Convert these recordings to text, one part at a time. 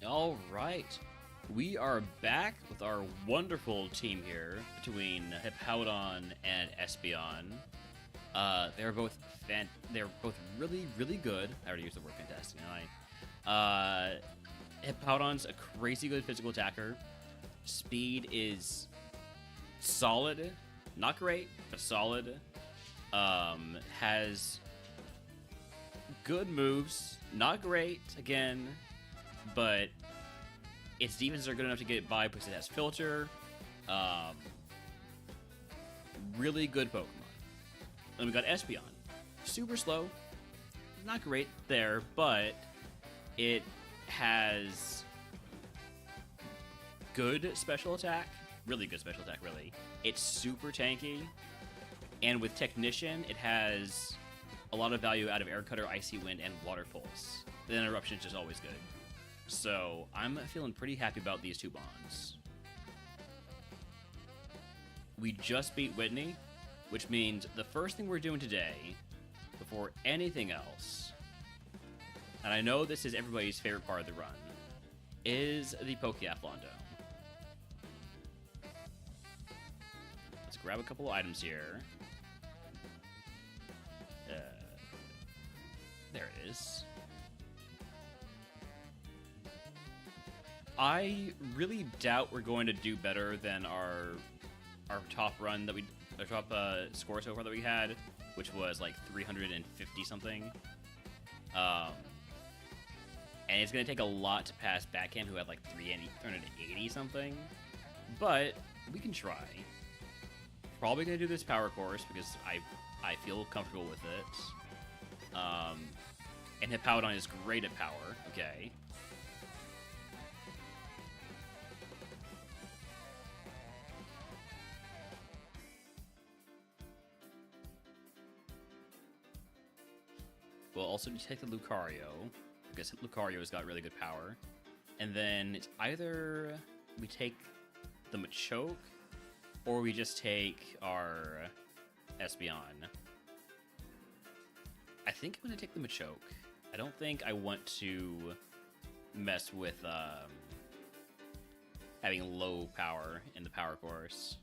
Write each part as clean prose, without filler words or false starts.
All right. We are back with our wonderful team here between Hippowdon and Espeon. They're both really, really good. I already used the word fantastic, didn't I? Hippowdon's a crazy good physical attacker. Speed is solid, not great, but solid. Has good moves, not great again, but its defenses are good enough to get by because it has filter. Really good Pokemon. Then we got Espeon. Super slow, not great there, but it has good special attack. Really good special attack, really. It's super tanky. And with Technician, it has a lot of value out of Air Cutter, Icy Wind, and Water Pulse. The Interruption is just always good. So I'm feeling pretty happy about these two bonds. We just beat Whitney, which means the first thing we're doing today, before anything else, and I know this is everybody's favorite part of the run, is the Pokeathlon Dome. Let's grab a couple of items here. There it is. I really doubt we're going to do better than our top run that our top score so far that we had, which was like 350 something. And it's going to take a lot to pass Backhand, who had like 380 something. But we can try. Probably going to do this power course because I feel comfortable with it. And Hippowdon is great at power. Okay. We'll also take the Lucario, because Lucario's got really good power. And then it's either we take the Machoke, or we just take our Espeon. I think I'm going to take the Machoke. I don't think I want to mess with having low power in the power course.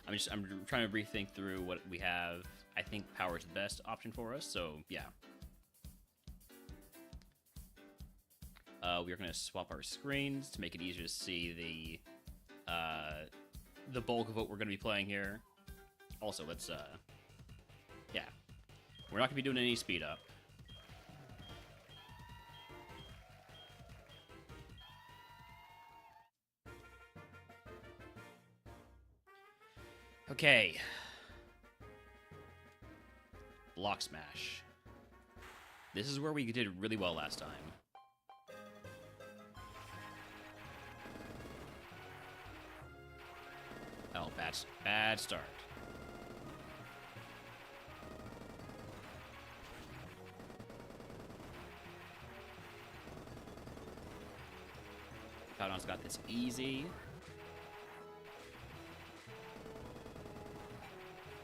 I'm trying to rethink through what we have. I think power is the best option for us, so yeah. We are going to swap our screens to make it easier to see the bulk of what we're going to be playing here. Also, let's yeah, we're not going to be doing any speed up. Okay. Block Smash. This is where we did really well last time. Oh, bad start. Hippowdon's got this easy.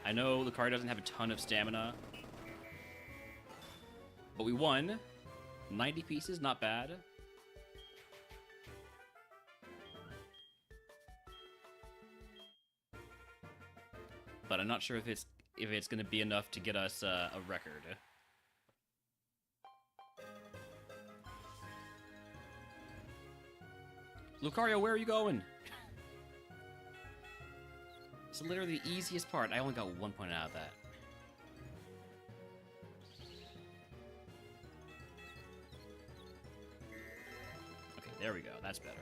I know Lucario doesn't have a ton of stamina, but we won. 90 pieces, not bad. But I'm not sure if it's going to be enough to get us a record. Lucario, where are you going? It's literally the easiest part. I only got 1 point out of that. Okay, there we go. That's better.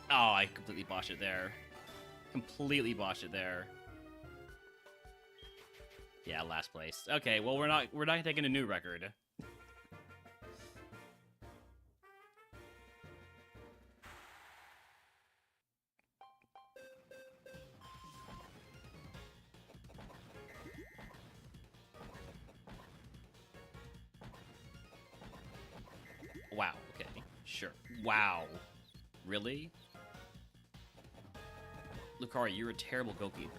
Oh, I completely botched it there. Completely botched it there. Yeah, last place. Okay, well we're not taking a new record. Wow, okay. Sure. Wow. Really? Lucario, you're a terrible goalkeeper.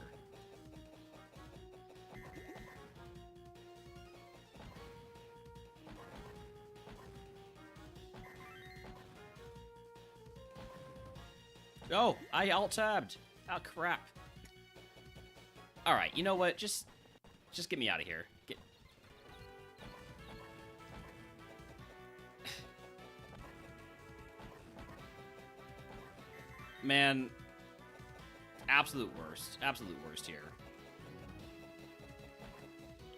Oh, I alt-tabbed. Oh, crap. Alright, you know what? Just get me out of here. Man, absolute worst. Absolute worst here.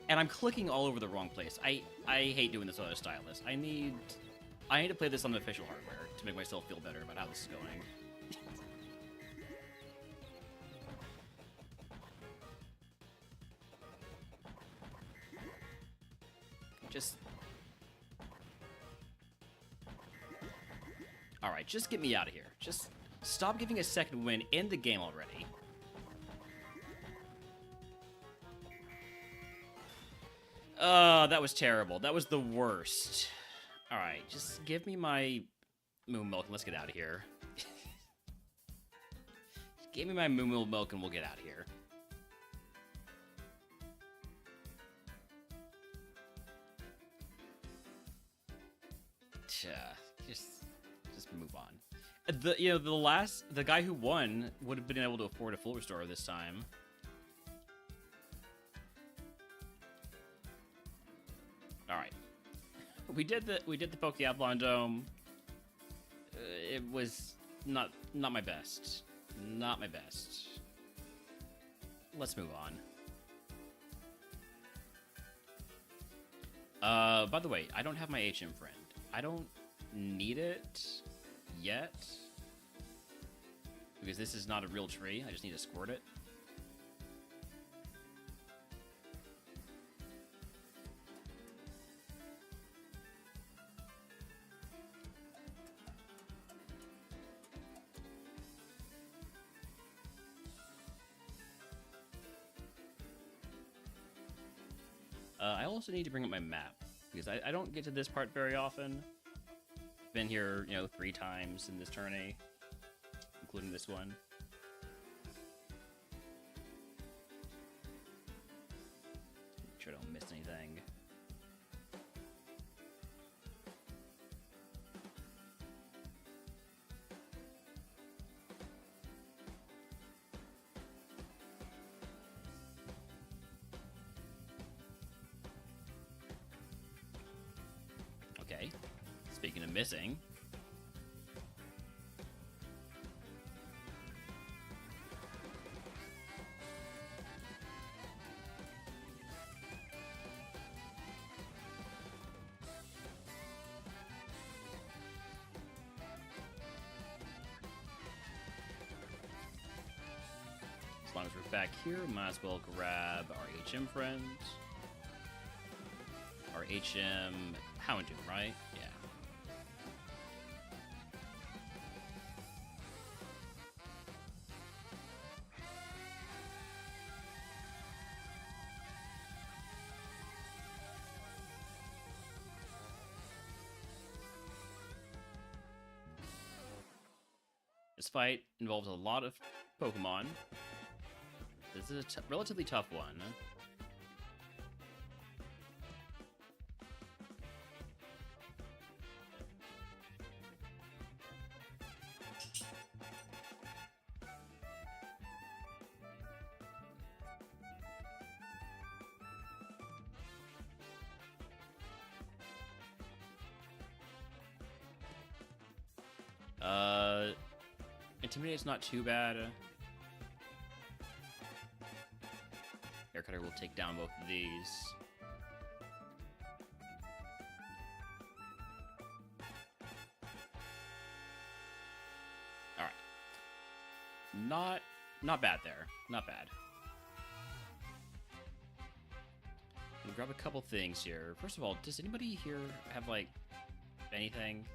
And I'm clicking all over the wrong place. I hate doing this with other stylus. I need to play this on the official hardware to make myself feel better about how this is going. Alright, just get me out of here. Just stop giving a second win in the game already. That was terrible. That was the worst. Alright, just give me my Moo Milk and let's get out of here. Give me my Moo Milk and we'll get out of here. Just move on. The guy who won would have been able to afford a full restore this time. All right, we did the Pokeathlon Dome. It was not my best. Not my best. Let's move on. By the way, I don't have my HM friend. I don't need it yet because this is not a real tree. I just need to squirt it. I also need to bring up my map because I don't get to this part very often. Been here, 3 times in this tourney, including this one. Make sure I don't miss anything. Okay. Speaking of missing. As long as we're back here, might as well grab our HM friend. Our HM Houndoom, right? Yeah. This fight involves a lot of Pokemon. This is a relatively tough one. Intimidate's not too bad. Air Cutter will take down both of these. Alright. Not bad there. Not bad. We'll grab a couple things here. First of all, does anybody here have, like, anything?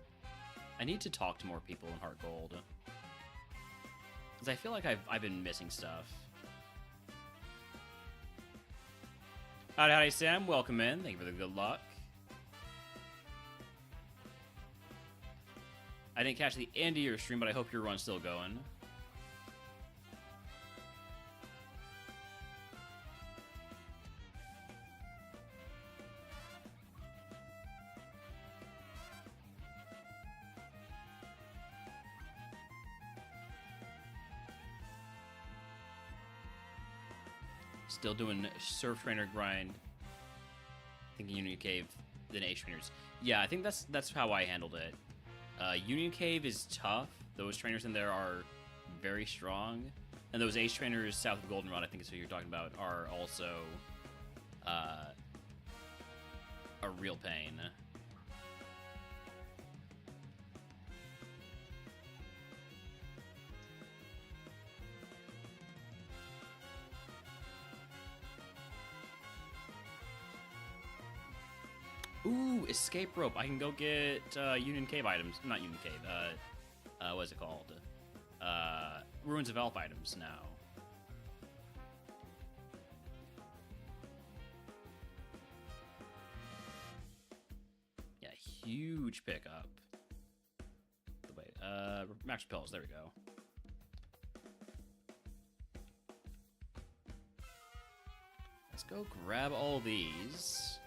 I need to talk to more people in HeartGold. Because I feel like I've been missing stuff. Howdy, Sam. Welcome in. Thank you for the good luck. I didn't catch the end of your stream, but I hope your run's still going. Still doing Surf Trainer grind. Thinking Union Cave, then Ace Trainers. Yeah, I think that's how I handled it. Union Cave is tough. Those trainers in there are very strong. And those Ace Trainers south of Goldenrod, I think is what you're talking about, are also a real pain. Ooh, escape rope. I can go get Union Cave items. Not Union Cave. What is it called? Ruins of Elf items now. Yeah, huge pickup. Wait, max pills. There we go. Let's go grab all these.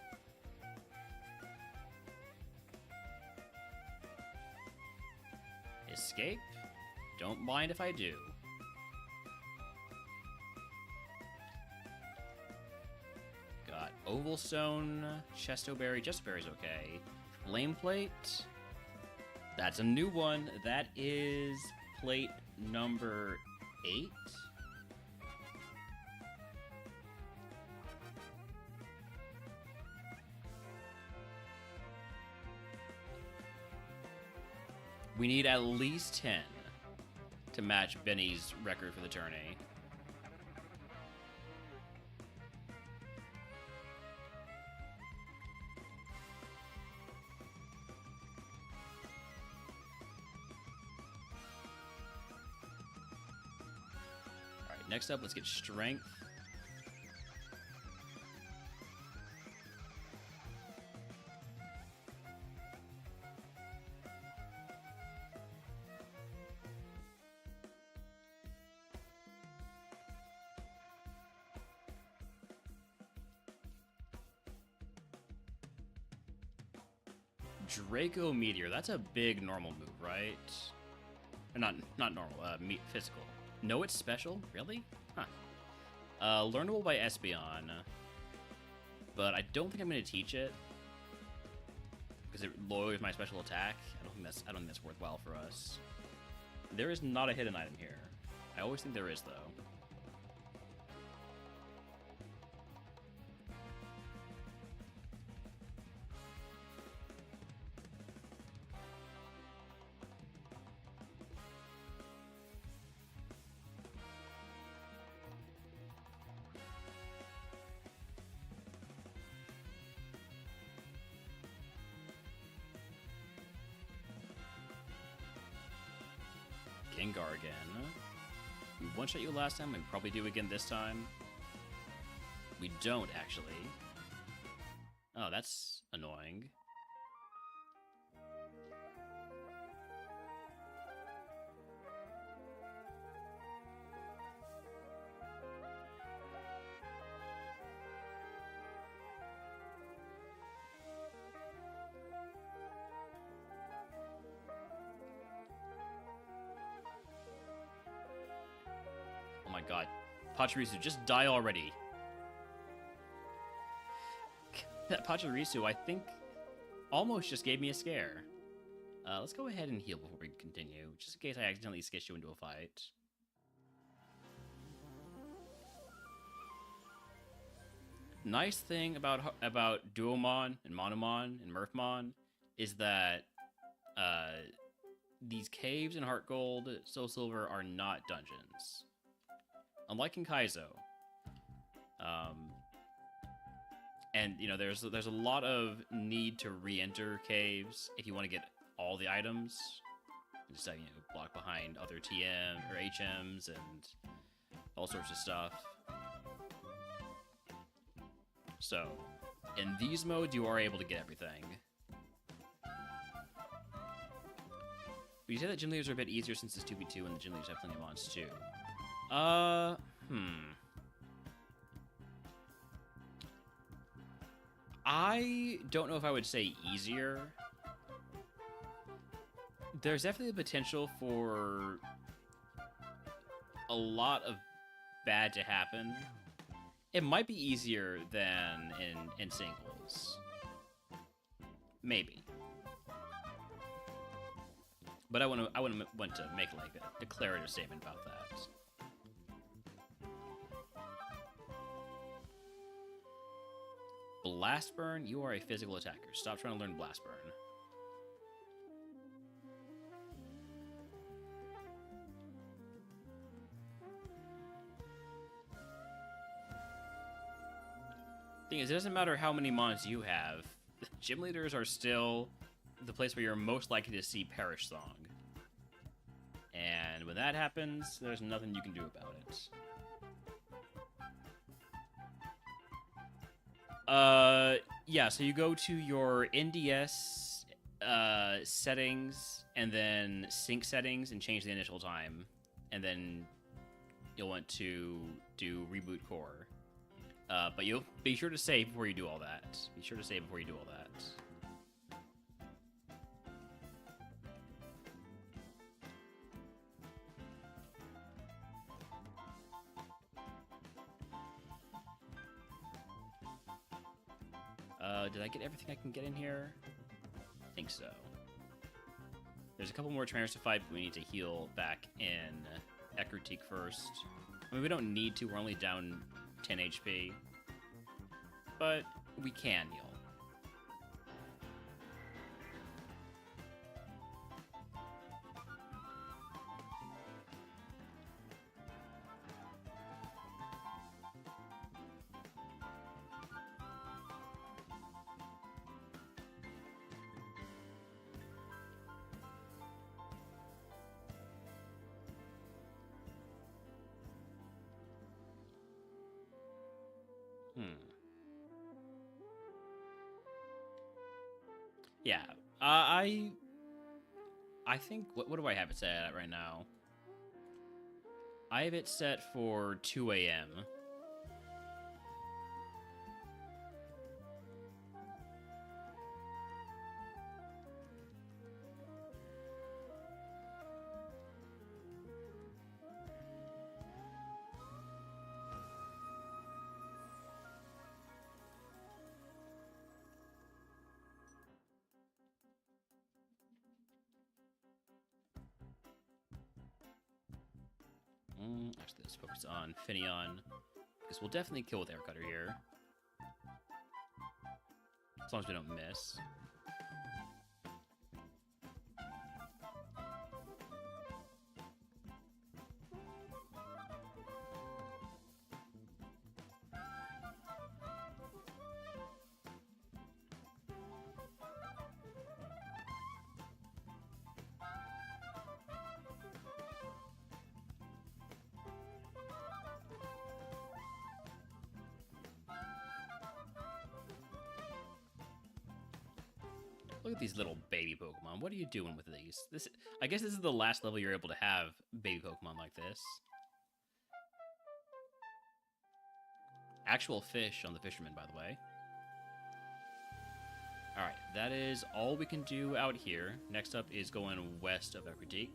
Escape? Don't mind if I do. Got Oval Stone, Chestoberry. Chestoberry's okay. Flame Plate. That's a new one. That is plate number 8. We need at least 10 to match Benny's record for the tourney. All right, next up, let's get Strength. Draco Meteor, that's a big normal move, right? Or not normal, physical. No, it's special? Really? Huh. Learnable by Espeon. But I don't think I'm going to teach it. Because it lowers my special attack. I don't think that's worthwhile for us. There is not a hidden item here. I always think there is, though. Gengar again. We one-shot you last time, we probably do again this time. We don't, actually. Oh, that's annoying. Oh my god. Pachirisu, just die already. That Pachirisu, I think, almost just gave me a scare. Let's go ahead and heal before we continue, just in case I accidentally skitch you into a fight. Nice thing about DuoMon and Monomon and Murphmon is that these caves in HeartGold, Soul Silver are not dungeons. Unlike in Kaizo. And, you know, there's a lot of need to re-enter caves if you want to get all the items. Just, you know, block behind other TM or HMs and all sorts of stuff. So, in these modes, you are able to get everything. Would you say that gym leaders are a bit easier since it's 2v2 and the gym leaders have plenty of mons too? I don't know if I would say easier. There's definitely the potential for a lot of bad to happen. It might be easier than in singles. Maybe. But I wouldn't want to make like a declarative statement about that. Blast Burn, you are a physical attacker. Stop trying to learn Blast Burn. Thing is, it doesn't matter how many mons you have. Gym leaders are still the place where you're most likely to see Perish Song. And when that happens, there's nothing you can do about it. Yeah, so you go to your NDS settings, and then sync settings, and change the initial time. And then you'll want to do Reboot Core. But you'll be sure to save before you do all that. Be sure to save before you do all that. Did I get everything I can get in here? I think so. There's a couple more trainers to fight, but we need to heal back in Ekrutik first. I mean, we don't need to. We're only down 10 HP. But we can heal. Yeah, I think, what do I have it set at right now? I have it set for 2 a.m. Actually, let's focus on Finneon, because we'll definitely kill with Air Cutter here. As long as we don't miss. Look at these little baby Pokemon. What are you doing with these? I guess this is the last level you're able to have baby Pokemon like this. Actual fish on the fisherman, by the way. Alright, that is all we can do out here. Next up is going west of Ekrutik.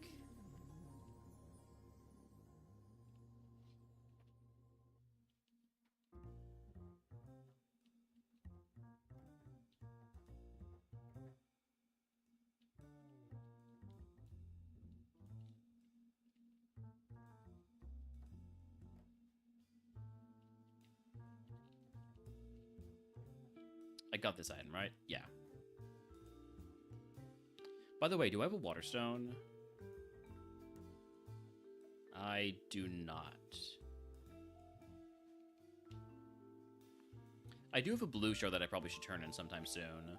I got this item, right? Yeah. By the way, do I have a water stone? I do not. I do have a blue shard that I probably should turn in sometime soon.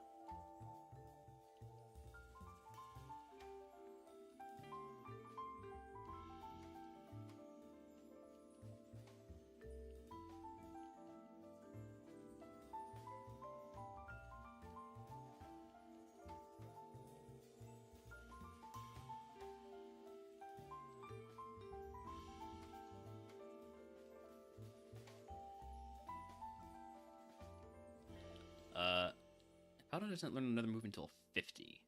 Hippowdon doesn't learn another move until 50.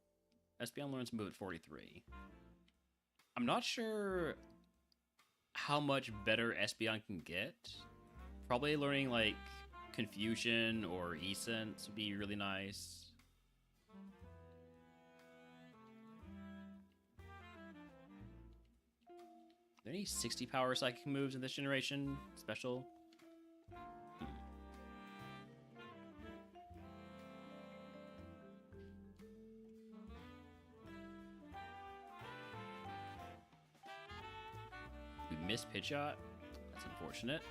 Espeon learns a move at 43. I'm not sure how much better Espeon can get. Probably learning, like, Confusion or Essence would be really nice. Are there any 60 power psychic moves in this generation? Special? We missed Pidgeot. That's unfortunate.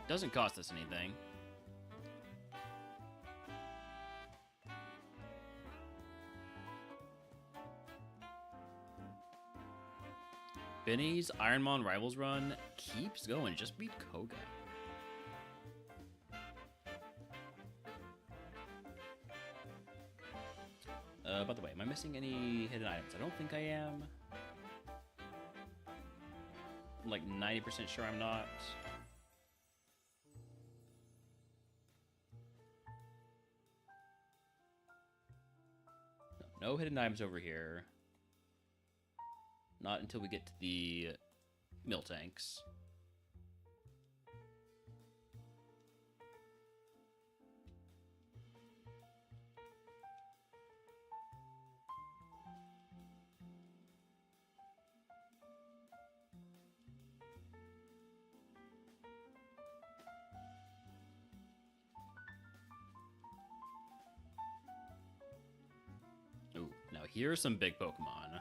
Doesn't cost us anything. Benny's Ironmon Rivals run keeps going. Just beat Koga. By the way, am I missing any hidden items? I don't think I am. I'm like 90% sure I'm not. No hidden items over here. Not until we get to the mill tanks. Ooh, now here are some big Pokemon.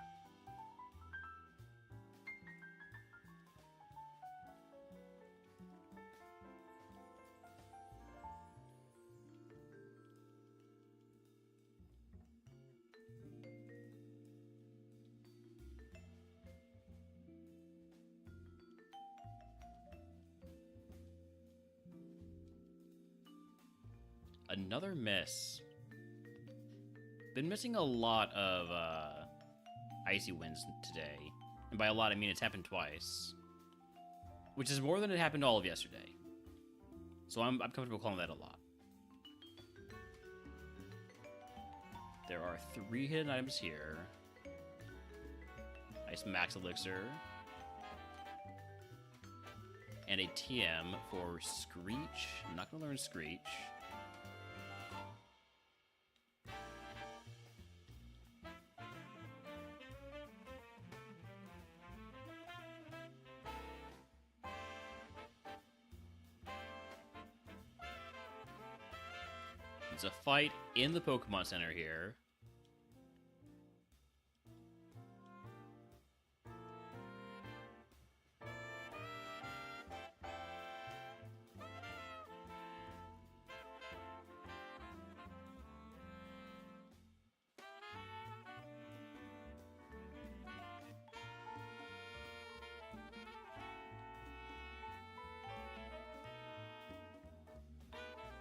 Another miss. Been missing a lot of icy winds today. And by a lot, I mean it's happened twice. Which is more than it happened all of yesterday. So I'm comfortable calling that a lot. There are 3 hidden items here. Nice max elixir. And a TM for Screech. I'm not going to learn Screech. It's a fight in the Pokemon Center here.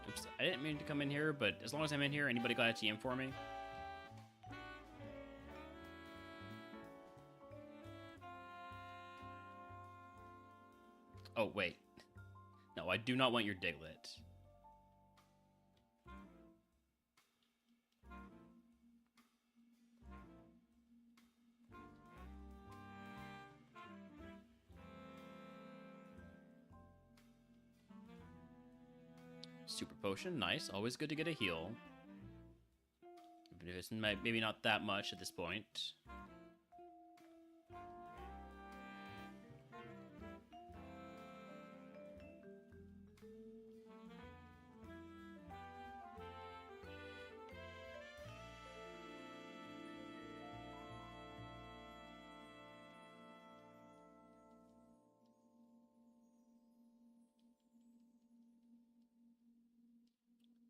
Oops, I didn't mean to come in here, but as long as I'm in here, anybody got a TM for me? Oh, wait. No, I do not want your Diglett. Super Potion, nice. Always good to get a heal. Even if it's maybe not that much at this point.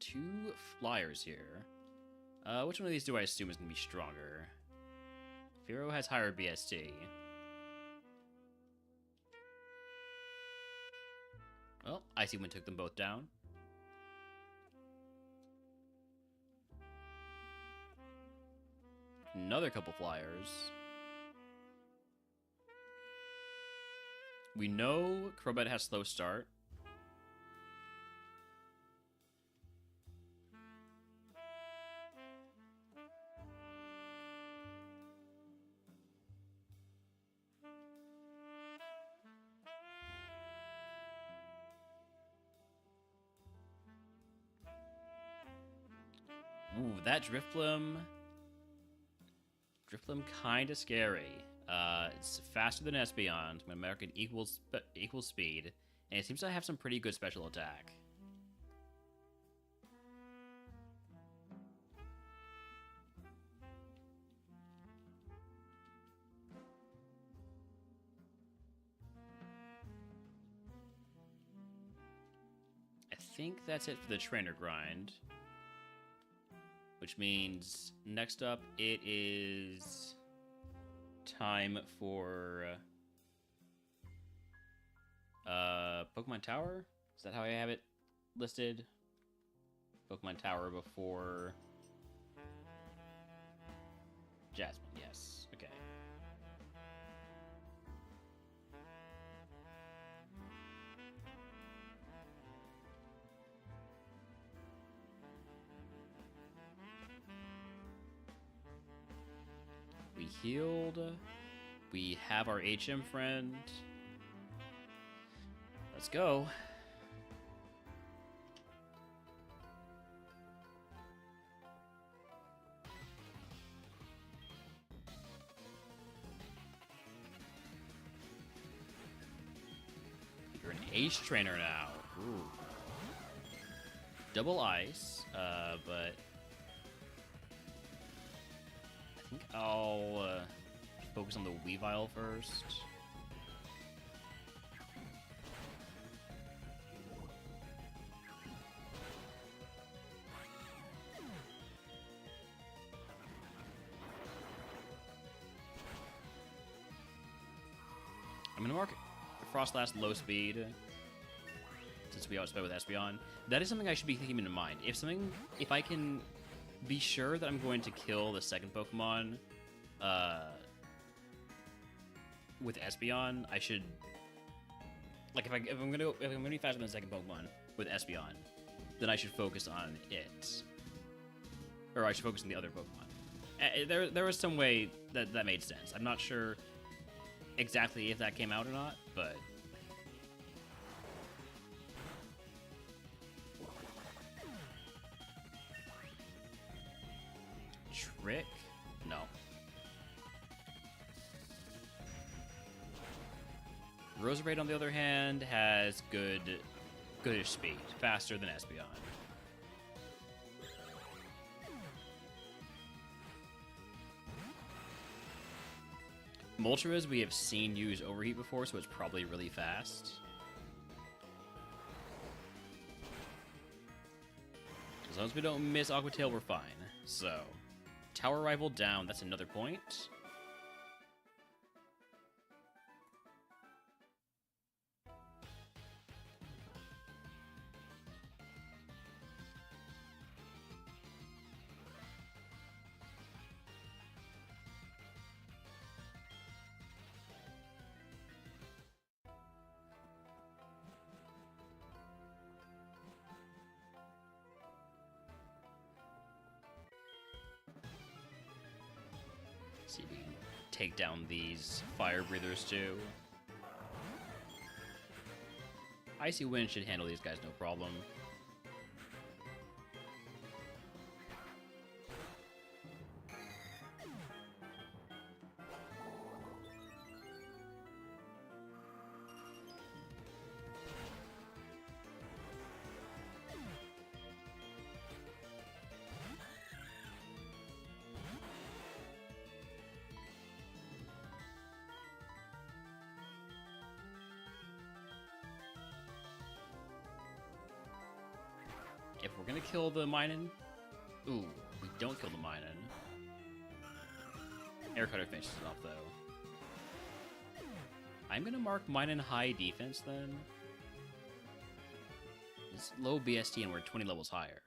Two flyers here. Which one of these do I assume is going to be stronger? Firo has higher BST. Well, Icy Wind took them both down. Another couple flyers. We know Crobat has slow start. Ooh, that Drifblim kind of scary. It's faster than Espeon. My American equal speed, and it seems to have some pretty good special attack. I think that's it for the trainer grind. Which means next up it is time for Pokemon Tower? Is that how I have it listed? Pokemon Tower before Jasmine, yes. Okay. We healed. We have our HM friend. Let's go. You're an ace trainer now. Ooh. Double ice, but I think I'll focus on the Weavile first. I'm gonna mark Frostlass low speed, since we outsped with Espeon. That is something I should be keeping in mind. If I can be sure that I'm going to kill the second Pokemon with Espeon, I should, like, if I'm gonna be faster than the second Pokemon with Espeon, then I should focus on it, or I should focus on the other Pokemon. There was some way that made sense. I'm not sure exactly if that came out or not, but Trick? No. Roserade, on the other hand, has goodish speed, faster than Espeon. Moltres we have seen use Overheat before, so it's probably really fast. As long as we don't miss Aqua Tail, we're fine. So, Tower Rival down, that's another point. See if we can take down these fire breathers too. Icy Wind should handle these guys no problem. If we're gonna kill the Minun, ooh, we don't kill the Minun. Air Cutter finishes it off though. I'm gonna mark Minun high defense then. It's low BST and we're 20 levels higher.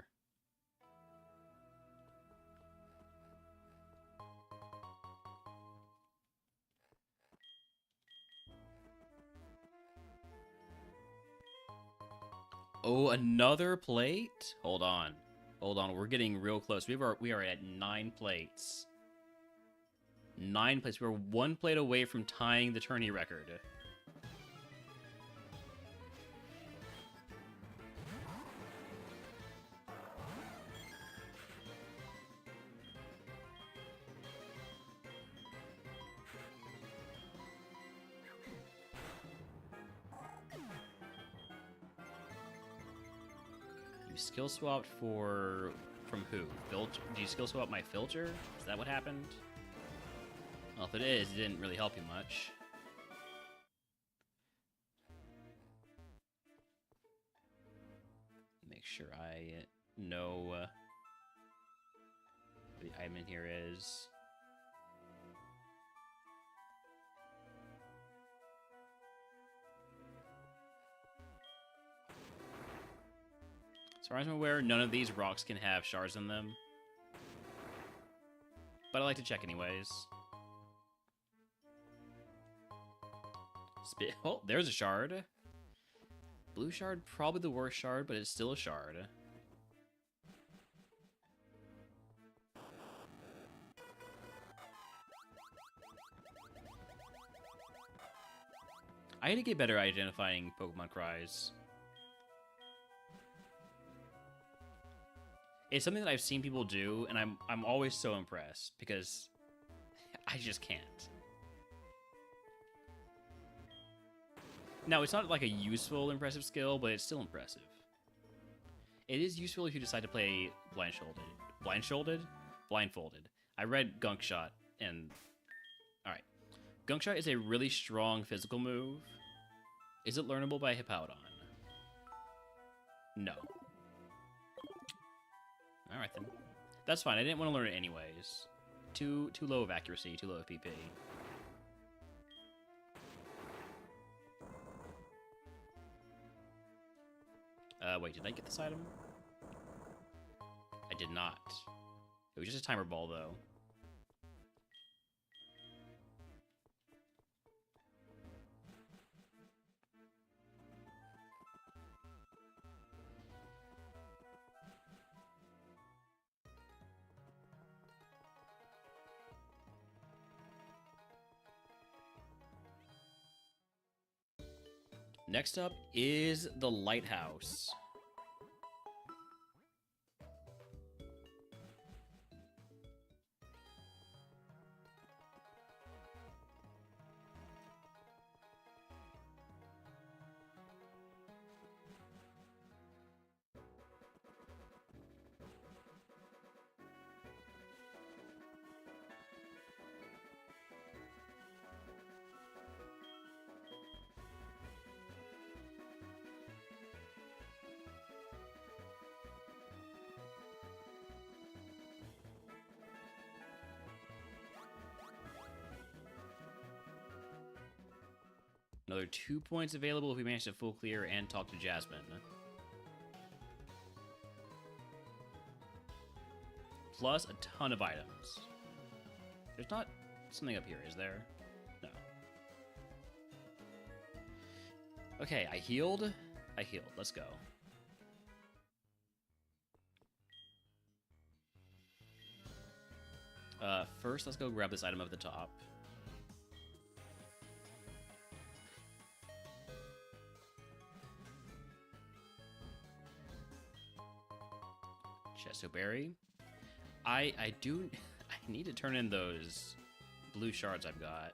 Oh, another plate? Hold on. Hold on, we're getting real close. We are at 9 plates. 9 plates. We're 1 plate away from tying the tourney record. You skill swapped from who? Filter? Do you skill swap my filter? Is that what happened? Well, if it is, it didn't really help you much. Make sure I know what the item in here is. As far as I'm aware, none of these rocks can have shards in them. But I like to check anyways. Oh, there's a shard. Blue shard, probably the worst shard, but it's still a shard. I need to get better at identifying Pokemon cries. It's something that I've seen people do, and I'm always so impressed because I just can't. Now, it's not like a useful, impressive skill, but it's still impressive. It is useful if you decide to play blindfolded. I read Gunk Shot, and all right, Gunk Shot is a really strong physical move. Is it learnable by Hippowdon? No. All right then, that's fine. I didn't want to learn it anyways. Too low of accuracy, too low of PP. Wait, did I get this item? I did not. It was just a timer ball, though. Next up is the lighthouse. Another 2 points available if we manage to full clear and talk to Jasmine. Plus a ton of items. There's not something up here, is there? No. Okay, I healed. Let's go. First, let's go grab this item up at the top. Chesto-berry. I need to turn in those blue shards I've got.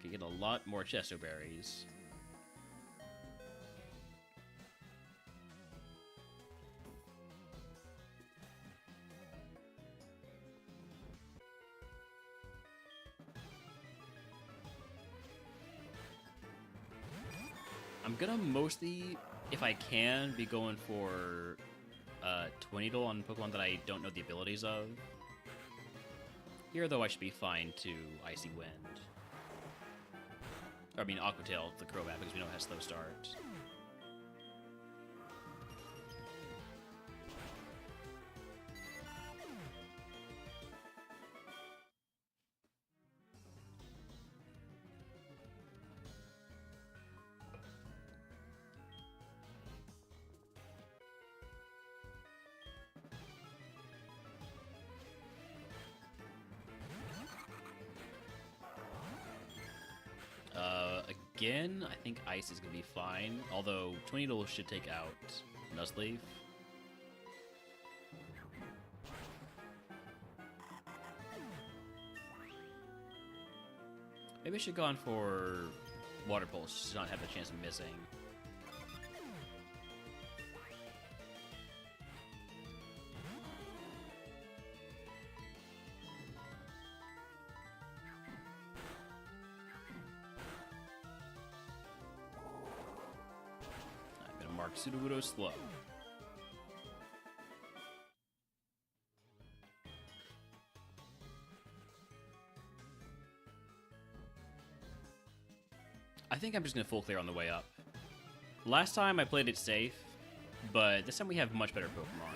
Can get a lot more Chesto-berries. I'm gonna mostly, if I can, be going for Tourney on Pokemon that I don't know the abilities of. Here, though, I should be fine to Icy Wind. Or, I mean, Aqua Tail, the Crobat, because we know it has slow start. again, I think Ice is going to be fine. Although, Tornado should take out Nuzleaf. Maybe I should have gone for Water Pulse, just to not have the chance of missing. I'm gonna mark Sudowoodo slow. I think I'm just going to full clear on the way up. Last time I played it safe, but this time we have much better Pokemon.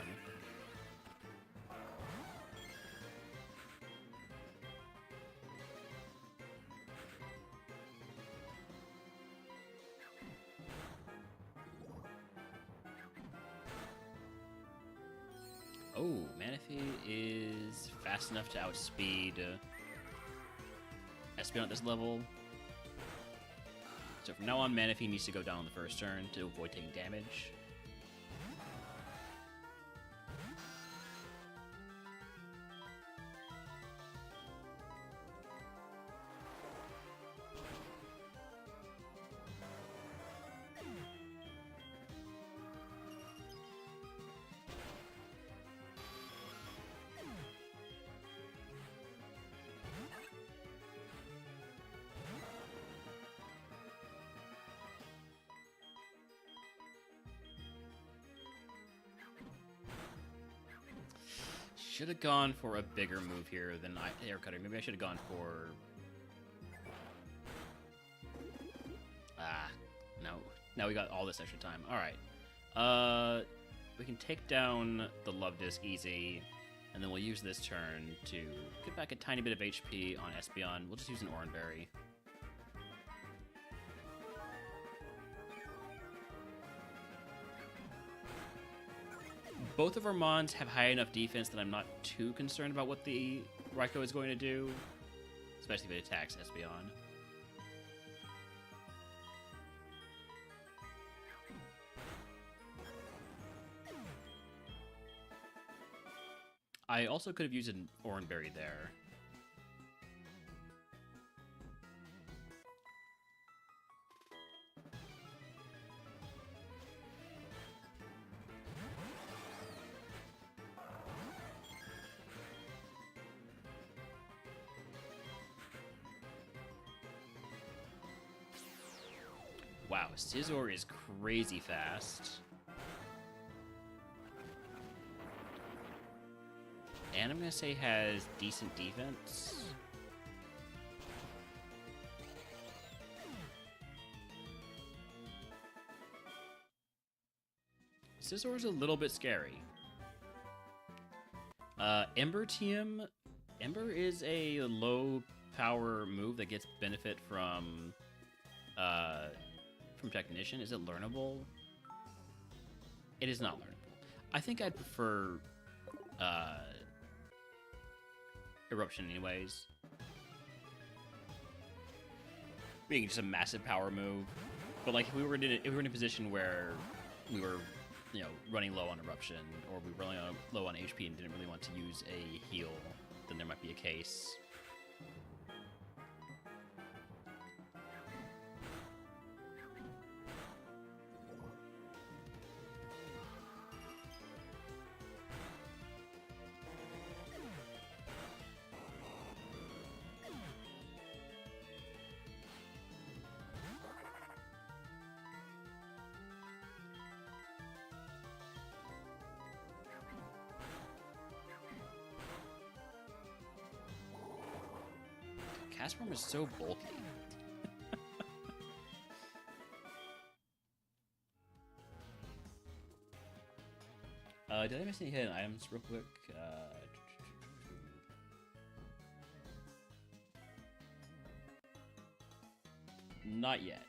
Oh, Manaphy is fast enough to outspeed Espeon at this level. So from now on, Manaphy needs to go down on the first turn to avoid taking damage. Should have gone for a bigger move here than Air Cutter. Maybe I should have gone for... no. Now we got all this extra time. Alright. We can take down the Love Disc easy, and then we'll use this turn to get back a tiny bit of HP on Espeon. We'll just use an Oran Berry. Both of our Mons have high enough defense that I'm not too concerned about what the Raikou is going to do, especially if it attacks Espeon. I also could have used an Oran Berry there. Wow, Scizor is crazy fast. And I'm going to say has decent defense. Scizor's a little bit scary. Ember TM. Ember is a low power move that gets benefit from Technician. Is it learnable? It is not learnable. I think I'd prefer Eruption anyways. Being just a massive power move. But like if we were in a position where we were, you know, running low on Eruption, or we were running low on HP and didn't really want to use a heal, then there might be a case. Castform is so bulky. Did I miss any hidden items real quick? Not yet.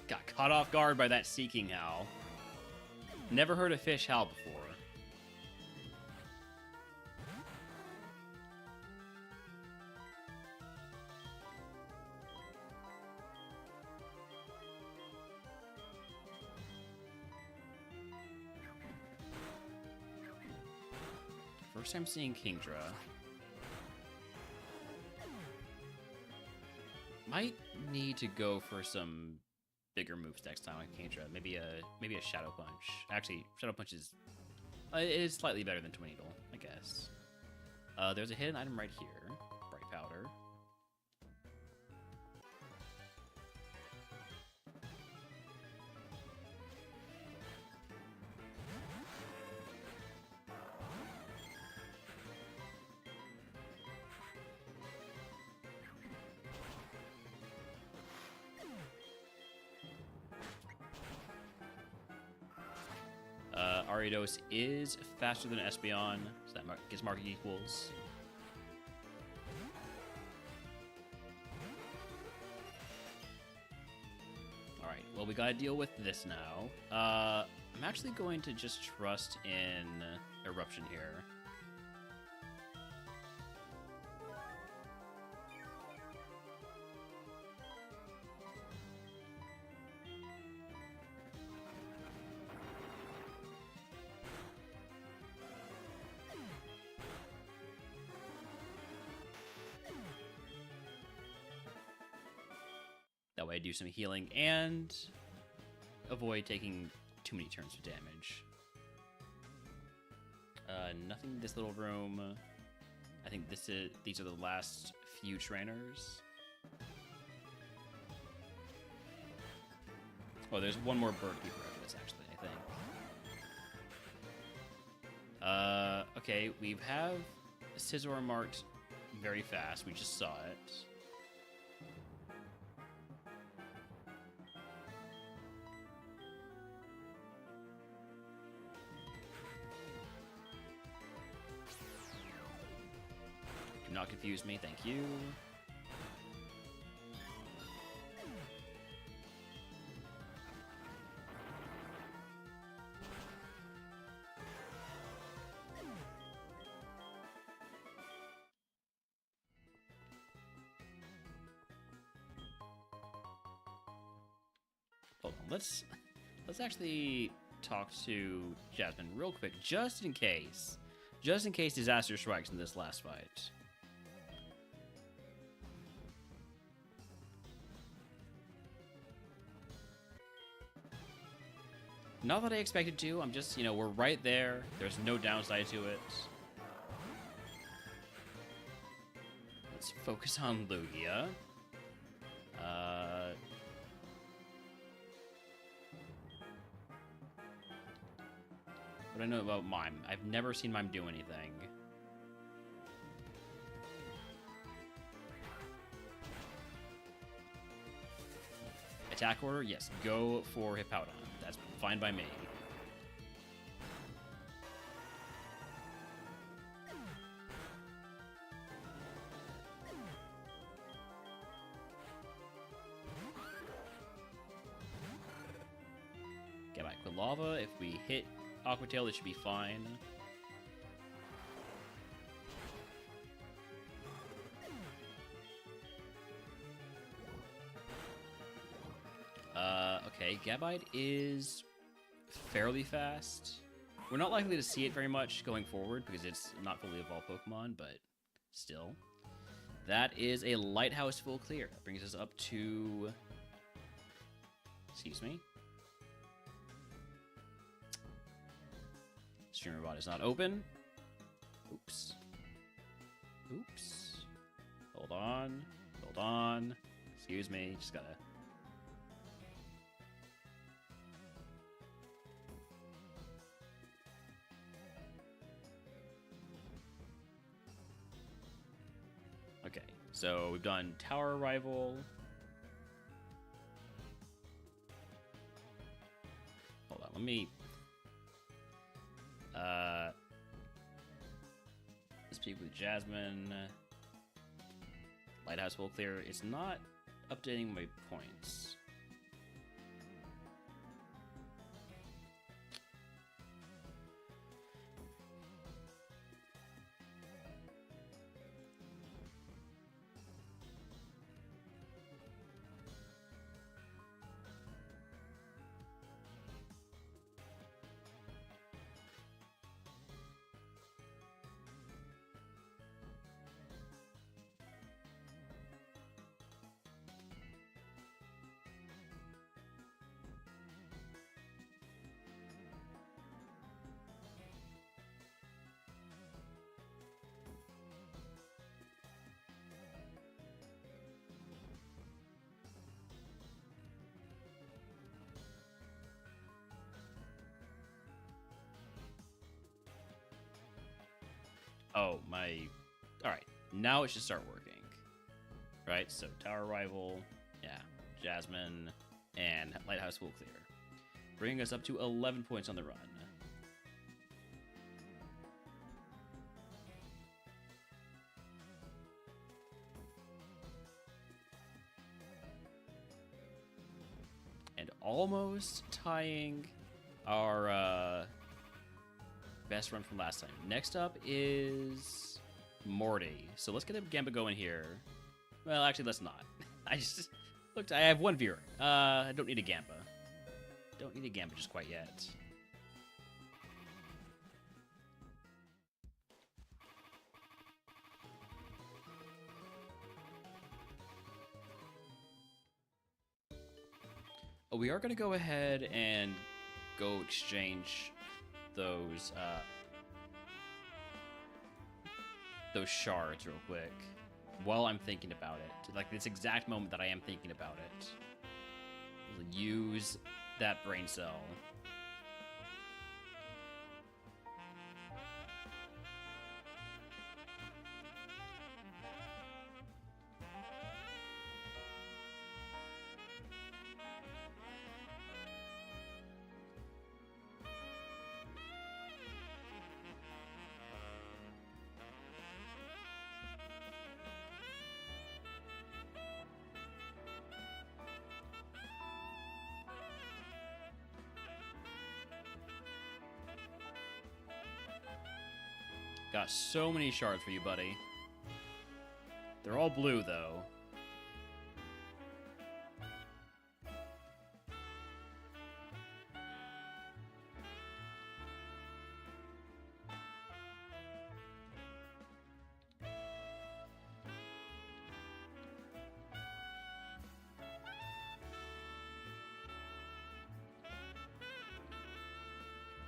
Got caught off guard by that Seeking Howl. Never heard a fish howl before. First time seeing Kingdra. Might need to go for some bigger moves next time on Kingdra. Maybe a Shadow Punch. Actually, Shadow Punch is it is slightly better than Twin Needle, I guess. There's a hidden item right here. Bright Powder. Ariados is faster than Espeon, so that gets market equals. Alright, well, we gotta deal with this now. I'm actually going to just trust in Eruption here. That way I do some healing and avoid taking too many turns of damage. Nothing in this little room. I think these are the last few trainers. Oh, there's one more bird keeper after this, actually, I think. Okay, we have Scizor marked very fast. We just saw it. Do not confuse me, thank you. Hold on, let's actually talk to Jasmine real quick, just in case disaster strikes in this last fight. Not that I expected to, I'm just, we're right there. There's no downside to it. Let's focus on Lugia. What do I know about Mime? I've never seen Mime do anything. Attack order? Yes, go for Hippowdon. That's fine by me. Get back with Lava. If we hit Aqua Tail, it should be fine. Okay, Gabite is fairly fast. We're not likely to see it very much going forward because it's not fully evolved Pokemon, but still. That is a Lighthouse full clear. That brings us up to... Excuse me. Streamer bot is not open. Oops. Oops. Hold on. Hold on. Excuse me. Just gotta... Okay, so we've done Tower Arrival. Hold on, let me... speak with Jasmine. Lighthouse full clear. It's not updating my points. Oh, my... Alright, now it should start working. Right, so Tower Rival, yeah, Jasmine, and Lighthouse will clear. Bringing us up to 11 points on the run. And almost tying our best run from last time. Next up is Morty. So let's get a Gamba going here. Well, actually, let's not. I just looked. I have one viewer. I don't need a Gamba. Don't need a Gamba just quite yet. Oh, we are going to go ahead and go exchange those shards real quick while I'm thinking about it. Like this exact moment that I am thinking about it. We'll use that brain cell. Got so many shards for you, buddy. They're all blue, though.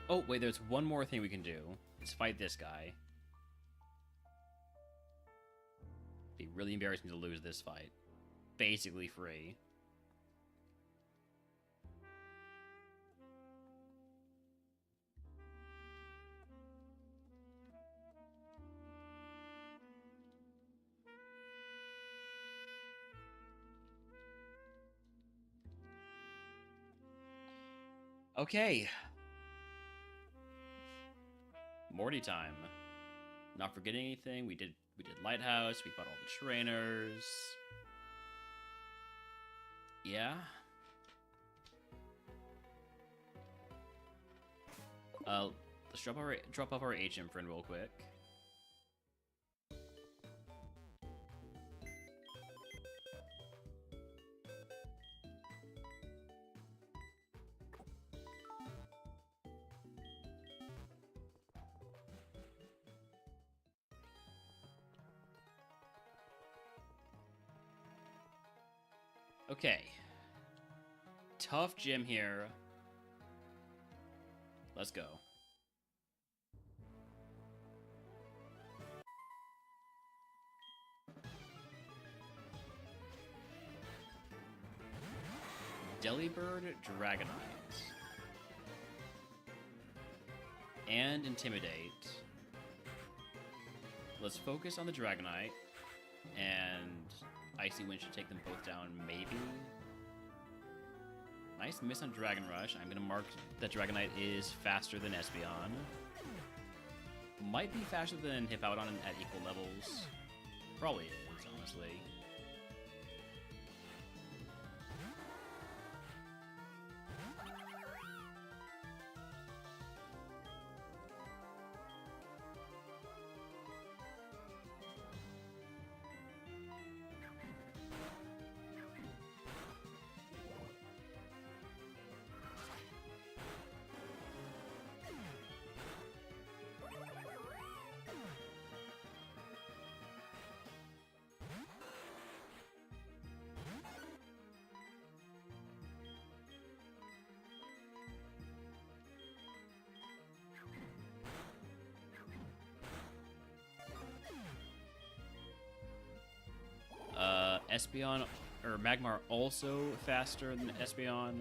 Oh, wait, there's one more thing we can do. Let's fight this guy. It'd be really embarrassing to lose this fight. Basically free. Okay. Morty time. Not forgetting anything. We did Lighthouse. We fought all the trainers. Yeah. Let's drop off our HM friend real quick. Okay. Tough gym here. Let's go. Delibird, Dragonite. And Intimidate. Let's focus on the Dragonite. And Icy Wind should take them both down, maybe? Nice miss on Dragon Rush. I'm going to mark that Dragonite is faster than Espeon. Might be faster than Hippowdon at equal levels. Probably is, honestly. Espeon, or Magmar also faster than Espeon.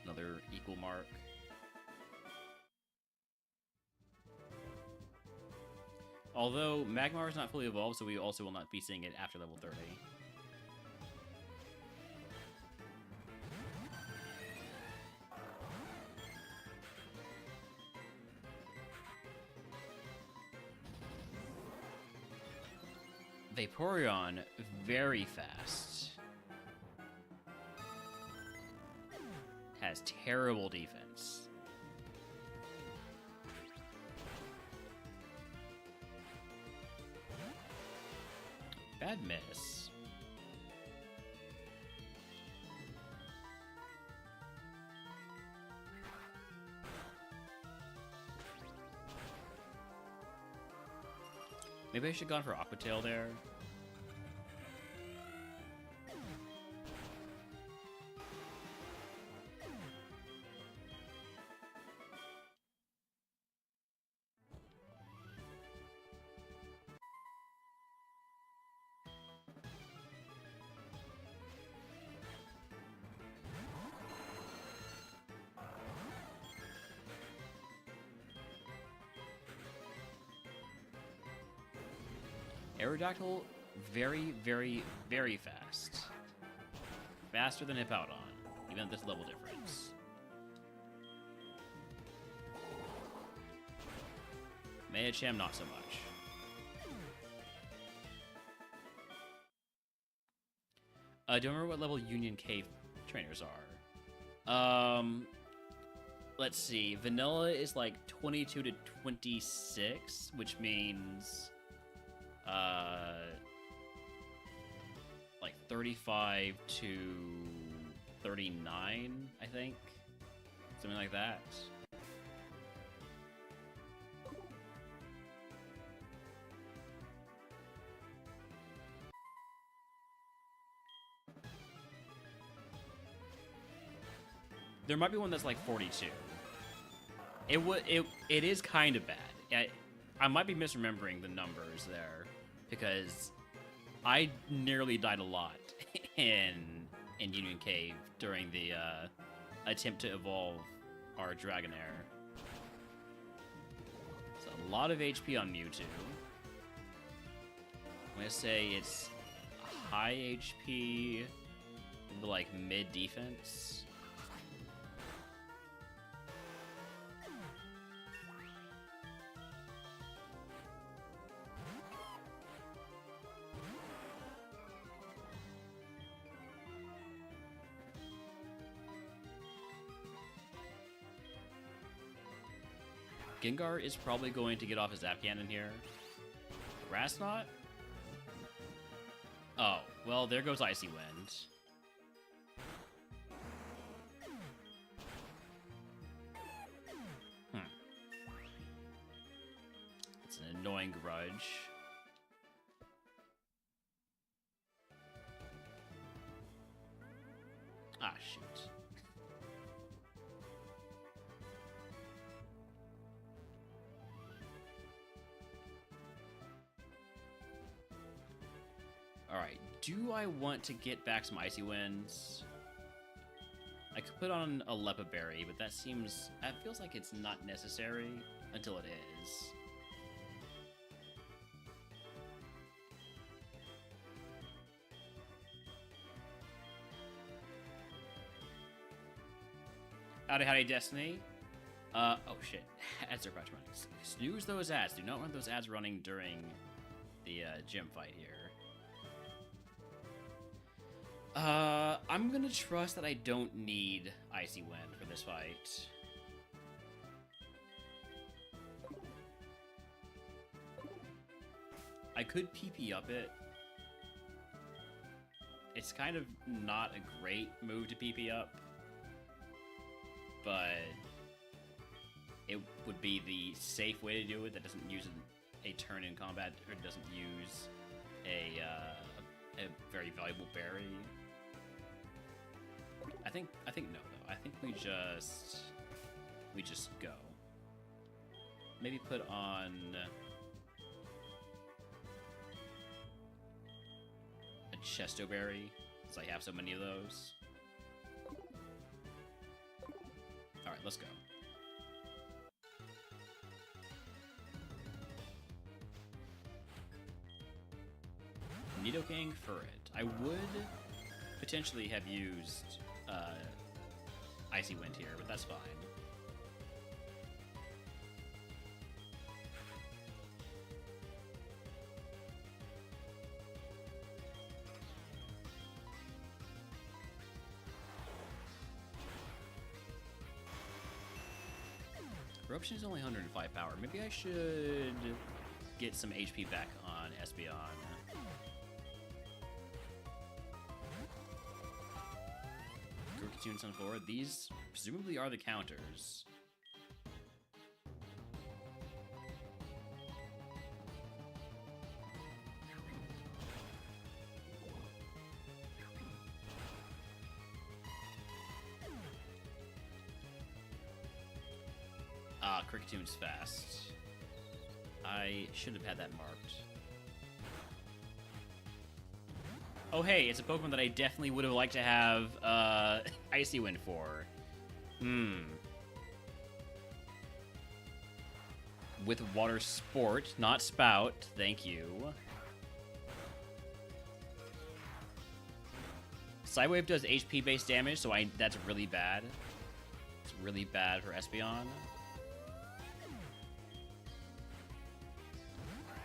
Another equal mark. Although Magmar is not fully evolved, so we also will not be seeing it after level 30. Vaporeon, very fast. Has terrible defense. Bad miss. Maybe I should have gone for Aqua Tail there. Aerodactyl, very, very, very fast. Faster than Hippowdon, even at this level difference. Medicham, not so much. Don't remember what level Union Cave trainers are. Let's see. Vanilla is like 22 to 26, which means like 35 to 39, I think. Something like that. There might be one that's like 42. It is kind of bad. I might be misremembering the numbers there because I nearly died a lot in Union Cave during the attempt to evolve our Dragonair. So a lot of HP on Mewtwo. I'm gonna say it's high HP, maybe like mid defense. Gengar is probably going to get off his Zap Cannon here. Grass Knot? Oh, well, there goes Icy Wind. It's an annoying grudge. Ah, shoot. Alright, do I want to get back some Icy Winds? I could put on a Lepa Berry, but that feels like it's not necessary until it is. Howdy, Destiny. Oh shit, ads are about to run. Snooze those ads. Do not want those ads running during the gym fight here. I'm gonna trust that I don't need Icy Wind for this fight. I could PP up it. It's kind of not a great move to PP up, but it would be the safe way to do it that doesn't use a turn in combat, or doesn't use a very valuable berry. I think no though. I think we just go. Maybe put on a Chesto Berry, because I have so many of those. Alright, let's go. Nidoking for it. I would potentially have used Icy Wind here, but that's fine. Corruption is only 105 power. Maybe I should get some HP back on Espeon. Tunes on 4. These presumably are the counters. Cricketune fast. I should have had that marked. Oh hey, it's a Pokemon that I definitely would have liked to have Icy Wind for. With Water Sport, not Spout. Thank you. Psywave does HP-based damage, so that's really bad. It's really bad for Espeon.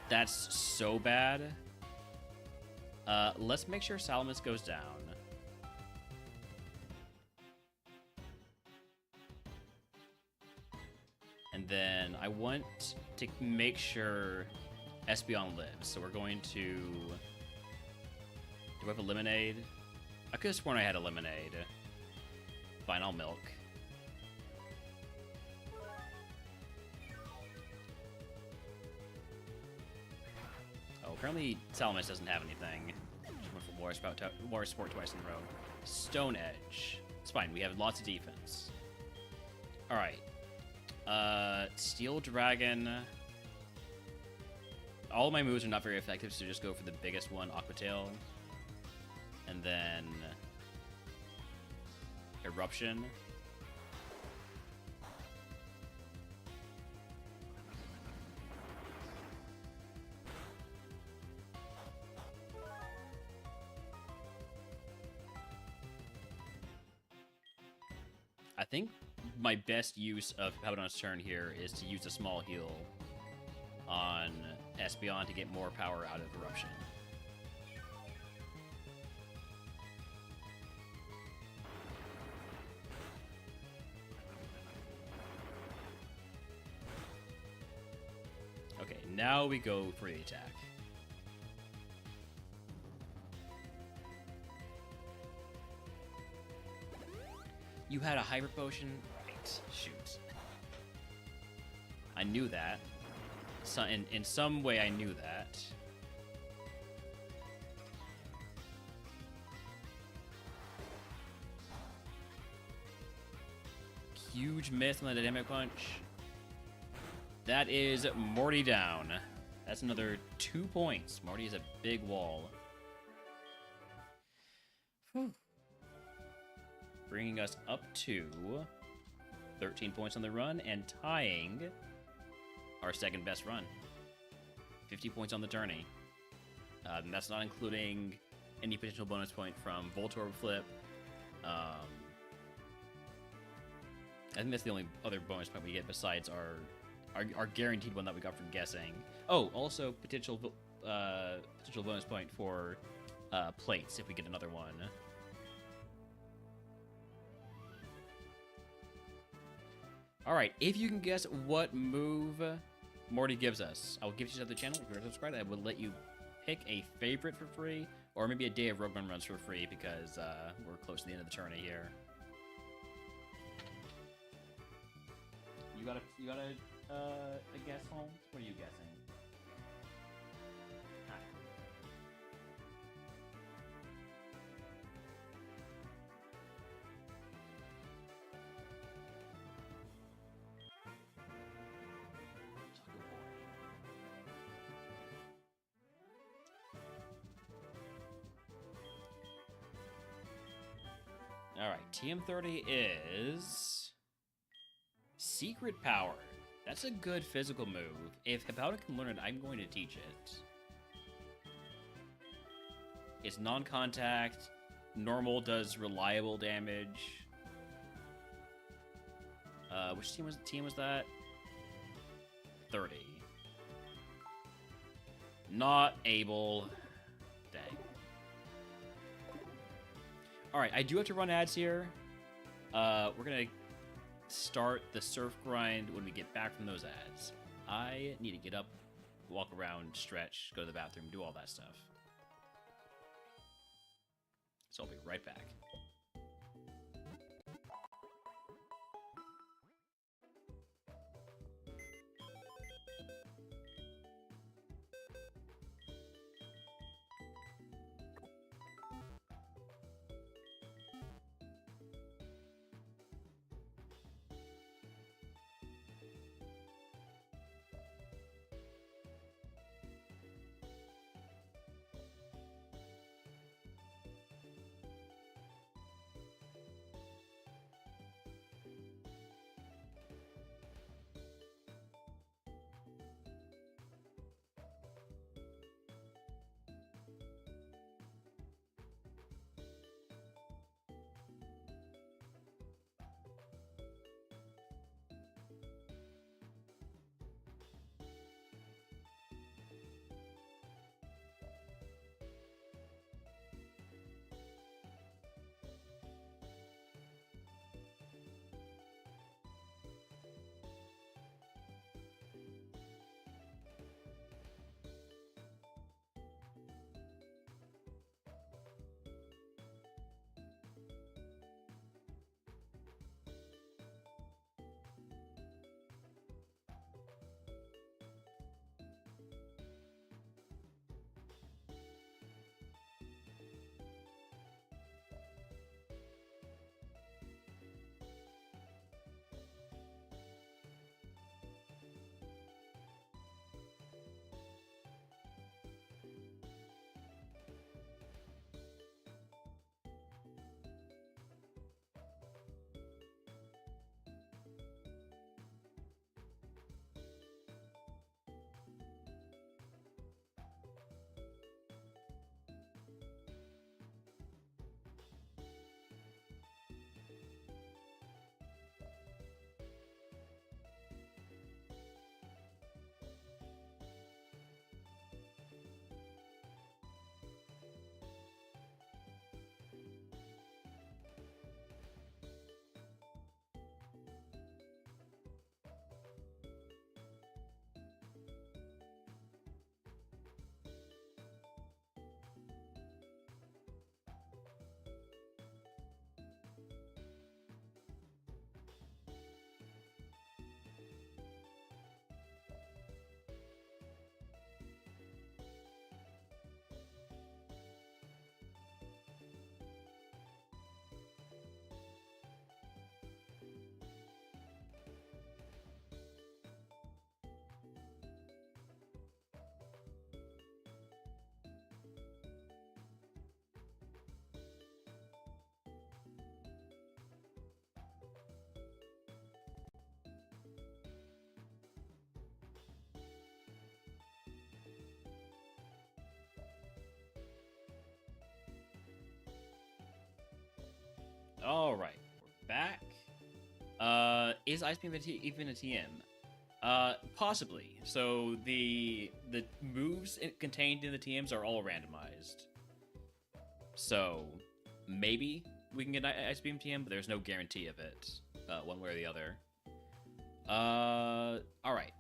That's so bad. Let's make sure Salamis goes down. And then I want to make sure Espeon lives. So we're going to... Do I have a Lemonade? I could have sworn I had a Lemonade. Fine, I'll Milk. Oh, apparently Salamis doesn't have anything. Just went for Water Sport twice in a row. Stone Edge. It's fine, we have lots of defense. Alright. Steel Dragon. All of my moves are not very effective, so just go for the biggest one, Aqua Tail. And then... Eruption. I think my best use of Hippowdon's turn here is to use a small heal on Espeon to get more power out of Eruption. Okay, now we go for the attack. You had a Hyper Potion? Right, shoot. I knew that. So in some way I knew that. Huge miss on the Dynamic Punch. That is Morty down. That's another 2 points. Morty is a big wall. Whew. Bringing us up to 13 points on the run and tying our second best run. 50 points on the tourney. That's not including any potential bonus point from Voltorb Flip. I think that's the only other bonus point we get besides our guaranteed one that we got from guessing. Oh, also potential bonus point for plates if we get another one. Alright, if you can guess what move Morty gives us, I will give you to the channel. If you're subscribed, I will let you pick a favorite for free, or maybe a day of Rogue Run runs for free, because we're close to the end of the tourney here. You got a guess, Holmes? What are you guessing? Alright, TM30 is... Secret Power. That's a good physical move. If Hippowdon can learn it, I'm going to teach it. It's non-contact. Normal does reliable damage. Which team was that? 30. Not able. Dang. Alright, I do have to run ads here. We're gonna start the surf grind when we get back from those ads. I need to get up, walk around, stretch, go to the bathroom, do all that stuff. So I'll be right back. All right, we're back. Is Ice Beam even a TM? Possibly. So the moves contained in the TMs are all randomized. So maybe we can get Ice Beam TM, but there's no guarantee of it, one way or the other. All right.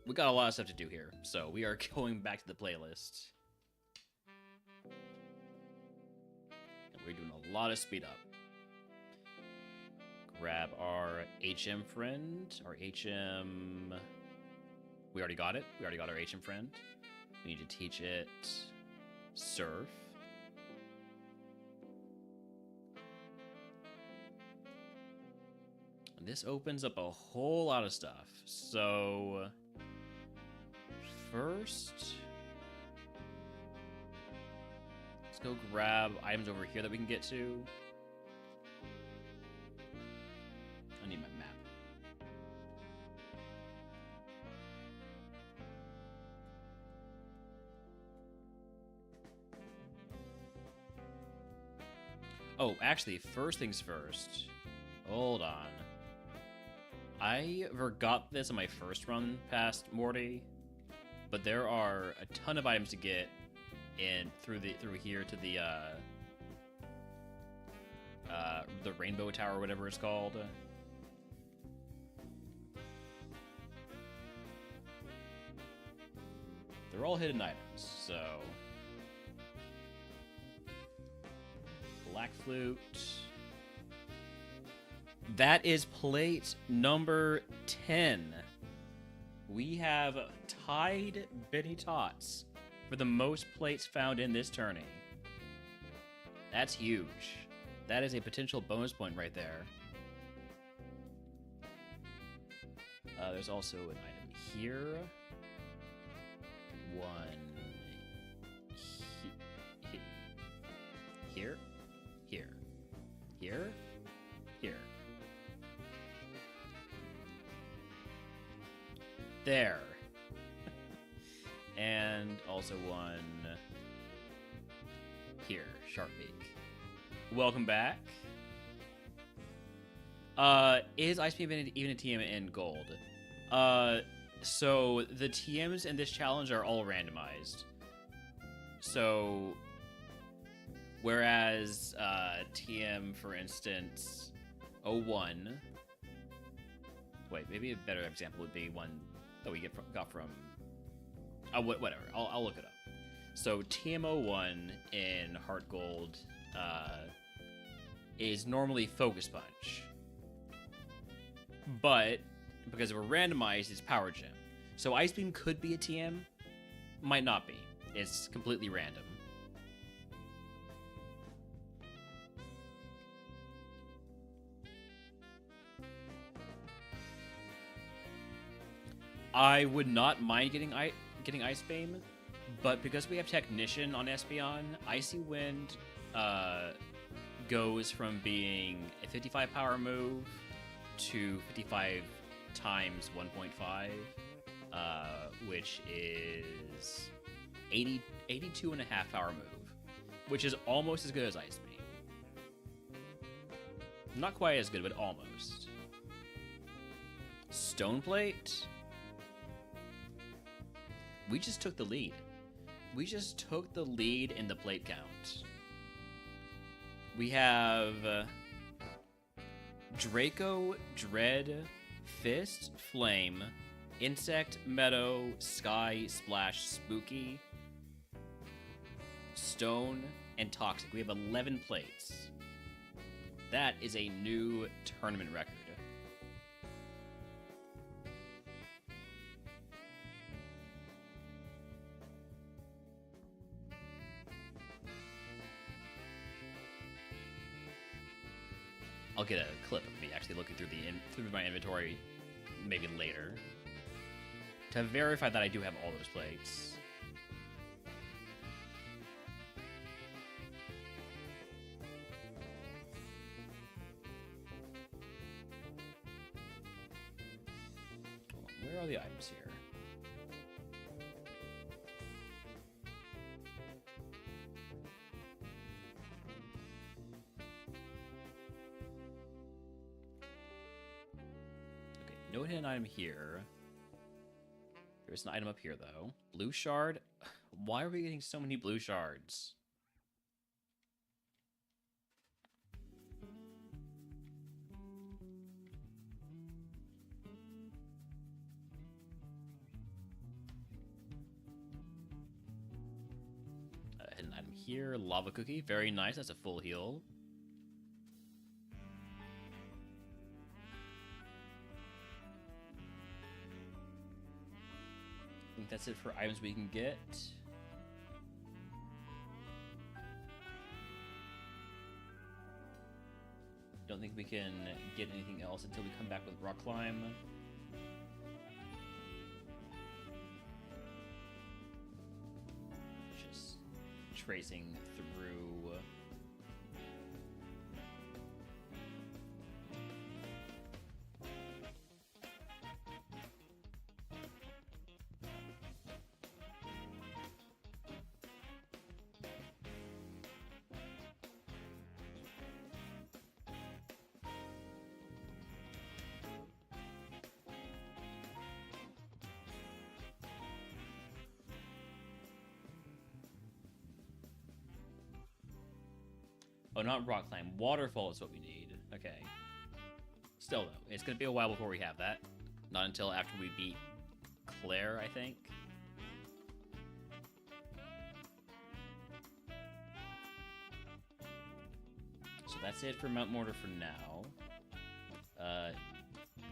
We got a lot of stuff to do here, so we are going back to the playlist. And we're doing a lot of speed up. Grab our HM friend, our HM... We already got it. We already got our HM friend. We need to teach it Surf. And this opens up a whole lot of stuff. So... First... Let's go grab items over here that we can get to. I need my map. Oh, actually, first things first. Hold on. I forgot this on my first run past Morty, but there are a ton of items to get in through here to the Rainbow Tower, or whatever it's called. They're all hidden items, so Black Flute. That is plate number 10. We have tied Benny Tots for the most plates found in this tourney. That's huge. That is a potential bonus point right there. There's also an item here. One here, here, here, here. There. And also one here, Sharpbeak. Welcome back. Is Ice Beam even a TM in gold? So the TMs in this challenge are all randomized. So whereas TM, for instance, 01. Wait, maybe a better example would be one that we got from. Whatever. I'll look it up. So TM01 in HeartGold is normally Focus Punch, but because we're randomized, it's Power Gem. So Ice Beam could be a TM, might not be. It's completely random. I would not mind getting Ice Beam, but because we have Technician on Espeon, Icy Wind goes from being a 55 power move to 55 times 1.5, which is 82 and a half power move, which is almost as good as Ice Beam. Not quite as good, but almost. Stone Plate. We just took the lead. We just took the lead in the plate count. We have Draco, Dread, Fist, Flame, Insect, Meadow, Sky, Splash, Spooky, Stone, and Toxic. We have 11 plates. That is a new tournament record. I'll get a clip of me actually looking through through my inventory maybe later to verify that I do have all those plates. Where are the items here? No hidden item here. There's an item up here, though. Blue shard? Why are we getting so many blue shards? Hidden item here. Lava cookie. Very nice. That's a full heal. I think that's it for items we can get. Don't think we can get anything else until we come back with Rock Climb. Just tracing through. Oh, not rock climb. Waterfall is what we need. Okay. Still, though, it's going to be a while before we have that. Not until after we beat Claire, I think. So that's it for Mount Mortar for now.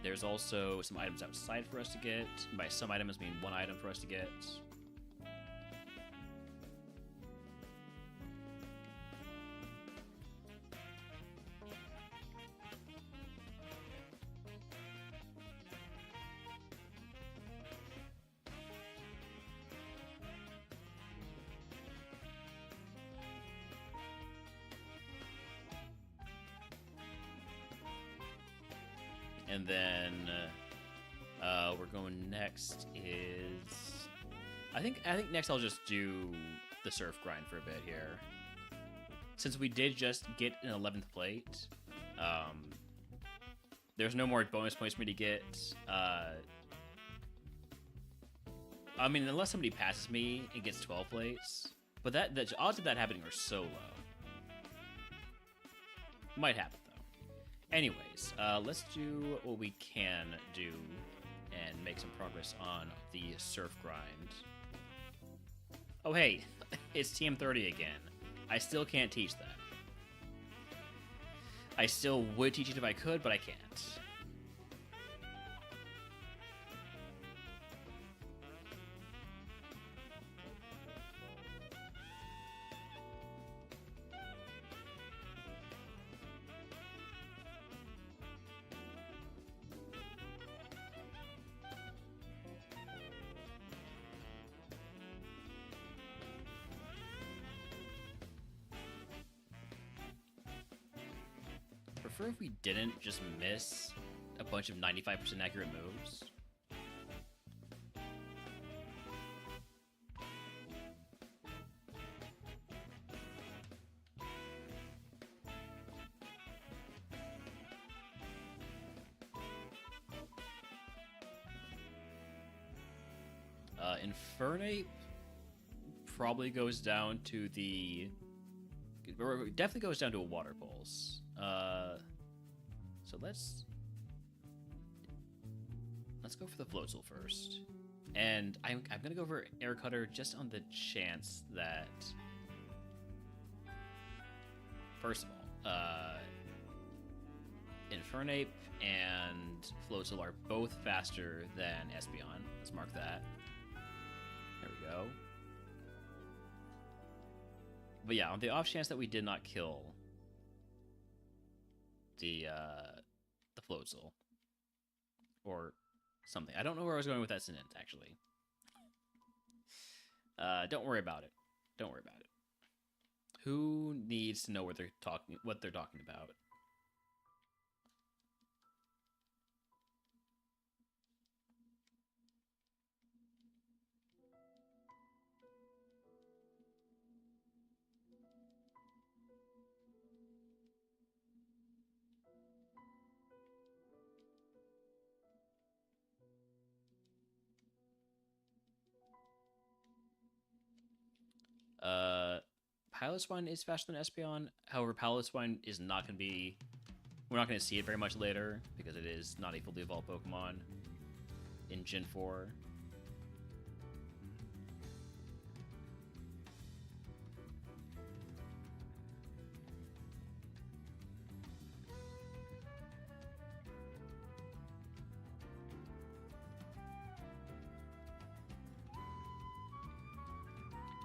There's also some items outside for us to get. By some items, I mean one item for us to get. And then we're going next is I think next I'll just do the surf grind for a bit here. Since we did just get an 11th plate, there's no more bonus points for me to get. I mean, unless somebody passes me and gets 12 plates, but the odds of that happening are so low. Might happen. Anyways, let's do what we can do and make some progress on the surf grind. Oh hey, it's TM30 again. I still can't teach that. I still would teach it if I could, but I can't. Prefer if we didn't just miss a bunch of 95% accurate moves. Infernape probably goes down to the... or definitely goes down to a water pulse. So let's go for the Floatzel first. And I'm gonna go for Air Cutter just on the chance that, first of all, Infernape and Floatzel are both faster than Espeon. Let's mark that. There we go. But yeah, on the off chance that we did not kill the Floatzel or something. I don't know where I was going with that sentence, actually. Don't worry about it. Don't worry about it. Who needs to know what they're talking about? Piloswine is faster than Espeon. However, Piloswine is not going to be... we're not going to see it very much later, because it is not a fully evolved Pokemon in Gen 4.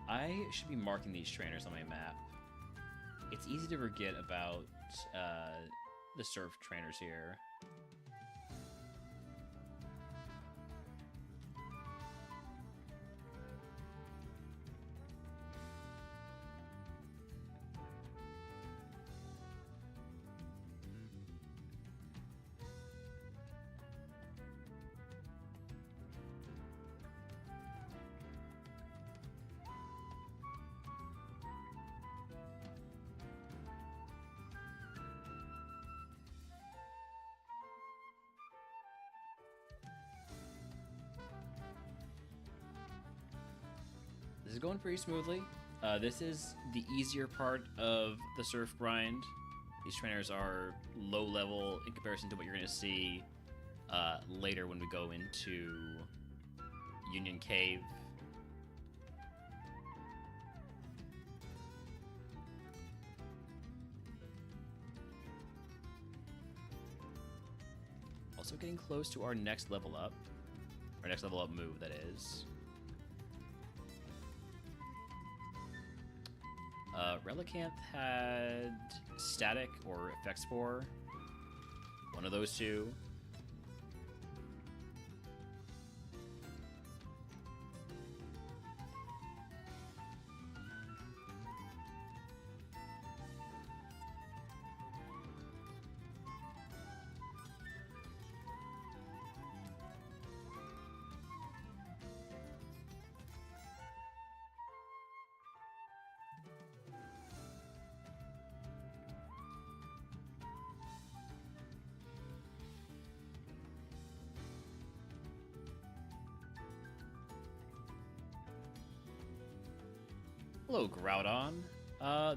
I should be marking these trainers on my map. It's easy to forget about the surf trainers here. This is going pretty smoothly. This is the easier part of the surf grind. These trainers are low level in comparison to what you're going to see later when we go into Union Cave. Also getting close to our next level up. Our next level up move, that is. Relicanth had Static or Effect Spore. One of those two. Hello, Groudon.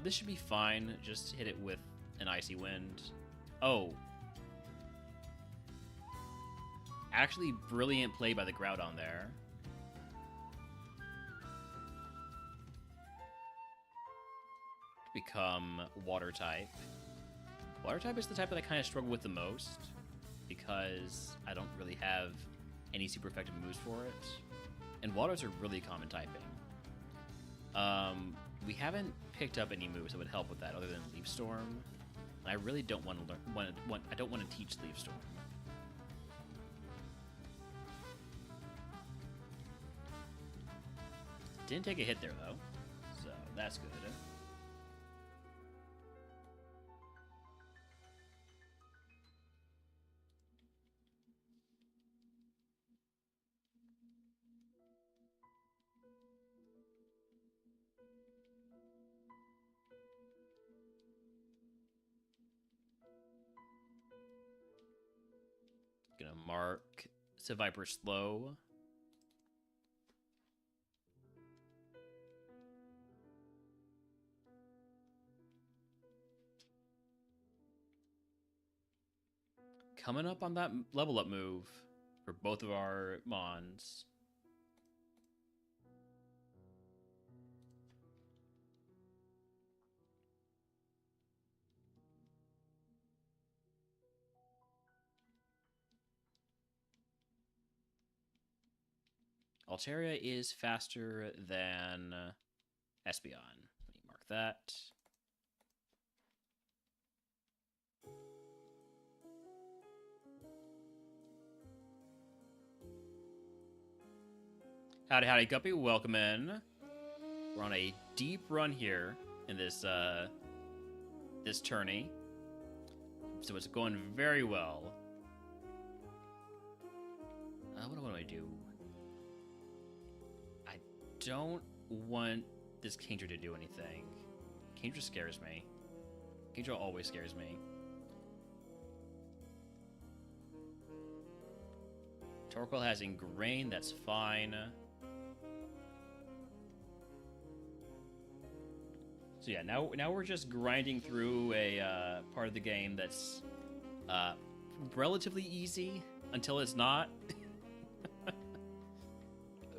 This should be fine. Just hit it with an Icy Wind. Oh. Actually, brilliant play by the Groudon there. Become Water type. Water type is the type that I kind of struggle with the most because I don't really have any super effective moves for it. And Waters are really common typing. We haven't picked up any moves that would help with that other than Leaf Storm. And I really don't want to learn. I don't want to teach Leaf Storm. Didn't take a hit there though, so that's good. Gonna mark Seviper slow. Coming up on that level up move for both of our Mons. Altaria is faster than Espeon. Let me mark that. Howdy, howdy, Guppy. Welcome in. We're on a deep run here in this this tourney, so it's going very well. What do I do? I don't want this Kingdra to do anything. Kingdra scares me. Kingdra always scares me. Torkoal has Ingrain, that's fine. So yeah, now we're just grinding through a part of the game that's relatively easy until it's not.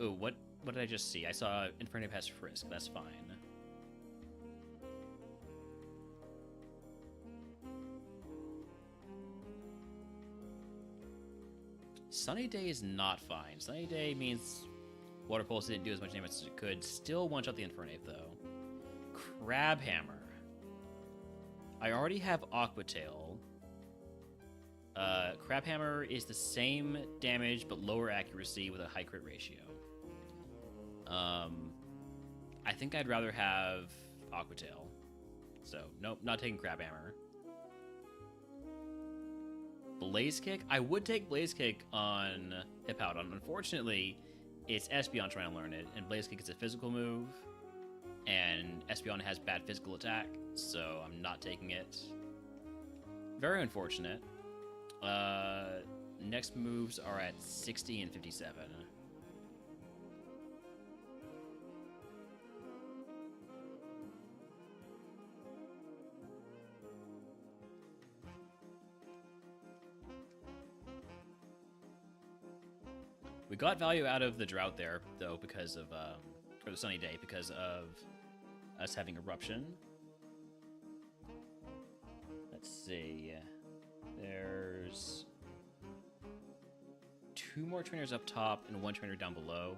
Oh, what did I just see? I saw Infernape has Frisk. That's fine. Sunny Day is not fine. Sunny Day means Water Pulse didn't do as much damage as it could. Still one-shot the Infernape, though. Crabhammer. I already have Aqua Tail. Crabhammer is the same damage but lower accuracy with a high crit ratio. I think I'd rather have Aqua Tail. So, nope, not taking Crabhammer. Blaze Kick? I would take Blaze Kick on Hippowdon. Unfortunately, it's Espeon trying to learn it, and Blaze Kick is a physical move, and Espeon has bad physical attack, so I'm not taking it. Very unfortunate. Next moves are at 60 and 57. got value out of the drought there, though, because of, or the sunny day, because of us having eruption. Let's see. There's 2 more trainers up top and 1 trainer down below.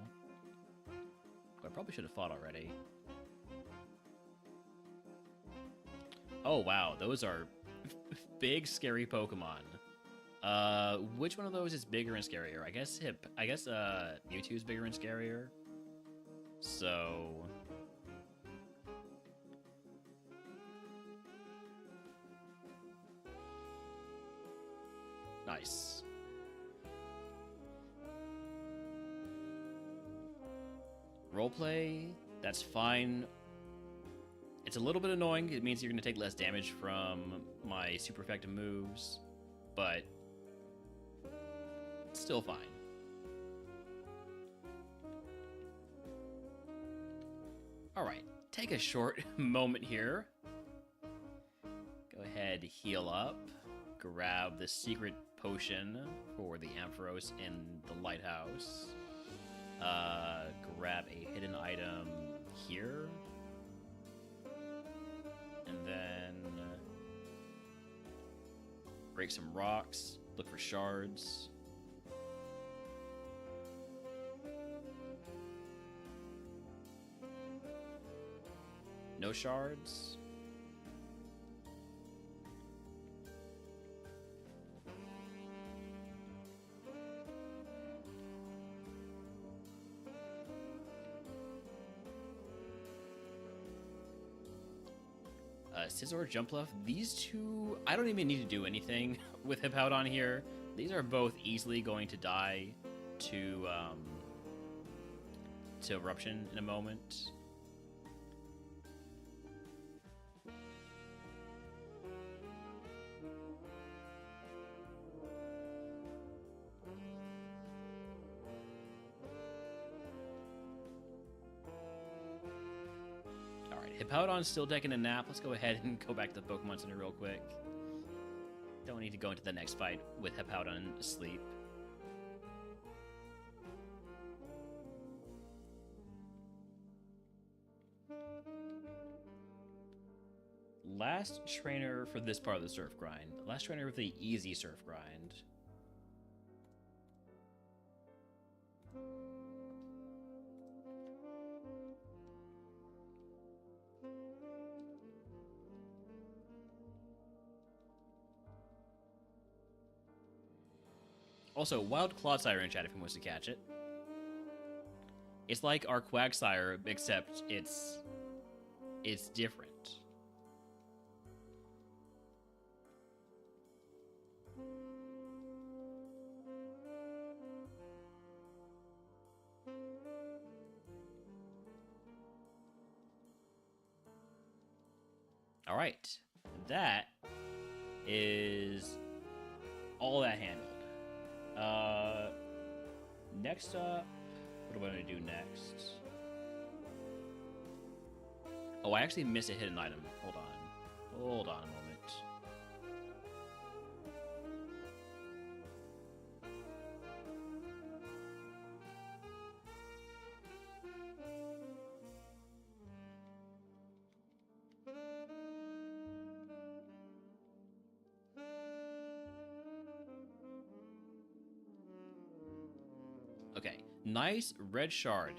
I probably should have fought already. Oh, wow. Those are big, scary Pokemon. Which one of those is bigger and scarier? I guess Mewtwo's bigger and scarier. So... Nice. Roleplay, that's fine. It's a little bit annoying. It means you're going to take less damage from my super effective moves, but it's still fine. Alright, take a short moment here. Go ahead, heal up. Grab the secret potion for the Ampharos in the lighthouse. Grab a hidden item here. And then break some rocks, look for shards. No shards. Scizor, Jumpluff, these two, I don't even need to do anything with Hippowdon here. These are both easily going to die to Eruption in a moment. Hippowdon's still taking a nap. Let's go ahead and go back to the Pokemon Center real quick. Don't need to go into the next fight with Hippowdon asleep. Last trainer for this part of the surf grind. Last trainer with the easy surf grind. Also, Wild Clodsire in chat if he wants to catch it. It's like our Quagsire, except it's different. All right, that is all that handled. Next up, what do I want to do next? Oh, I actually missed a hidden item. Hold on a moment. Okay, nice red shard.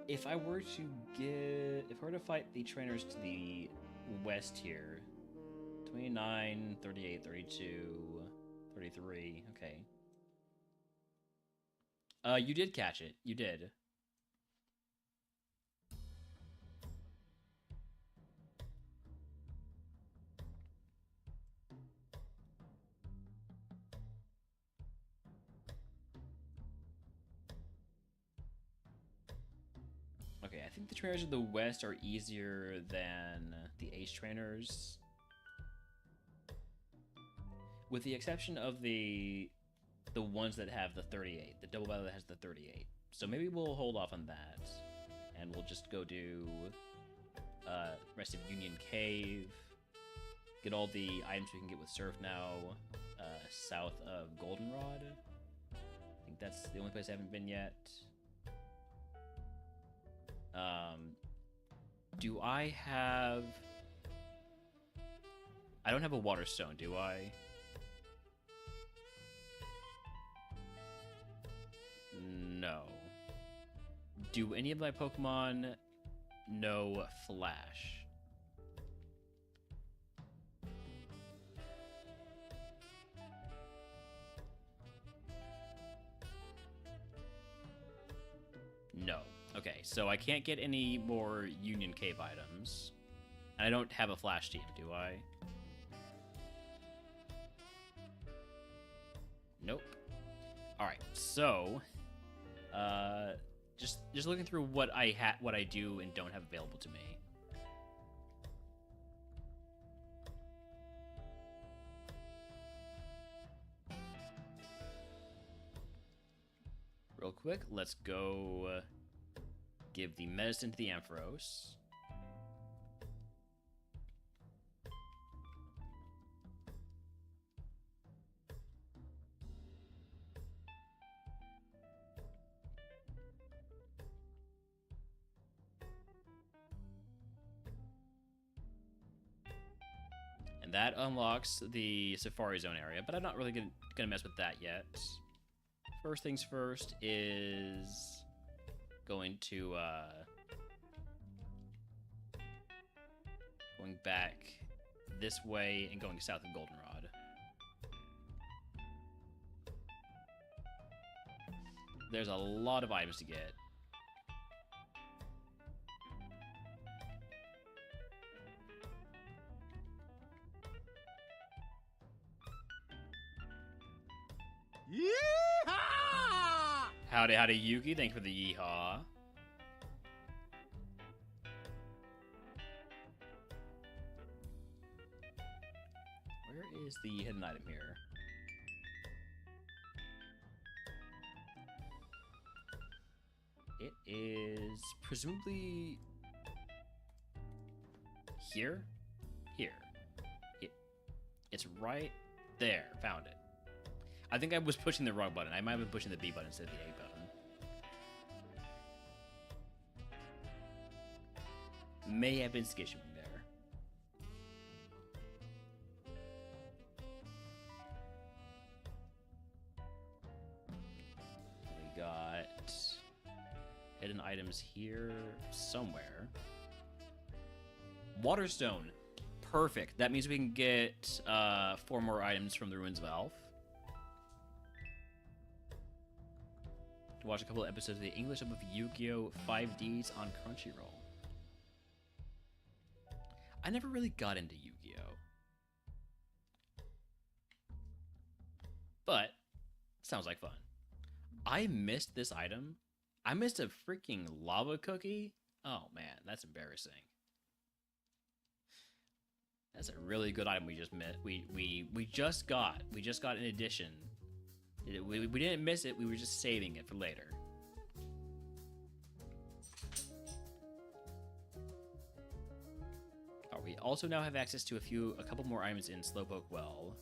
If I were to fight the trainers to the west here, 29, 38, 32, 33, okay. You did catch it. You did. Okay, I think the trainers of the west are easier than the ace trainers. With the exception of the ones that have the 38. The double battle that has the 38. So maybe we'll hold off on that. And we'll just go do rest of Union Cave. Get all the items we can get with Surf now south of Goldenrod. That's the only place I haven't been yet. Do I have... I don't have a water stone, do I? No. Do any of my Pokemon know Flash? No. Okay, so I can't get any more Union Cave items. And I don't have a Flash team, do I? Nope. Alright, so... Just looking through what I do and don't have available to me. Real quick, let's go give the medicine to the Ampharos. And that unlocks the Safari Zone area, but I'm not really gonna mess with that yet. First things first is going to going back this way and going south of Goldenrod. There's a lot of items to get. Yeehaw! Howdy, Yuki. Thank you for the yeehaw. Where is the hidden item here? It is presumably here? Here. It's right there. Found it. I think I was pushing the wrong button. I might have been pushing the B button instead of the A button. May have been skishing there. We got hidden items here somewhere. Waterstone. Perfect. That means we can get 4 more items from the Ruins of Elf. To watch a couple of episodes of the English dub of Yu-Gi-Oh! 5Ds on Crunchyroll. I never really got into Yu-Gi-Oh! But, sounds like fun. I missed this item. I missed a freaking lava cookie. Oh man, that's embarrassing. That's a really good item we just missed. We just got. We just got an addition. We didn't miss it, we were just saving it for later. Oh, we also now have access to a couple more items in Slowpoke Well.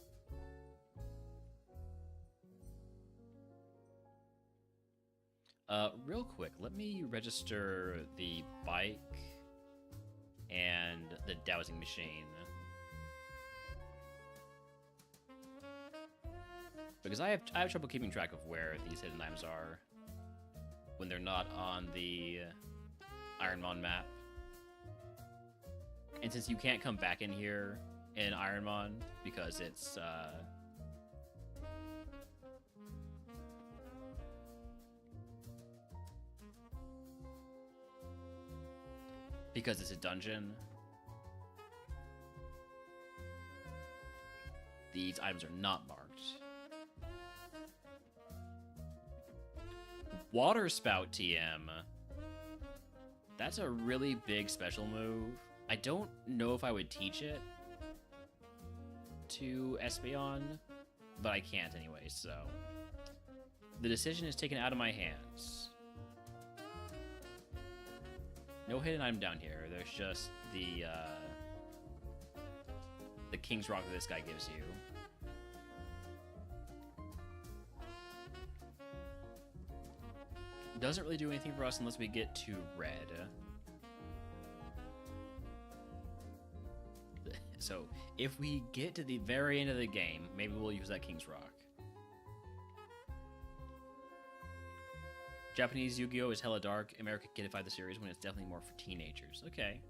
Real quick, let me register the bike and the dowsing machine. Because I have trouble keeping track of where these hidden items are when they're not on the Ironmon map. And since you can't come back in here in Ironmon because it's a dungeon, these items are not marked. Water Spout TM. That's a really big special move. I don't know if I would teach it to Espeon, but I can't anyway, so the decision is taken out of my hands. No hidden item down here. There's just the King's Rock that this guy gives you. Doesn't really do anything for us unless we get to red. So, if we get to the very end of the game, maybe we'll use that King's Rock. Japanese Yu-Gi-Oh! Is hella dark. America kiddified the series when it's definitely more for teenagers. Okay.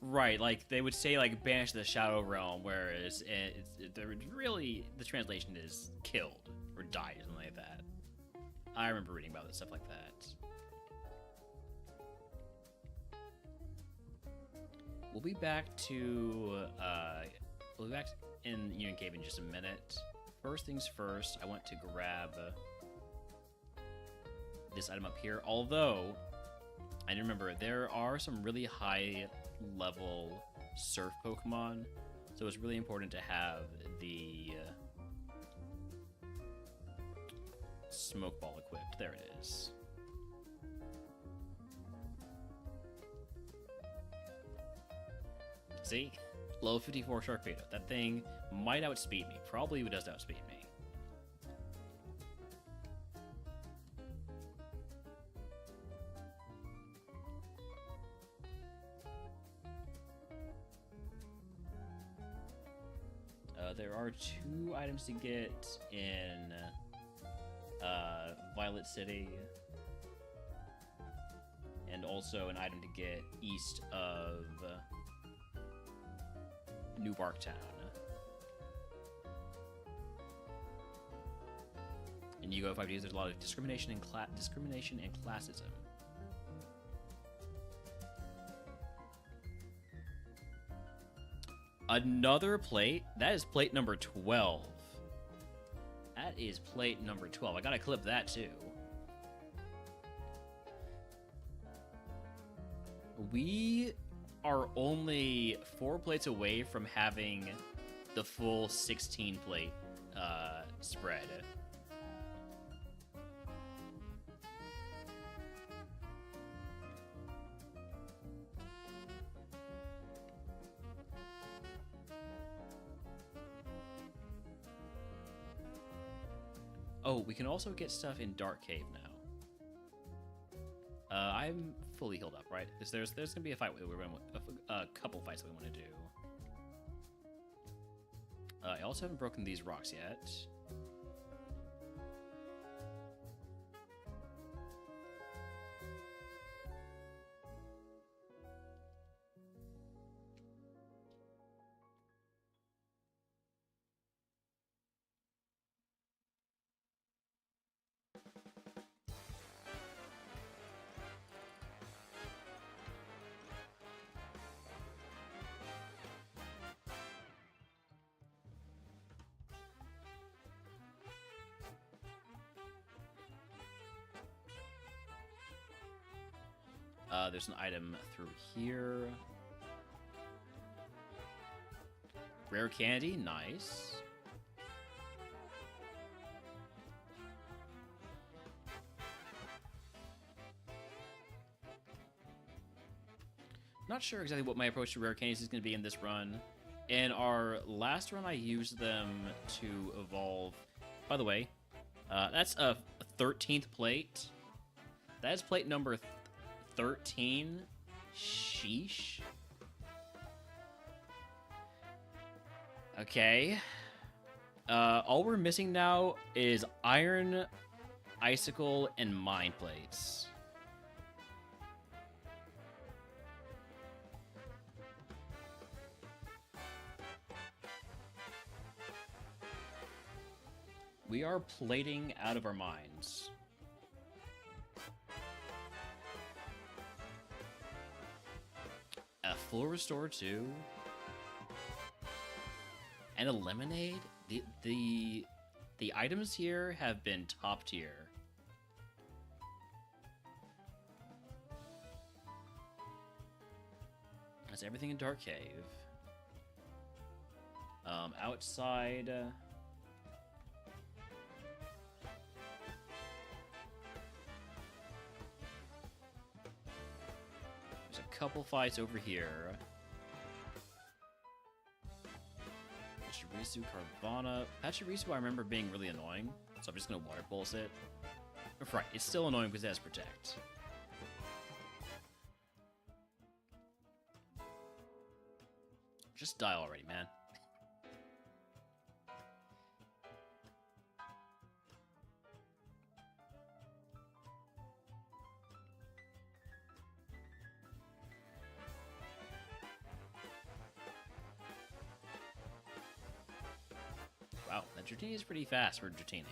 Right, like they would say, like banish the Shadow Realm, whereas really the translation is killed or died, something like that. I remember reading about stuff like that. We'll be back in Union Cave in just a minute. First things first, I want to grab this item up here. Although I remember there are some really high level surf Pokemon, so it's really important to have the smoke ball equipped. There it is. See? Level 54 Sharkbait. That thing might outspeed me. Probably does outspeed me. There are 2 items to get in Violet City, and also an item to get east of New Barktown. In Yu-Gi-Oh! 5Ds, there's a lot of discrimination and classism. Another plate? That is plate number 12. That is plate number 12. I gotta clip that too. We are only 4 plates away from having the full 16 plate spread. Oh, we can also get stuff in Dark Cave now. I'm fully healed up, right? Because there's gonna be a fight. A couple fights that we want to do. I also haven't broken these rocks yet. There's an item through here. Rare candy, nice. Not sure exactly what my approach to rare candies is going to be in this run. In our last run, I used them to evolve. By the way, that's a 13th plate. That is plate number 13. Sheesh. Okay. All we're missing now is iron, icicle, and mine plates. We are plating out of our minds. A full restore too. And a lemonade. The items here have been top tier. That's everything in Dark Cave. Outside. There's a couple fights over here. Pachirisu, Carvana. Pachirisu I remember being really annoying, so I'm just gonna Water Pulse it. Right, it's still annoying because it has Protect. Just die already, man. Wow, that Dratini is pretty fast for Dratini.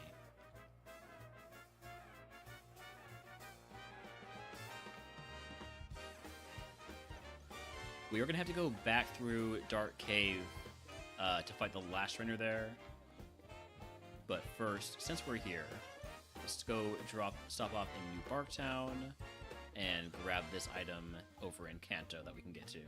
We are going to have to go back through Dark Cave to fight the last trainer there. But first, since we're here, let's go stop off in New Barktown and grab this item over in Kanto that we can get to.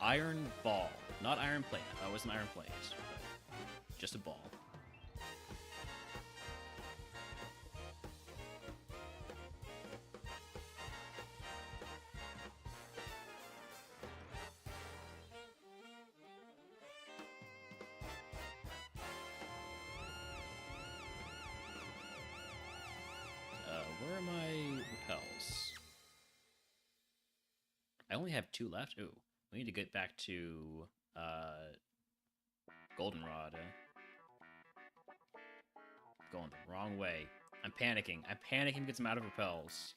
Iron Ball. Not Iron Plate. That was an Iron Plate. Just a ball. Where are my repels? I only have 2 left. Ooh, we need to get back to Goldenrod. Going the wrong way. I'm panicking. I'm panicking because I'm out of repels.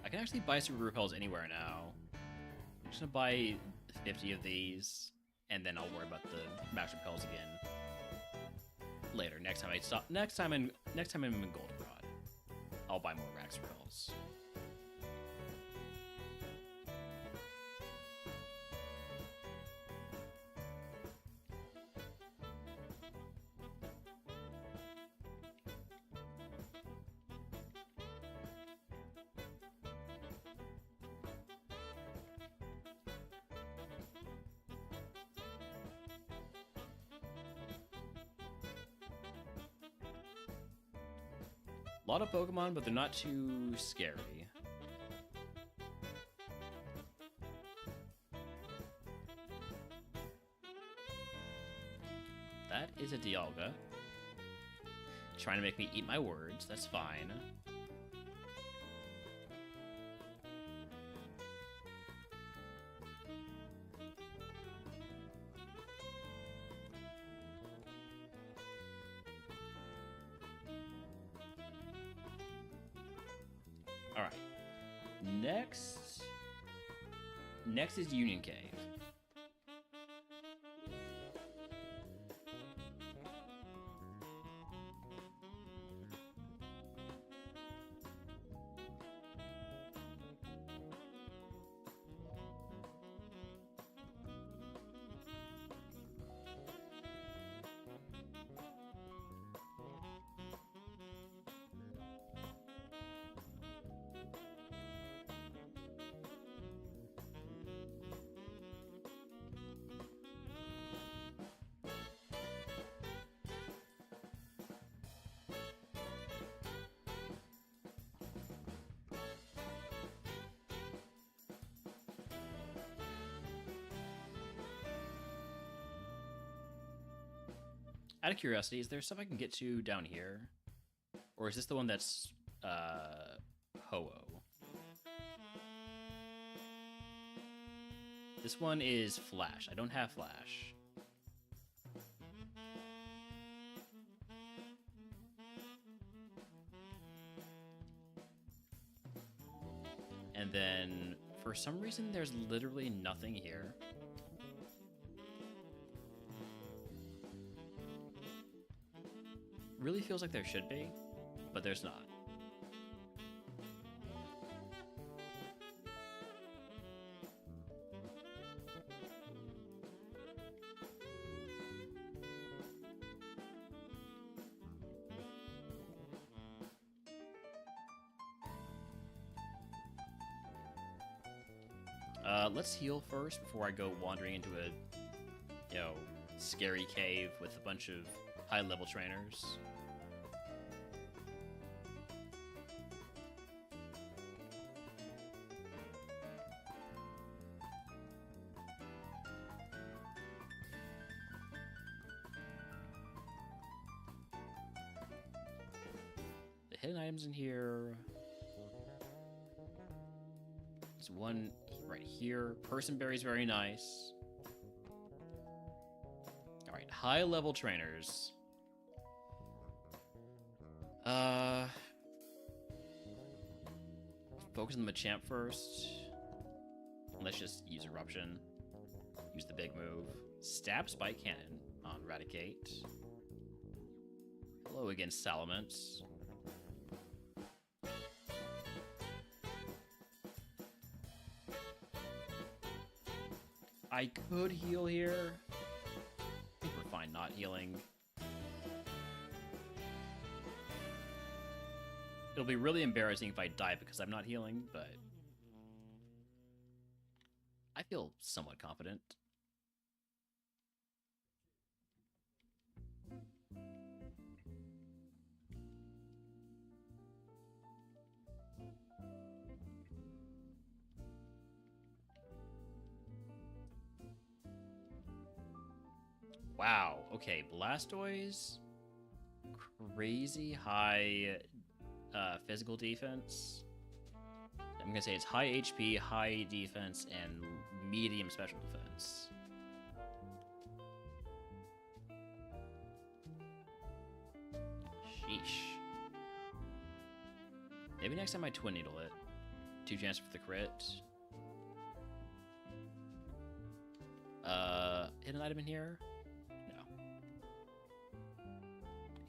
I can actually buy super repels anywhere now. I'm just gonna buy 50 of these, and then I'll worry about the max repels again later. Next time I'm in Goldenrod, I'll buy more max repels. A lot of Pokemon, but they're not too scary. That is a Dialga. Trying to make me eat my words, that's fine. Alright. Next is Union Cave. Out of curiosity, is there stuff I can get to down here? Or is this the one that's, Ho-Oh? This one is Flash. I don't have Flash. And then, for some reason, there's literally nothing here. Really feels like there should be, but there's not. Let's heal first before I go wandering into a, scary cave with a bunch of high-level trainers. The hidden items in here. There's one right here. Person berry is very nice. All right, high-level trainers. Focus on the Machamp first. Let's just use Eruption. Use the big move. Stab Spike Cannon on Raticate. Hello against Salamence. I could heal here. I think we're fine not healing. It'll be really embarrassing if I die because I'm not healing, but I feel somewhat confident. Wow, okay, Blastoise, crazy high physical defense. I'm gonna say it's high HP, high defense, and medium special defense. Sheesh. Maybe next time I Twin Needle it. 2 chances for the crit. Hidden item in here? No.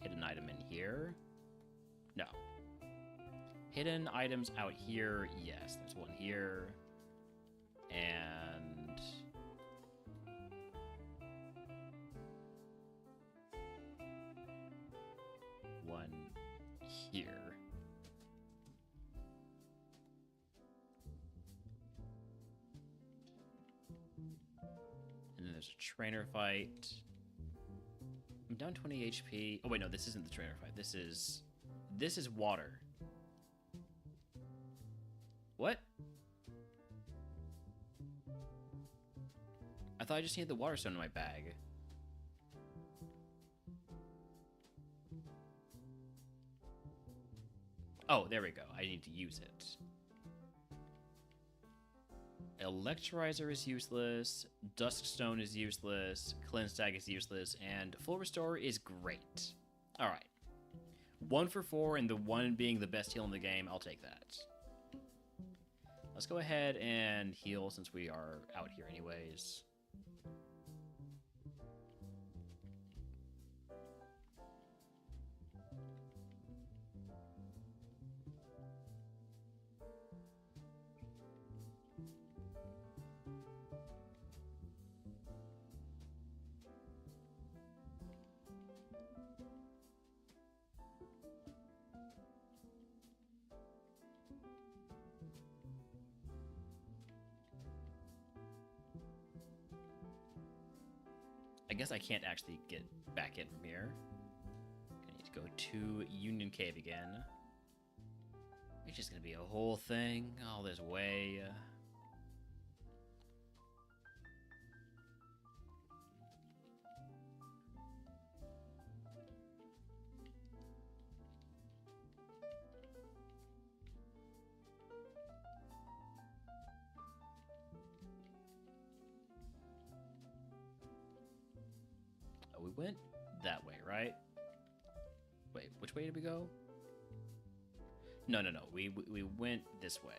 Hidden item in here? No. Hidden items out here? Yes, there's one here. And one here. And then there's a trainer fight. I'm down 20 HP. Oh wait, no, this isn't the trainer fight. This is water. What? I thought I just needed the water stone in my bag. Oh, there we go. I need to use it. Electrolyzer is useless, Duskstone is useless, Cleanse Tag is useless, and Full Restore is great. Alright. 1 for 4, and the 1 being the best heal in the game, I'll take that. Let's go ahead and heal since we are out here anyways. I guess I can't actually get back in from here. I need to go to Union Cave again. It's just gonna be a whole thing all this way. We went that way, right? Wait, which way did we go? No. We went this way.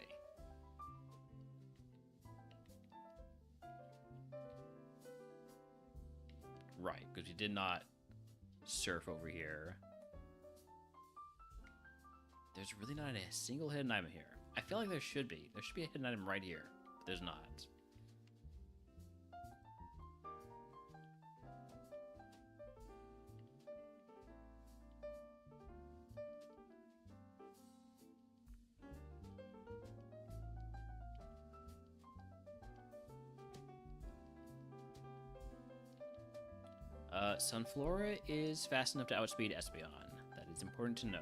Right, because we did not surf over here. There's really not a single hidden item here. I feel like there should be. There should be a hidden item right here, but there's not. Sunflora is fast enough to outspeed Espeon. That is important to note.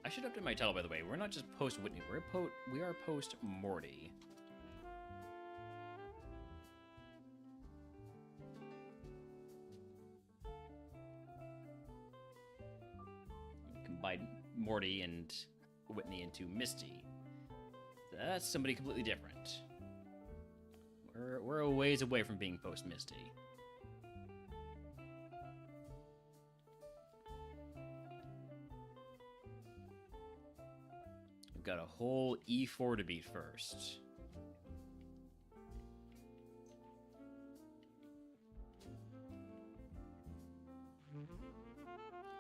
I should update my title, by the way. We're not just post Whitney. We are post Morty. Combine Morty and Whitney into Misty. That's somebody completely different. We're a ways away from being post Misty. Got a whole E4 to beat first.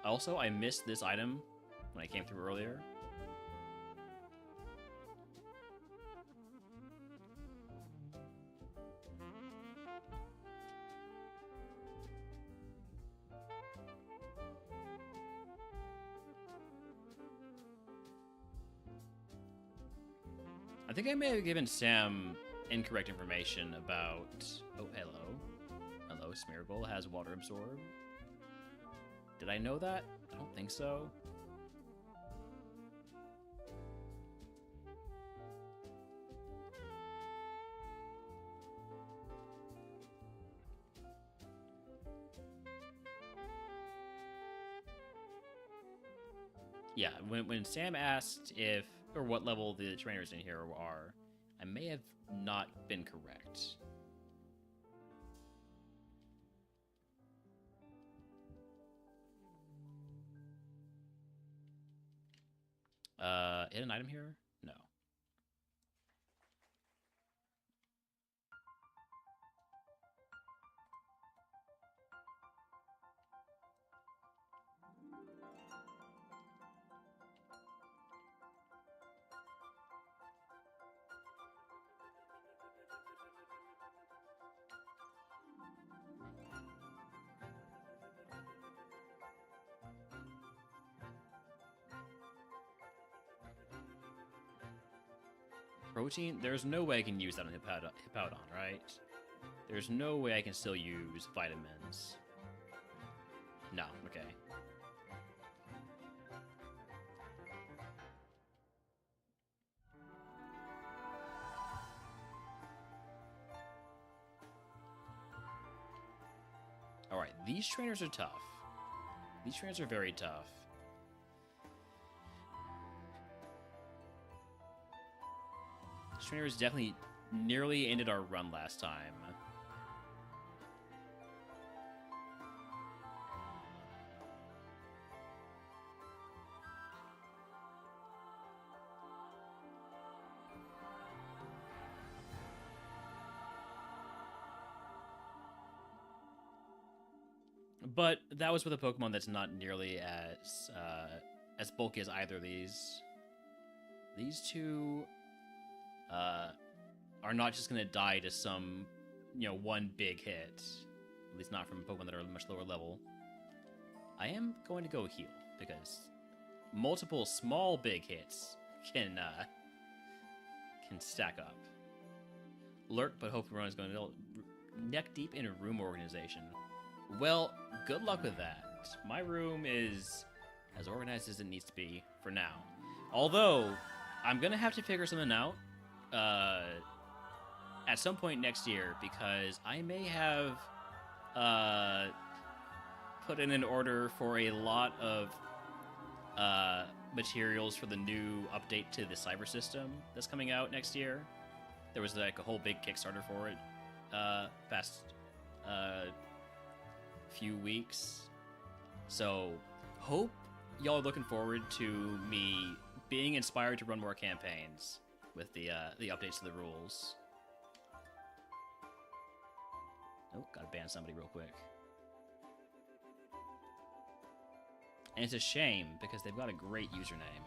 Also, I missed this item when I came through earlier. I think I may have given Sam incorrect information about... Oh, hello. Hello, Smeargle has water absorb. Did I know that? I don't think so. Yeah, when Sam asked if or what level the trainers in here are, I may have not been correct. Hit an item here? No. Protein? There's no way I can use that on Hippowdon, right? There's no way I can still use vitamins. No, okay. Alright, these trainers are tough. These trainers are very tough. Trainers definitely nearly ended our run last time. But that was with a Pokemon that's not nearly as bulky as either of these. These two are not just going to die to some, one big hit. At least not from Pokemon that are much lower level. I am going to go heal, because multiple small big hits can stack up. Lurk, but hope everyone is going to neck deep in a room organization. Well, good luck with that. My room is as organized as it needs to be for now. Although, I'm going to have to figure something out at some point next year, because I may have put in an order for a lot of materials for the new update to the cyber system that's coming out next year. There was like a whole big Kickstarter for it past few weeks. So hope y'all are looking forward to me being inspired to run more campaigns with the updates to the rules. Oh, gotta ban somebody real quick. And it's a shame, because they've got a great username.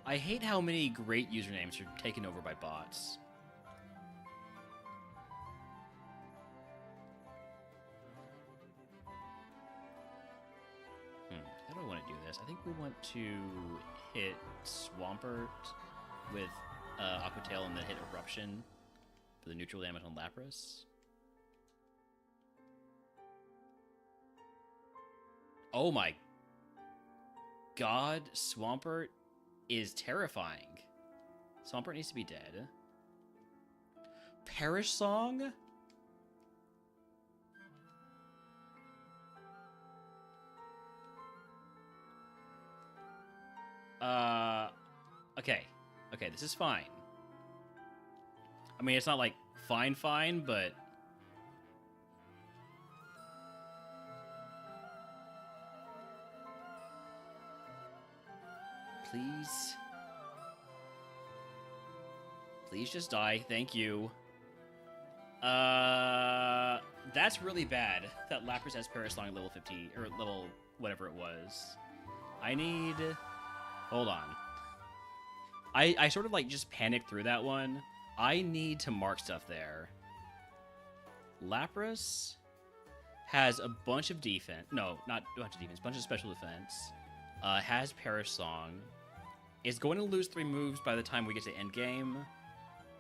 I hate how many great usernames are taken over by bots. How do I want to do this? I think we want to hit Swampert with Aqua Tail and then hit Eruption for the neutral damage on Lapras. Oh my god, Swampert is terrifying. Swampert needs to be dead. Perish Song? Okay. Okay, this is fine. I mean, it's not like fine, but... Please. Please just die. Thank you. That's really bad. That Lapras has Perish Song at level 50, or level whatever it was. I need... Hold on. I sort of like just panicked through that one. I need to mark stuff there. Lapras has a bunch of defense. No, not a bunch of defense. Bunch of special defense. Has Perish Song. Is going to lose 3 moves by the time we get to endgame.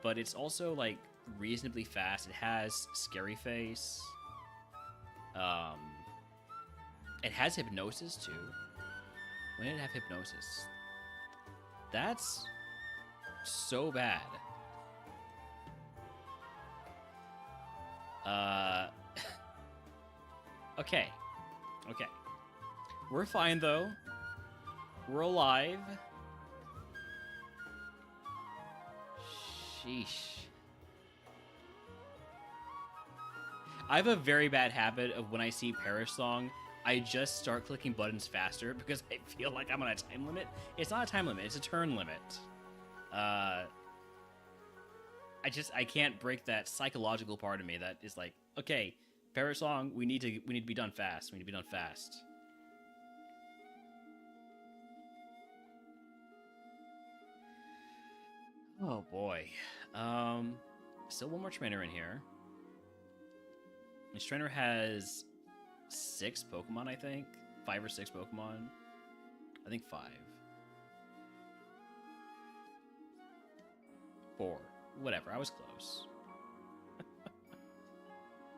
But it's also like reasonably fast. It has Scary Face. It has Hypnosis too. When did it have Hypnosis? That's so bad. Okay. Okay. We're fine, though. We're alive. Sheesh. I have a very bad habit of when I see Perish Song, I just start clicking buttons faster because I feel like I'm on a time limit. It's not a time limit, it's a turn limit. I can't break that psychological part of me that is like, okay, Perish Song, we need to be done fast. We need to be done fast. Oh boy. Still one more trainer in here. This trainer has 6 Pokemon, I think. 5 or 6 Pokemon. I think 5. 4. Whatever, I was close.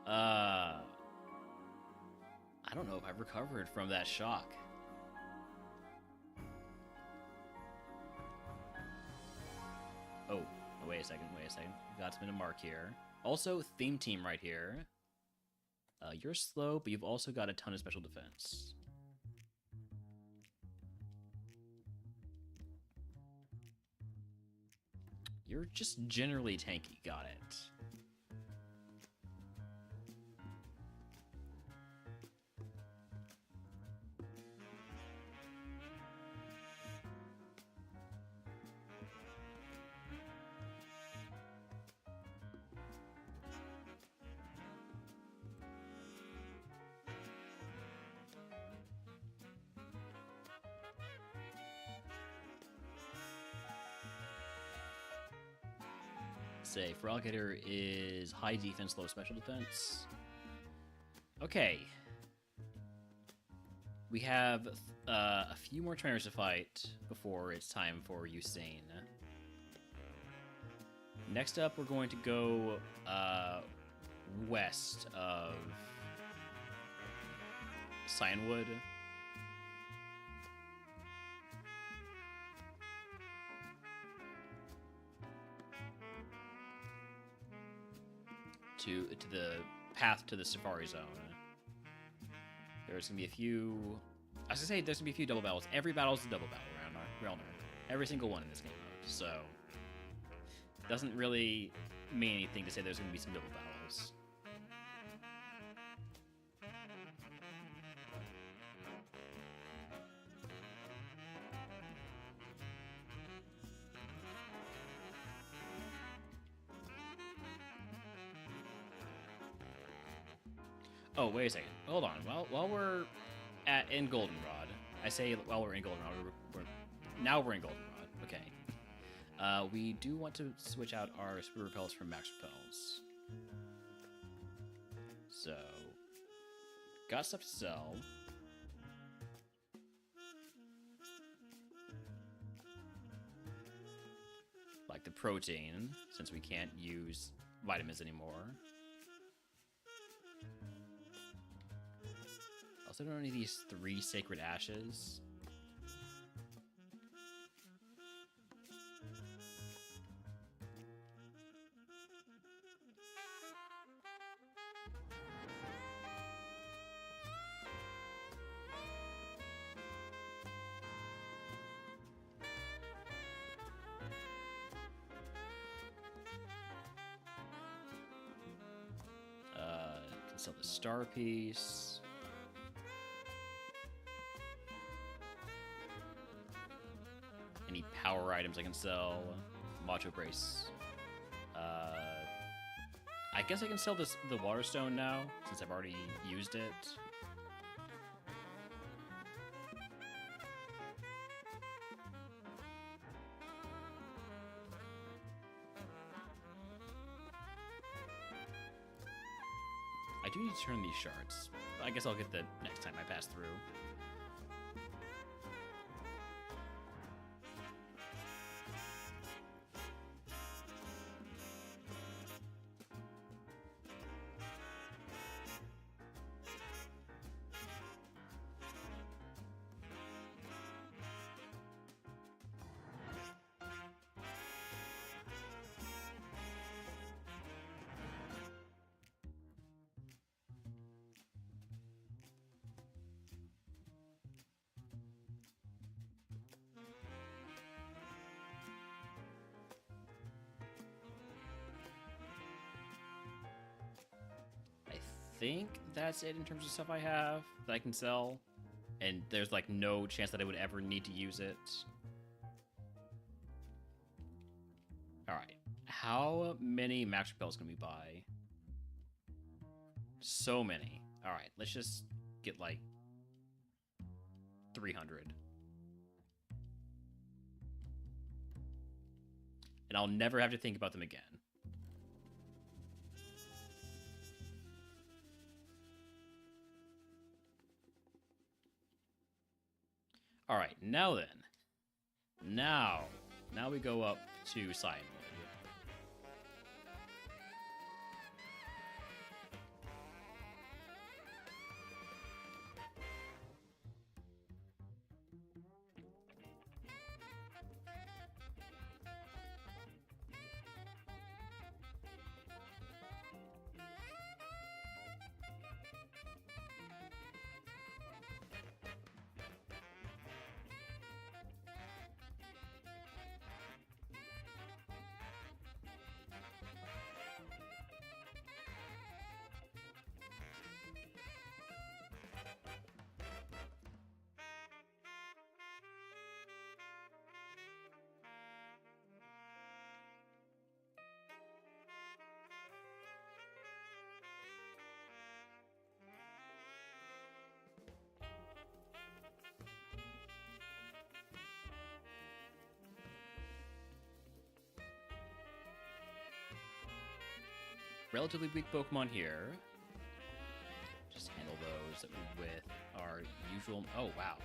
I don't know if I've recovered from that shock. Oh, wait a second. Got something to mark here. Also, Theme Team right here. You're slow, but you've also got a ton of special defense. You're just generally tanky. Got it. Say, Froghitter is high defense, low special defense. Okay. We have a few more trainers to fight before it's time for Usain. Next up, we're going to go west of Cianwood. To the path to the Safari Zone. There's gonna be a few. I was gonna say there's gonna be a few double battles. Every battle is a double battle around our realm. Every single one in this game mode. So it doesn't really mean anything to say there's gonna be some double battles. Oh, wait a second. Hold on. While we're in Goldenrod, I say while we're in Goldenrod. Now we're in Goldenrod. Okay. We do want to switch out our Super Repels for Max Repels. So, got stuff to sell. Like the protein, since we can't use vitamins anymore. Also don't need these 3 Sacred Ashes. Can sell the Star Piece. Any power items I can sell. Macho Brace. I guess I can sell the Waterstone now, since I've already used it. I do need to turn these shards. I guess I'll get the next time I pass through. I think that's it in terms of stuff I have that I can sell, and there's like no chance that I would ever need to use it. Alright, how many max repels can we buy? So many. Alright, let's just get like 300. And I'll never have to think about them again. All right, now then. Now we go up to Cyanwood. Relatively weak Pokemon here. Just handle those with our usual... Oh, wow.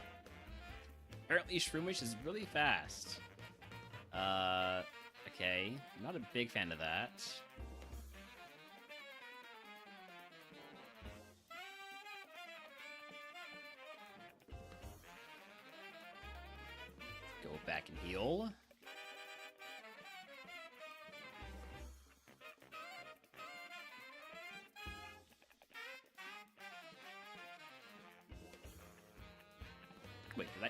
Apparently Shroomish is really fast. Okay. Not a big fan of that. Go back and heal. Wait, did I?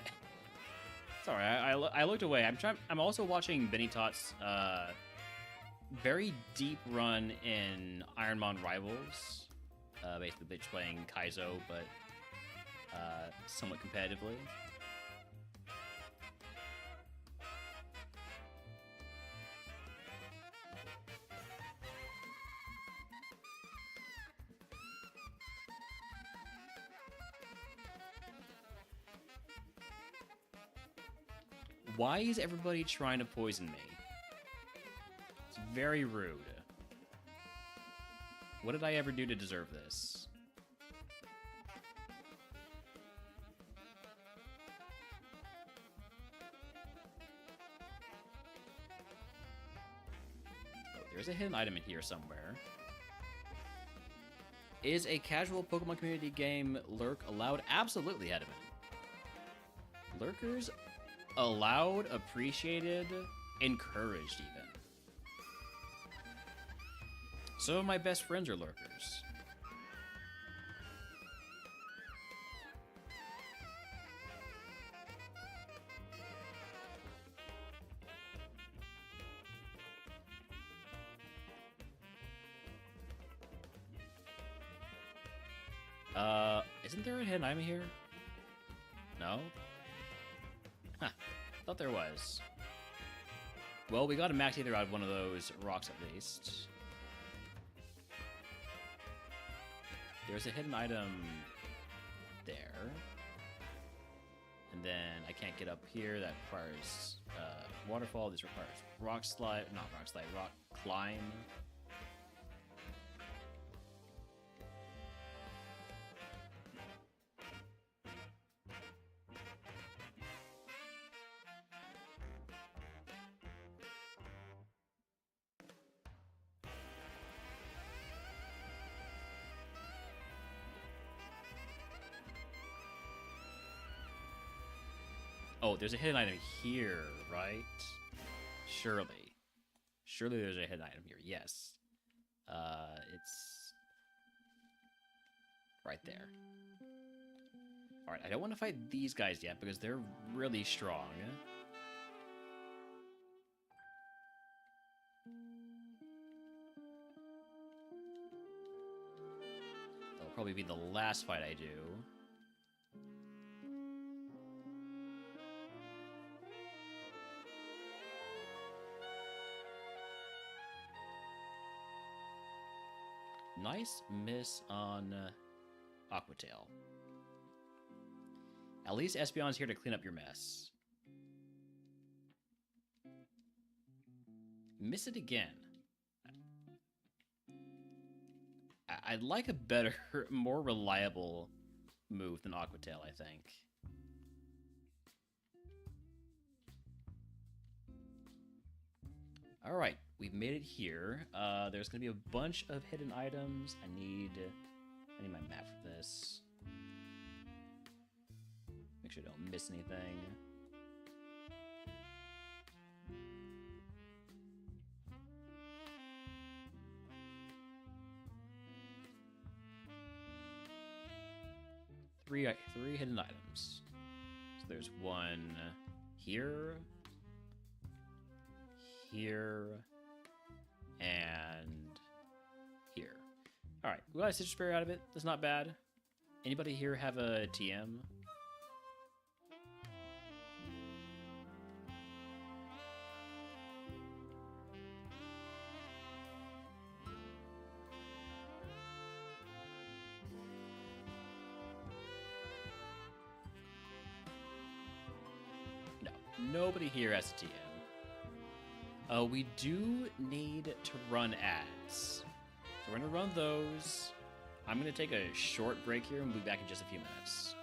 Sorry, I looked away. I'm also watching Benitot's very deep run in Ironmon Rivals. Basically, bitch playing Kaizo, but somewhat competitively. Why is everybody trying to poison me? It's very rude. What did I ever do to deserve this? Oh, there's a hidden item in here somewhere. Is a casual Pokemon community game lurk allowed? Absolutely, Edmund. Lurkers allowed, appreciated, encouraged even. Some of my best friends are lurkers. Isn't there a hidden item here? No? Huh. Thought there was. Well, we got a max ether out of one of those rocks at least. There's a hidden item there. And then I can't get up here. That requires waterfall. This requires rock slide. Not rock slide, rock climb. Oh, there's a hidden item here, right? Surely. Surely there's a hidden item here, yes. It's right there. Alright, I don't want to fight these guys yet because they're really strong. That'll probably be the last fight I do. Nice miss on Aquatail. At least Espeon's here to clean up your mess. Miss it again. I'd like a better, more reliable move than Aquatail, I think. Alright, we've made it here. There's going to be a bunch of hidden items. I need my map for this. Make sure I don't miss anything. Three hidden items. So there's one here, here, and here. Alright, we got a Citrus Berry out of it. That's not bad. Anybody here have a TM? No, nobody here has a TM. We do need to run ads. So we're going to run those. I'm going to take a short break here and we'll be back in just a few minutes.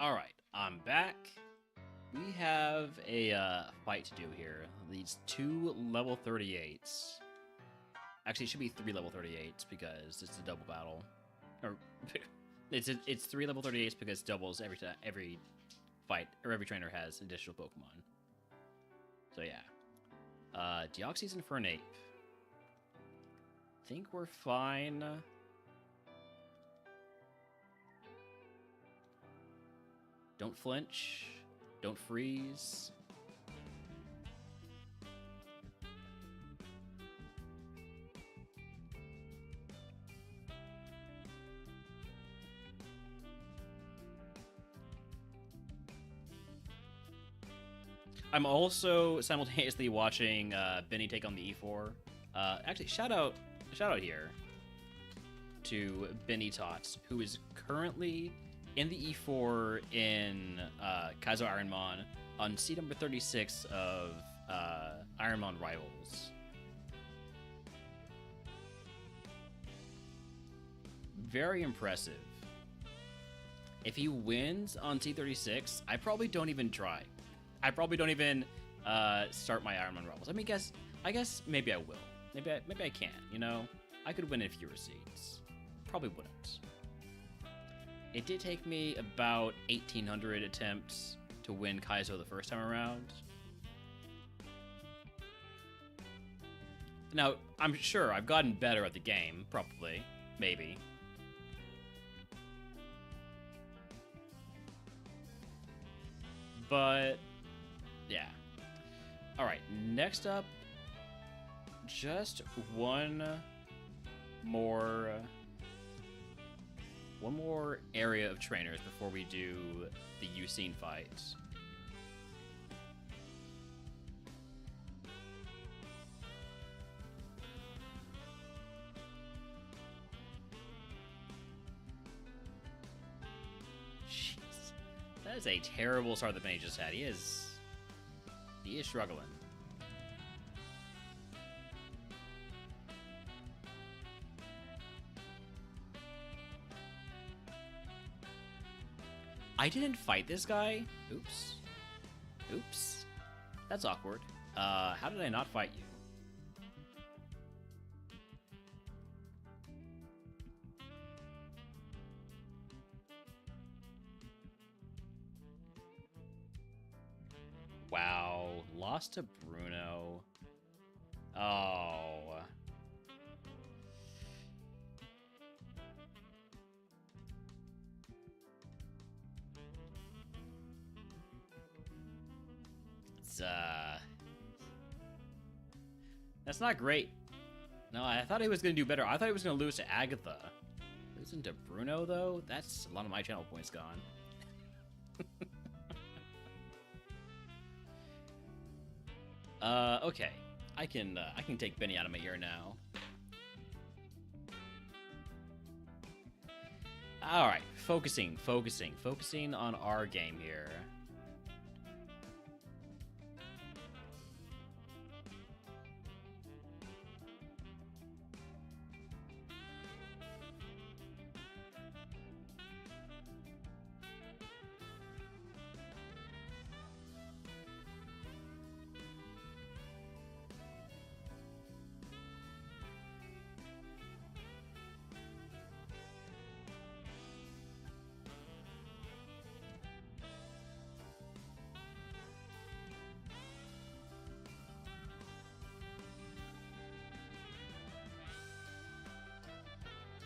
Alright, I'm back. We have a fight to do here. These 2 level 38s. Actually, it should be 3 level 38s because it's a double battle. Or it's 3 level 38s because doubles every fight or every trainer has additional Pokemon. So yeah. Deoxys and Fernape. Think we're fine. Don't flinch. Don't freeze. I'm also simultaneously watching Benny take on the E4. Actually, shout out here to Benny Tots, who is currently in the E4 in Kaizo Ironmon on seed number 36 of Ironmon Rivals. Very impressive. If he wins on C36, I probably don't even try. I probably don't even start my Ironmon Rivals. I guess maybe I will. Maybe I can. You know, I could win in fewer seeds. Probably wouldn't. It did take me about 1,800 attempts to win Kaizo the first time around. Now, I'm sure I've gotten better at the game, probably, maybe. But, yeah. Alright, next up, just one more area of trainers before we do the Ucine fight. Jeez. That is a terrible start that Benny just had. He is struggling. I didn't fight this guy? Oops. Oops. That's awkward. How did I not fight you? Wow. Lost to Bruno. Oh. That's not great. No, I thought he was going to do better. I thought he was going to lose to Agatha. Losing to Bruno, though? That's a lot of my channel points gone. Okay. I can take Benny out of my ear now. Alright, focusing on our game here.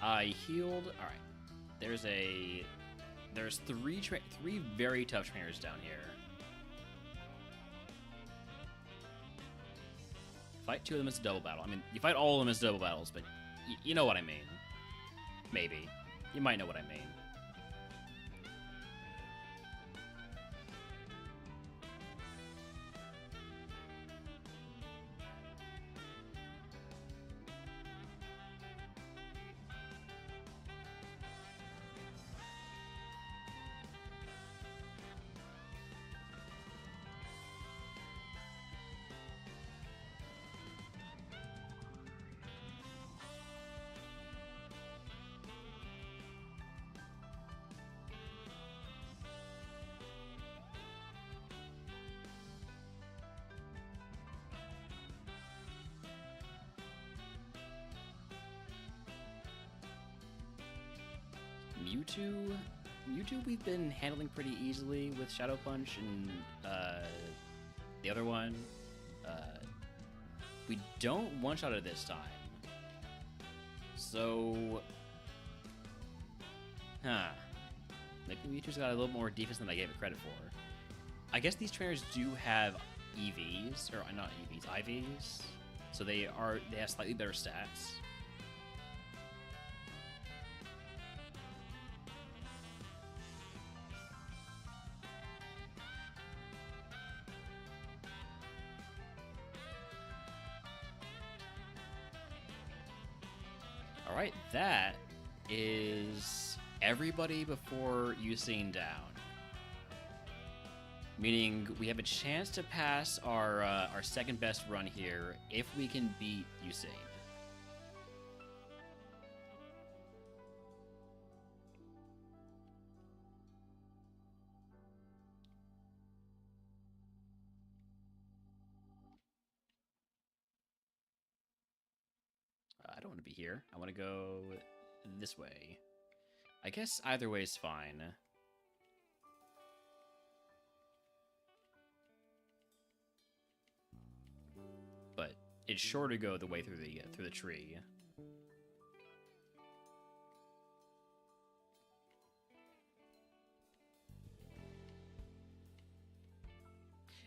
I healed. All right. There's three very tough trainers down here. Fight 2 of them as a double battle. I mean, you fight all of them as double battles, but you know what I mean. Maybe. You might know what I mean. Mewtwo we've been handling pretty easily with Shadow Punch, and the other one, we don't one-shot it this time. So, maybe Mewtwo's got a little more defense than I gave it credit for. I guess these trainers do have EVs, or not EVs, IVs, so they have slightly better stats. Alright, that is everybody before Usain down. Meaning we have a chance to pass our second best run here if we can beat Usain. I don't want to be here. I want to go this way. I guess either way is fine. But it's sure to go the way through the tree.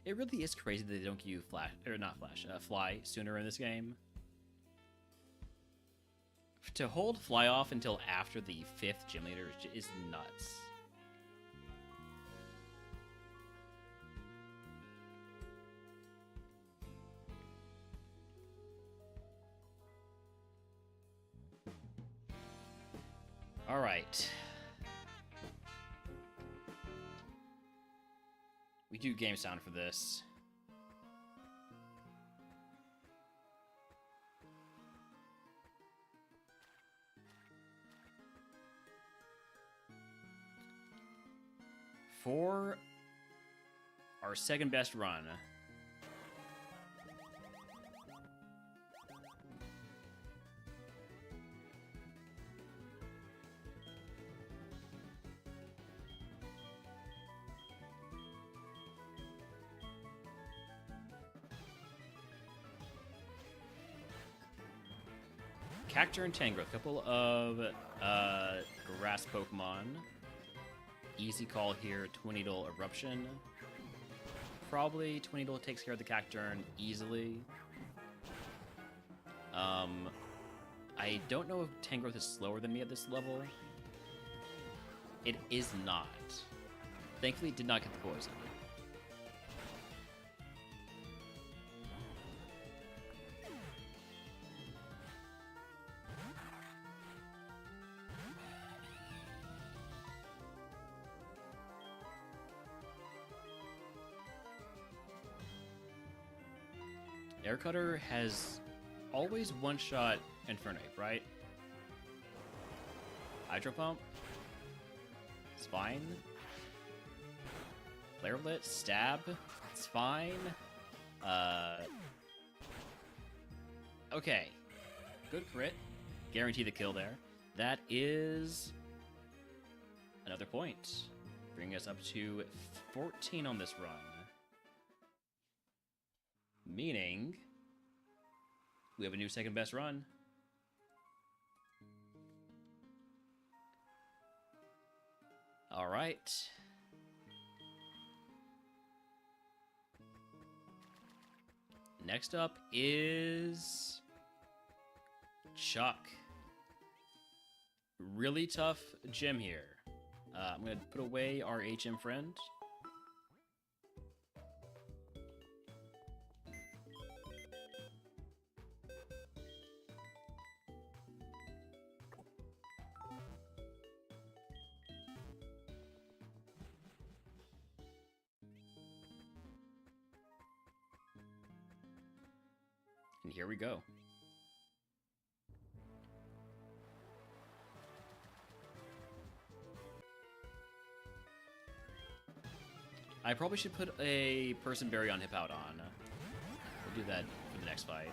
It really is crazy that they don't give you fly sooner in this game. To hold fly off until after the 5th gym leader is nuts. All right. We do game sound for this. For our second best run, Cacturne and Tangrowth, a couple of grass Pokemon. Easy call here, Tornadal Eruption. Probably Tornadal takes care of the Cacturne easily. I don't know if Tangrowth is slower than me at this level. It is not. Thankfully, it did not get the poison. Air Cutter has always one-shot Infernape, right? Hydro Pump? It's fine. Flare Blitz? Stab? It's fine. Okay. Good crit. Guarantee the kill there. That is another point. Bringing us up to 14 on this run. Meaning, we have a new second best run. All right. Next up is Chuck. Really tough gym here. I'm going to put away our HM friend. And here we go. I probably should put a Person Berry on Hippowdon. We'll do that for the next fight.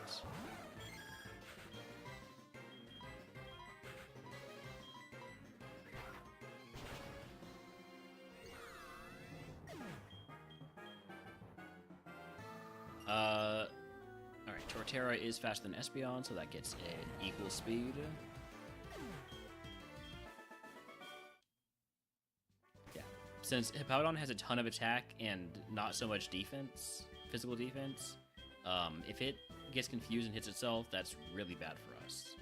Torterra is faster than Espeon, so that gets an equal speed. Yeah. Since Hippowdon has a ton of attack and not so much defense, physical defense, if it gets confused and hits itself, that's really bad for us.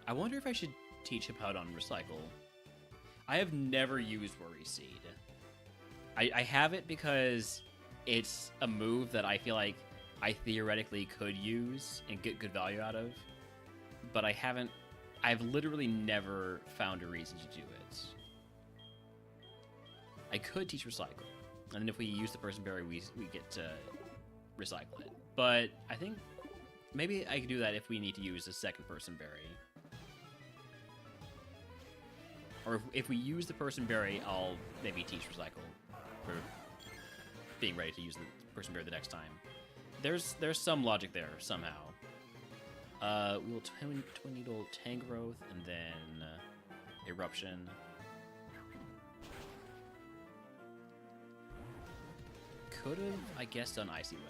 I wonder if I should teach Hippowdon Recycle. I have never used Worry Seed. I have it because it's a move that I feel like I theoretically could use and get good value out of, but I've literally never found a reason to do it. I could teach Recycle, and then if we use the Person Berry, we get to recycle it. But I think maybe I could do that if we need to use the second Person Berry. Or if we use the Person Berry, I'll maybe teach Recycle for being ready to use the Person Berry the next time. There's some logic there, somehow. We'll Tornado Tangrowth, and then Eruption. Could have, I guess, done Icy Wind.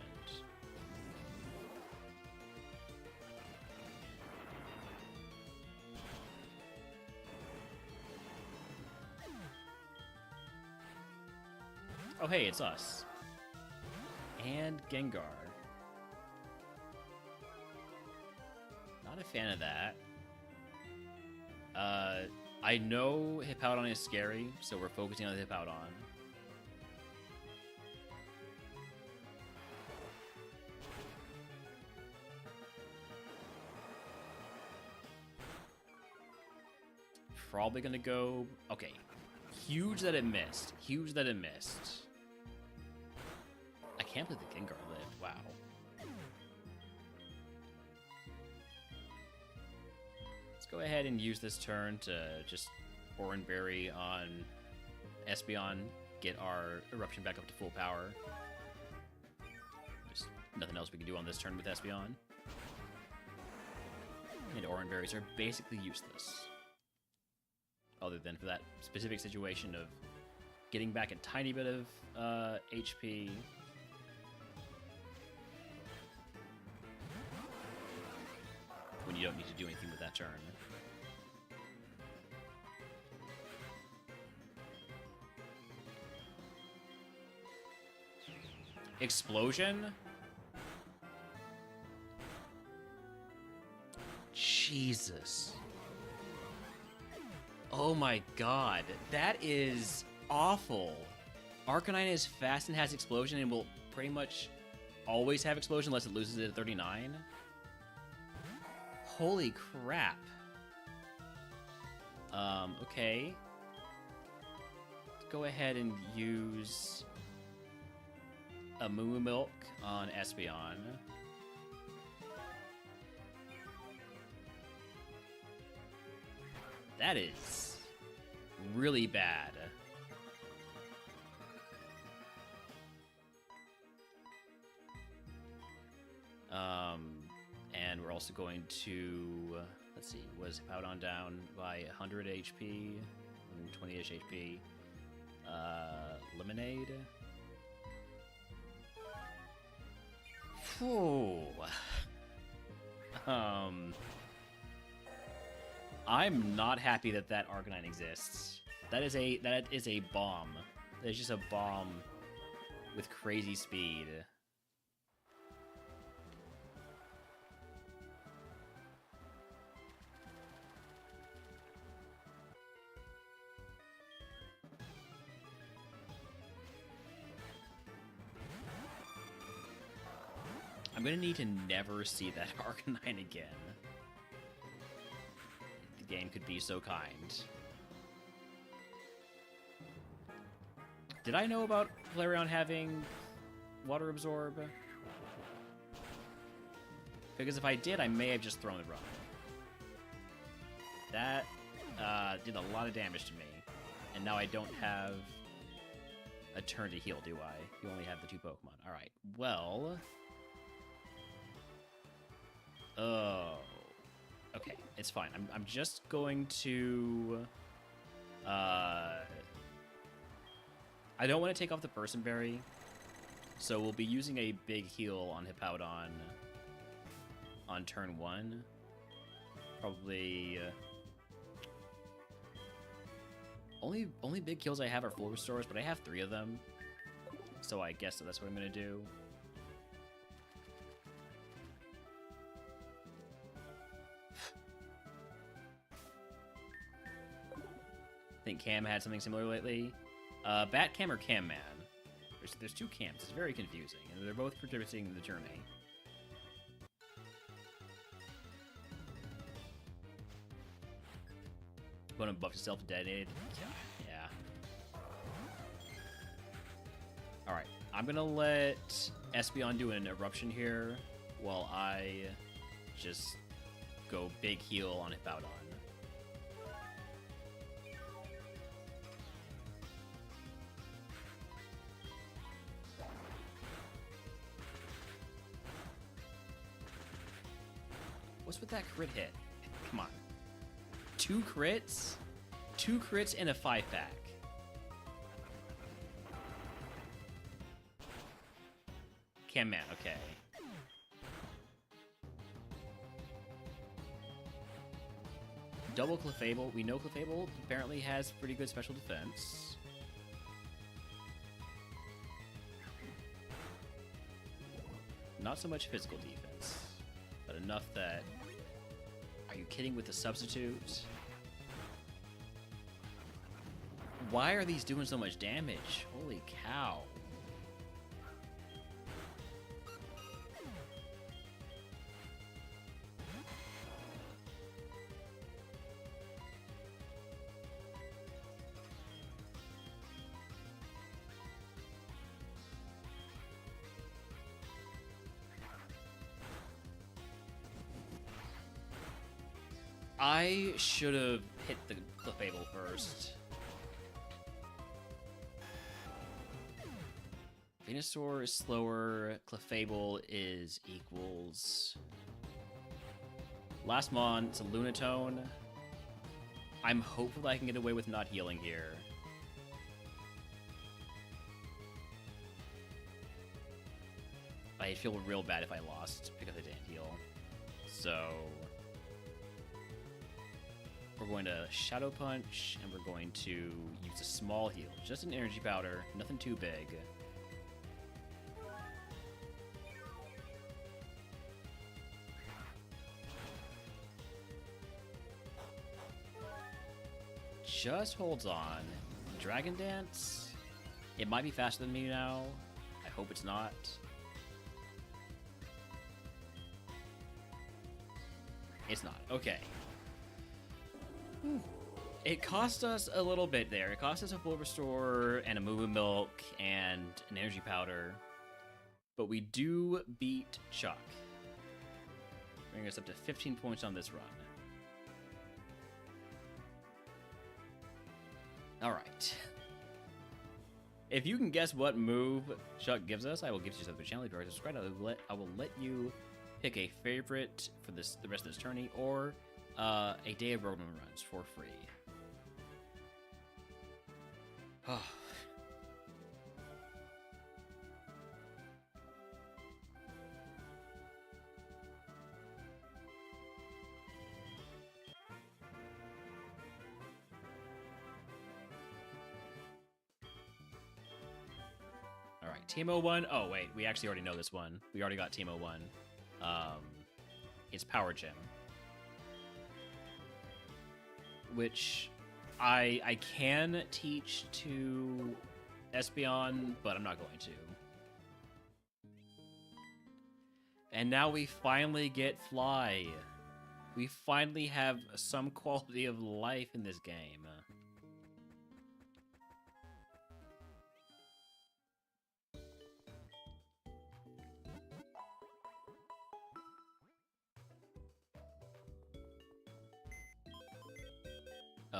Oh, hey, it's us. And Gengar. Not a fan of that. I know Hippowdon is scary, so we're focusing on the Hippowdon. Probably gonna go... Okay. Huge that it missed. Huge that it missed. I can't believe the Gengar lived. Wow. Let's go ahead and use this turn to just Oran Berry on Espeon, get our Eruption back up to full power. There's nothing else we can do on this turn with Espeon. And Oran Berries are basically useless. Other than for that specific situation of getting back a tiny bit of HP. When you don't need to do anything with that turn. Explosion? Jesus. Oh my god, that is awful. Arcanine is fast and has Explosion and will pretty much always have Explosion unless it loses it at 39. Holy crap. Okay. Let's go ahead and use a Moo Milk on Espeon. That is really bad. And we're also going to, let's see, was Hippowdon down by 100 HP, 20-ish HP. Lemonade. Whew. I'm not happy that that Arcanine exists. That is a bomb. That is just a bomb with crazy speed. I'm gonna need to never see that Arcanine again. The game could be so kind. Did I know about Flareon having Water Absorb? Because if I did, I may have just thrown the rock. That did a lot of damage to me. And now I don't have a turn to heal, do I? You only have the 2 Pokemon. Alright, well... Oh... Okay, it's fine. I'm just going to I don't want to take off the Person Berry, so we'll be using a big heal on Hippowdon on turn 1. Probably... Only big heals I have are full restores, but I have 3 of them. So I guess that's what I'm going to do. I think Cam had something similar lately. Bat Cam or Cam Man? There's 2 Cams. It's very confusing, and they're both contributing to the Tourney. Opponent buff yourself detonated. Yeah. Alright, I'm gonna let Espeon do an eruption here while I just go big heal on Hippowdon. What's with that crit hit? Come on. 2 crits? 2 crits and a 5-pack. Cam Man, okay. Double Clefable. We know Clefable apparently has pretty good special defense. Not so much physical defense, but enough that... Are you kidding with the substitute? Why are these doing so much damage? Holy cow. I should have hit the Clefable first. Venusaur is slower, Clefable is equals. Last Mon, it's a Lunatone. I'm hopeful that I can get away with not healing here. I'd feel real bad if I lost because I didn't heal. So... We're going to Shadow Punch, and we're going to use a small heal. Just an energy powder, nothing too big. Just holds on. Dragon Dance? It might be faster than me now. I hope it's not. It's not. Okay. It cost us a little bit there. It cost us a full restore and a Moo Milk and an energy powder. But we do beat Chuck. Bringing us up to 15 points on this run. Alright. If you can guess what move Chuck gives us, I will give you yourself a challenge. If you already subscribed, I will let you pick a favorite for the rest of this tourney, or a day of Roadrunner runs for free. Oh. Alright, Team 01. Oh, wait, we actually already know this one. We already got Team 01. It's Power Gem. Which I can teach to Espeon, but I'm not going to. And now we finally get Fly. We finally have some quality of life in this game.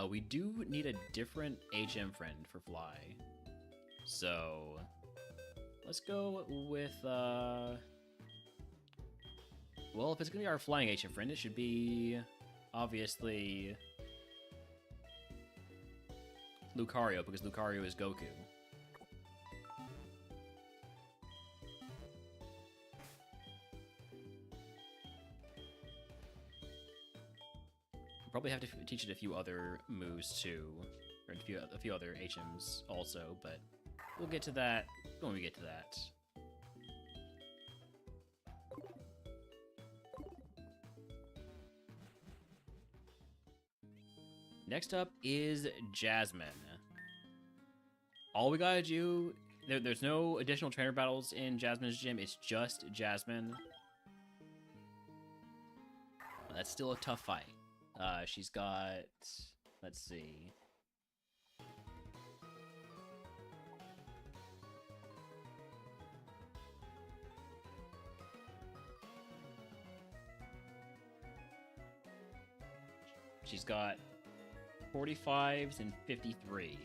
We do need a different HM friend for Fly. So, let's go with, well, if it's going to be our flying HM friend, it should be, obviously, Lucario, because Lucario is Goku. probably have to teach it a few other moves too, or a few other HMs also, but we'll get to that when we get to that. Next up is Jasmine. All we gotta do, there's no additional trainer battles in Jasmine's gym, it's just Jasmine. That's still a tough fight. She's got, let's see. She's got 45s and 53.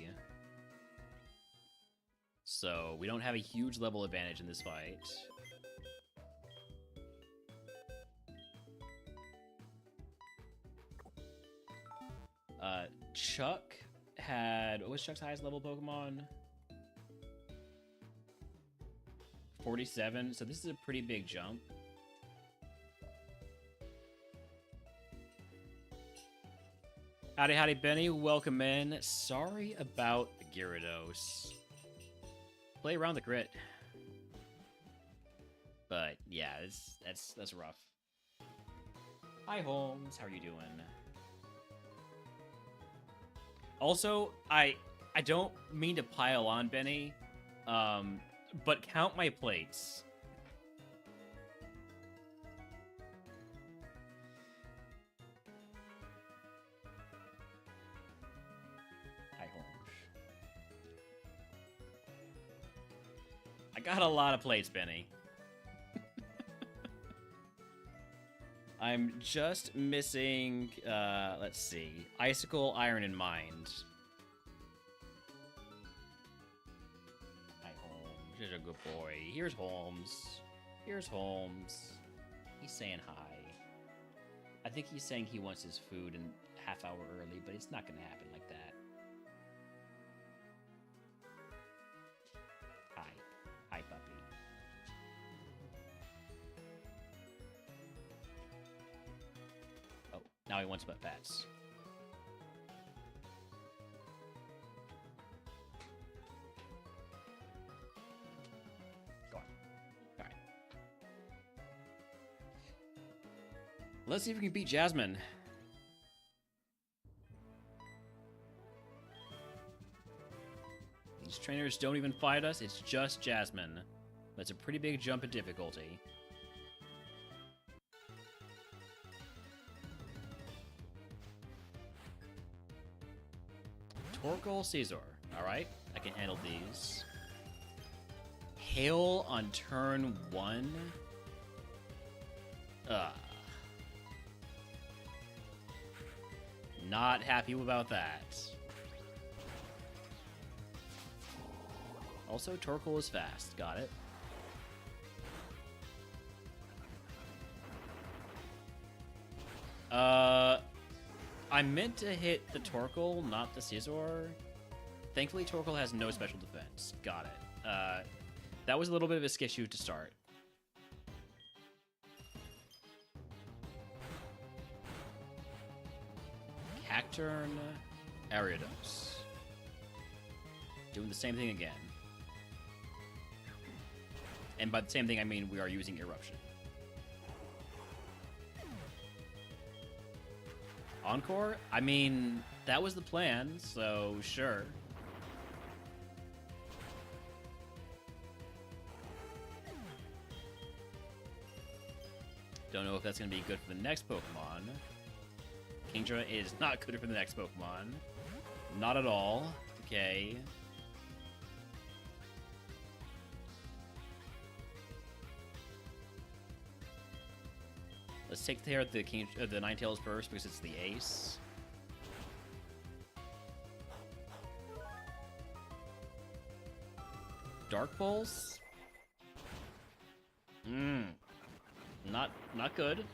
So we don't have a huge level advantage in this fight. Chuck had... What was Chuck's highest level Pokemon? 47, so this is a pretty big jump. Howdy, howdy, Benny. Welcome in. Sorry about Gyarados. Play around the grit. But yeah, that's rough. Hi, Holmes. How are you doing? Also, I don't mean to pile on, Benny, but count my plates. Hi, Holmes. I got a lot of plates, Benny. I'm just missing, let's see, Icicle, Iron, and Mind. Hi, Holmes. You're a good boy. Here's Holmes. Here's Holmes. He's saying hi. I think he's saying he wants his food in half hour early, but it's not going to happen like that. Hi. Hi, puppy. Now he wants butt pats. Go on. Alright. Let's see if we can beat Jasmine. These trainers don't even fight us, it's just Jasmine. That's a pretty big jump in difficulty. Torkoal, Caesar. Alright, I can handle these. Hail on turn 1? Not happy about that. Also, Torkoal is fast. Got it. I meant to hit the Torkoal, not the Scizor. Thankfully, Torkoal has no special defense. Got it. That was a little bit of a skishu to start. Cacturn, Ariados. Doing the same thing again. And by the same thing, I mean we are using Eruption. Encore? I mean, that was the plan, so sure. Don't know if that's going to be good for the next Pokemon. Kingdra is not good for the next Pokemon. Not at all. Okay. Let's take care of the Ninetales first because it's the ace. Dark Pulse? Not good.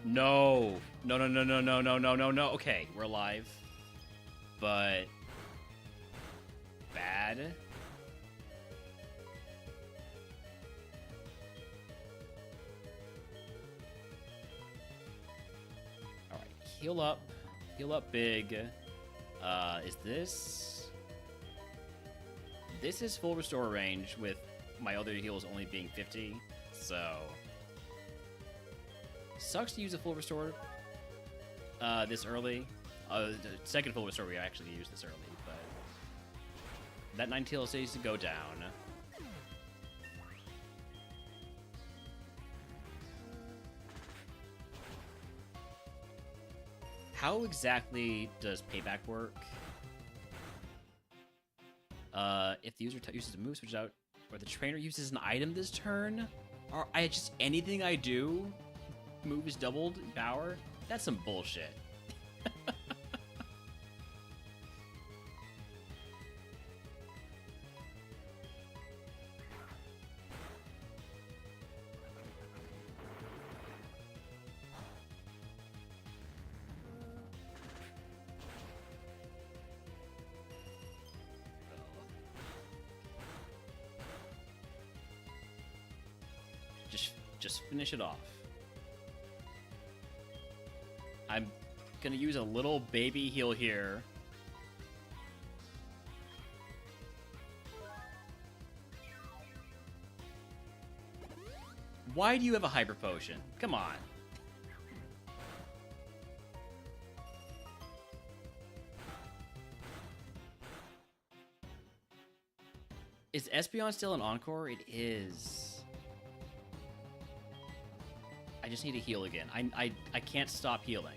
No. No. Okay, we're alive. But bad. heal up. Heal up big. Is this... This is full restore range with my other heals only being 50, so... Sucks to use a full restore this early. The second full restore we actually used this early, but... That 9 TLC needs to go down. How exactly does payback work? If the user uses a move switch out, or the trainer uses an item this turn, or anything I do, move is doubled in power? That's some bullshit. Just finish it off. I'm gonna use a little baby heal here. Why do you have a hyper potion? Come on. Is Espeon still an Encore? It is. I just need to heal again. I can't stop healing.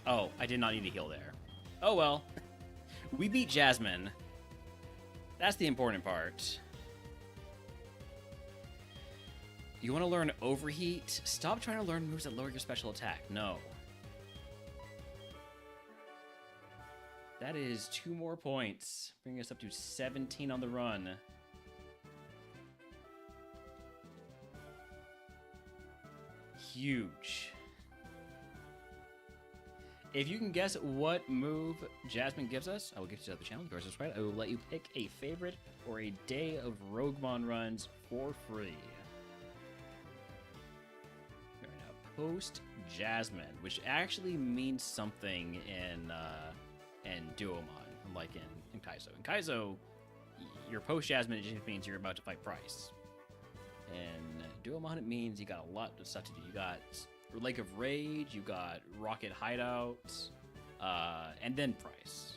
Oh, I did not need to heal there. Oh well. We beat Jasmine. That's the important part. You want to learn Overheat? Stop trying to learn moves that lower your special attack. No. That is 2 more points, bringing us up to 17 on the run. Huge. If you can guess what move Jasmine gives us, I will give you to the channel. If you are subscribed, I will let you pick a favorite or a day of Roguemon runs for free. Post-Jasmine, which actually means something in DuoMon, unlike in Kaizo. In Kaizo, your post-Jasmine just means you're about to fight Price. In DuoMon, it means you got a lot of stuff to do. You got Lake of Rage, you got Rocket Hideout, and then Price.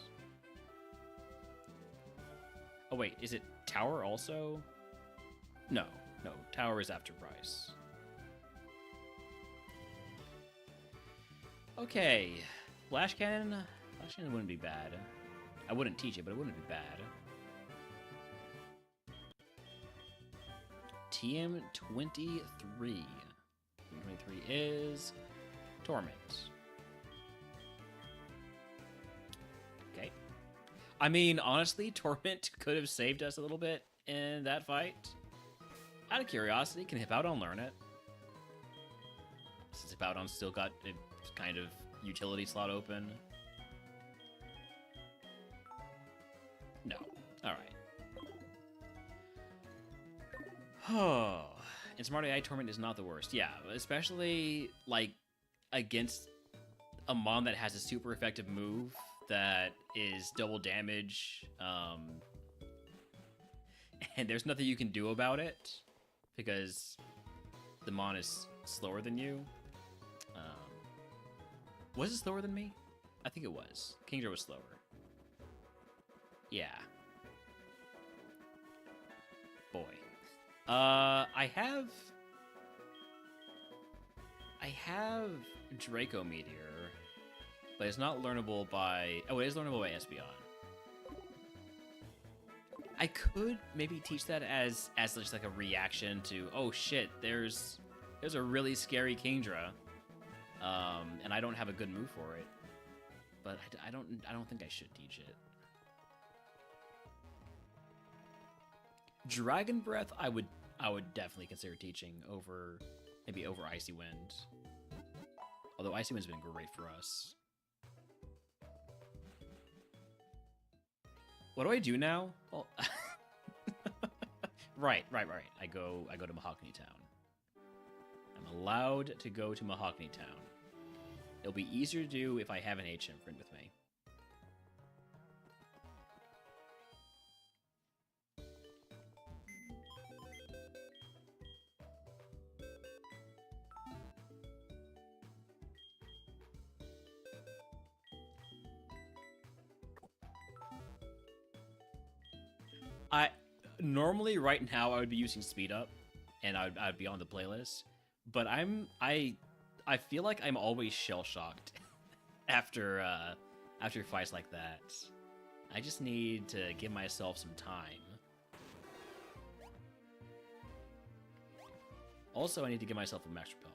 Oh wait, is it Tower also? No, Tower is after Price. Okay, Flash Cannon. Flash Cannon wouldn't be bad. I wouldn't teach it, but it wouldn't be bad. TM23. TM23 is Torment. Okay. I mean, honestly, Torment could have saved us a little bit in that fight. Out of curiosity, can Hippowdon learn it? Since Hippowdon's still got a kind of utility slot open. No. Alright. Oh. In Smart AI, Torment is not the worst. Yeah, especially, like, against a Mon that has a super effective move that is double damage, and there's nothing you can do about it, because the Mon is slower than you. Was it slower than me? I think it was. Kingdra was slower. Yeah. Boy. I have Draco Meteor, but it's not learnable by... Oh, it is learnable by Espeon. I could maybe teach that as just like a reaction to, oh shit, there's a really scary Kingdra. And I don't have a good move for it, but I don't think I should teach it. Dragon Breath, I would definitely consider teaching over Icy Wind. Although Icy Wind's been great for us. What do I do now? Well, right. I go to Mahogany Town. I'm allowed to go to Mahogany Town. It'll be easier to do if I have an HM friend with me. Normally right now I would be using speed up, and I'd be on the playlist, but I feel like I'm always shell shocked after fights like that. I just need to give myself some time. Also, I need to give myself a max repel.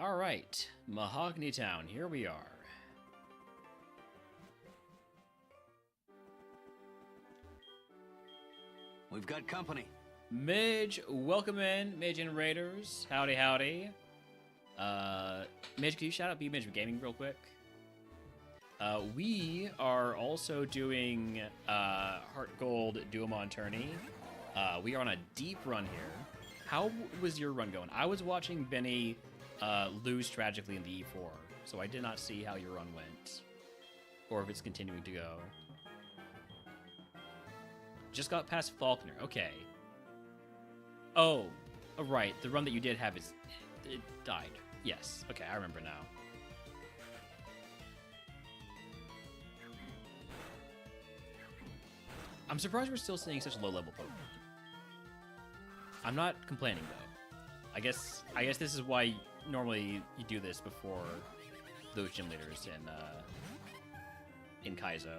All right, Mahogany Town, here we are. We've got company. Midge, welcome in, Midge and Raiders. Howdy, howdy. Midge, can you shout out B-Midge Gaming real quick? We are also doing HeartGold DuoMon Tourney. We are on a deep run here. How was your run going? I was watching Benny lose tragically in the E4, so I did not see how your run went, or if it's continuing to go. Just got past Faulkner. Okay. Oh, right. The run that you did have it died. Yes. Okay, I remember now. I'm surprised we're still seeing such low-level Pokemon. I'm not complaining though. I guess this is why normally you do this before those gym leaders in Kaizo.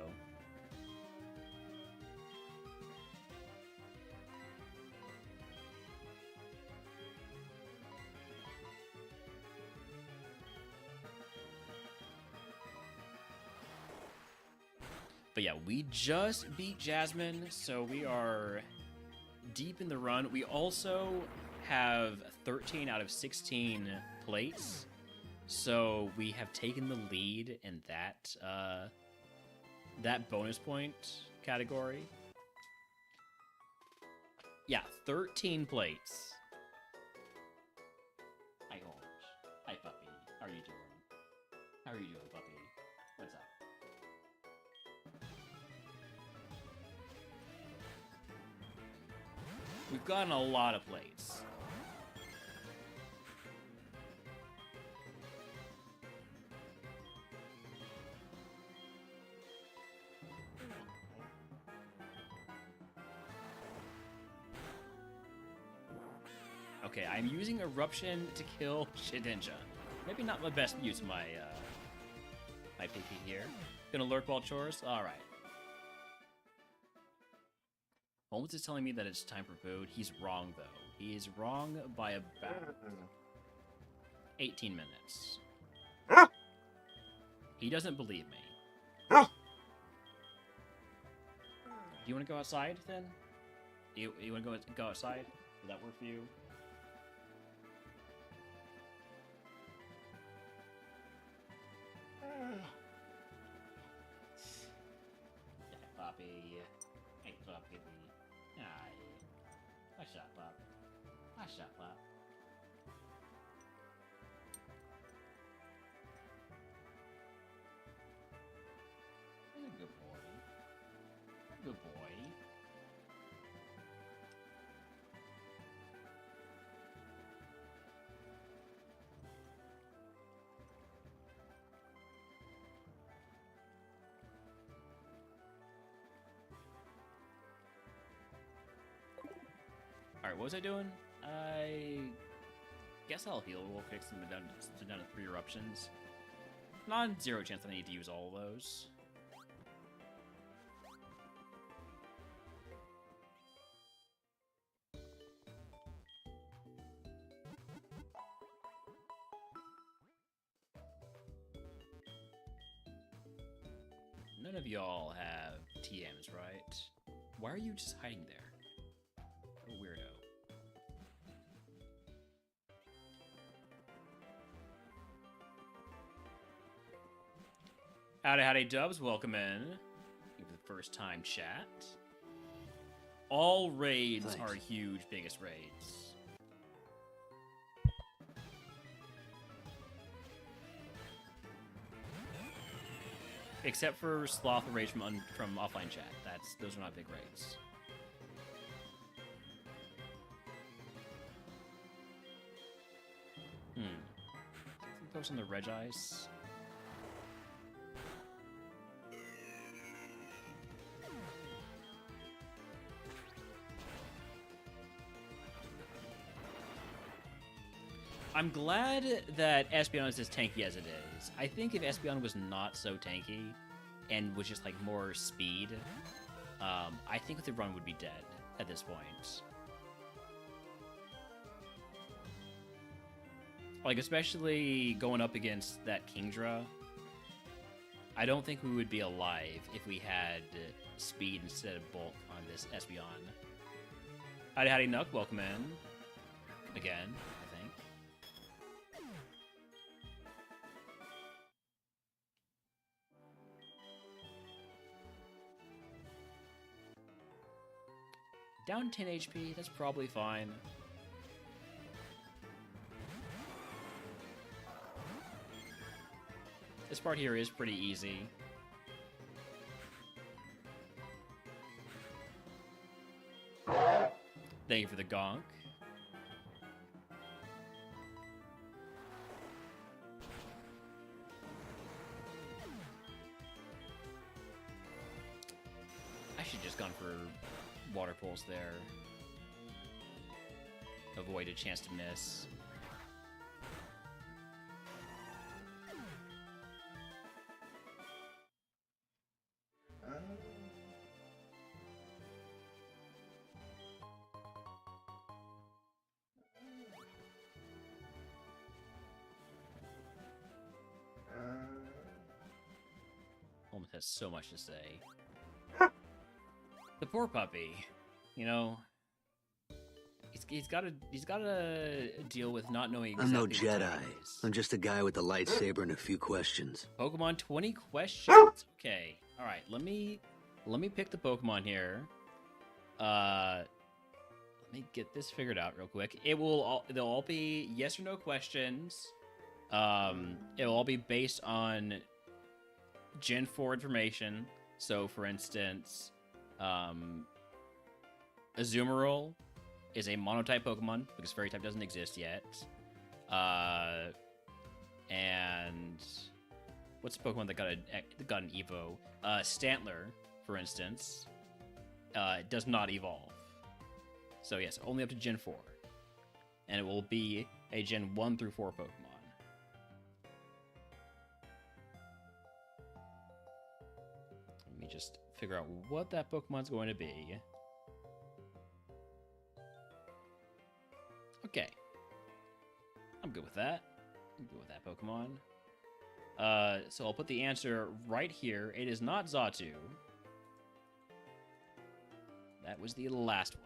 But yeah, we just beat Jasmine, so we are deep in the run. We also have 13 out of 16 plates, so we have taken the lead in that bonus point category. Yeah, 13 plates. Hi, Orange. Hi, Puppy. How are you doing? How are you doing, Puppy? What's up? We've gotten a lot of plates. Okay, I'm using Eruption to kill Shedinja. Maybe not my best use of my my PP here. Gonna lurk while chores? Alright. Holmes is telling me that it's time for food. He's wrong, though. He is wrong by about 18 minutes. He doesn't believe me. Do you want to go outside, then? You want to go outside? Would that work for you? Yeah, Poppy. Hey, Poppy. I shot Pop. I shot Pop. You're a good boy. You're a good boy. Alright, what was I doing? I guess I'll heal real quick since I'm down to 3 eruptions. Non-zero chance that I need to use all of those. None of y'all have TMs, right? Why are you just hiding there? What a weirdo. Howdy dubs, welcome in. For the first time chat. All raids are huge, biggest raids. Except for Sloth raids from offline chat. Those are not big raids. Those on the Regice. I'm glad that Espeon is as tanky as it is. I think if Espeon was not so tanky and was just like more speed, I think the run would be dead at this point. Like, especially going up against that Kingdra, I don't think we would be alive if we had speed instead of bulk on this Espeon. Howdy Nuck, welcome in. Again, I think. Down 10 HP, that's probably fine. This part here is pretty easy. Thank you for the gonk. I should have just gone for water pulse there. Avoid a chance to miss. Almost has so much to say. The poor puppy, you know, he's got to deal with not knowing exactly. I'm no Jedi. I'm just a guy with a lightsaber and a few questions. Pokemon 20 questions. Okay, all right. Let me pick the Pokemon here. Let me get this figured out real quick. They'll all be yes or no questions. It'll all be based on Gen 4 information. So, for instance, Azumarill is a monotype Pokemon because Fairy type doesn't exist yet. And what's the Pokemon that got an Evo? Stantler, for instance, does not evolve. So yes, only up to Gen 4, and it will be a Gen 1 through 4 Pokemon. Let me just figure out what that Pokemon's going to be. Okay. I'm good with that. I'm good with that Pokemon. So I'll put the answer right here. It is not Xatu. That was the last one.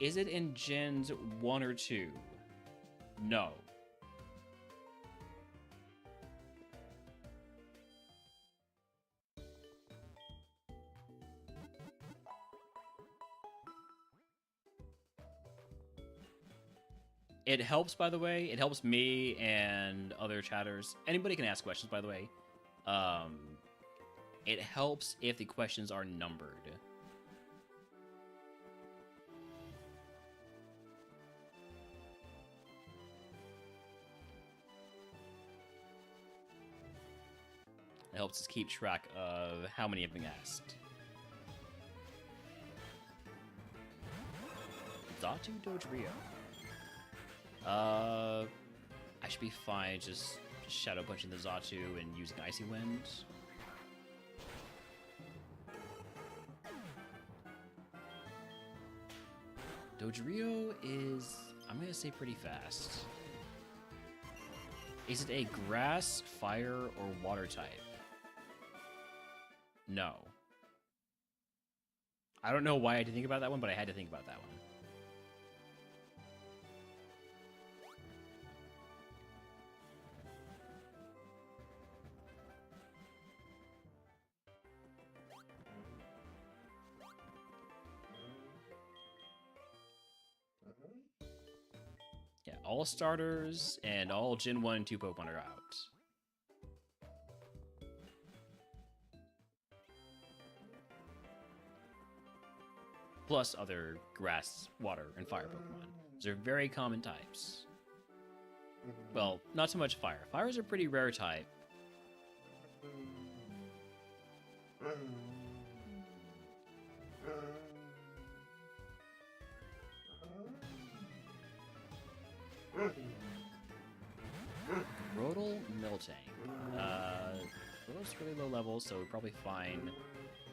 Is it in Gens 1 or 2? No. It helps, by the way. It helps me and other chatters. Anybody can ask questions, by the way. It helps if the questions are numbered. It helps us keep track of how many have been asked. Xatu Dodrio. I should be fine just Shadow Punching the Xatu and using Icy Wind. Dodrio is, I'm gonna say, pretty fast. Is it a grass, fire, or water type? No. I don't know why I had to think about that one, but I had to think about that one. Yeah, all starters and all Gen 1 and 2 Pokemon are out. Plus other grass, water, and fire Pokemon. These are very common types. Well, not so much fire. Fire is a pretty rare type. Grotle Miltank. Grotle's really low level, so we're probably fine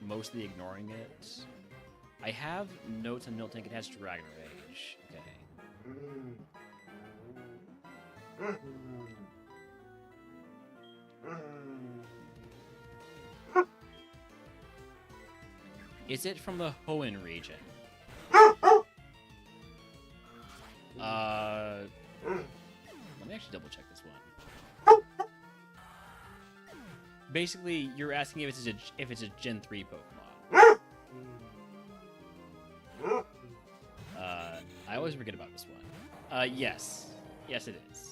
mostly ignoring it. I have notes on Miltank. It has Dragon Rage. Okay. Is it from the Hoenn region? Let me actually double check this one. Basically, you're asking if it's a Gen 3 Pokemon. I always forget about this one. Yes. Yes, it is.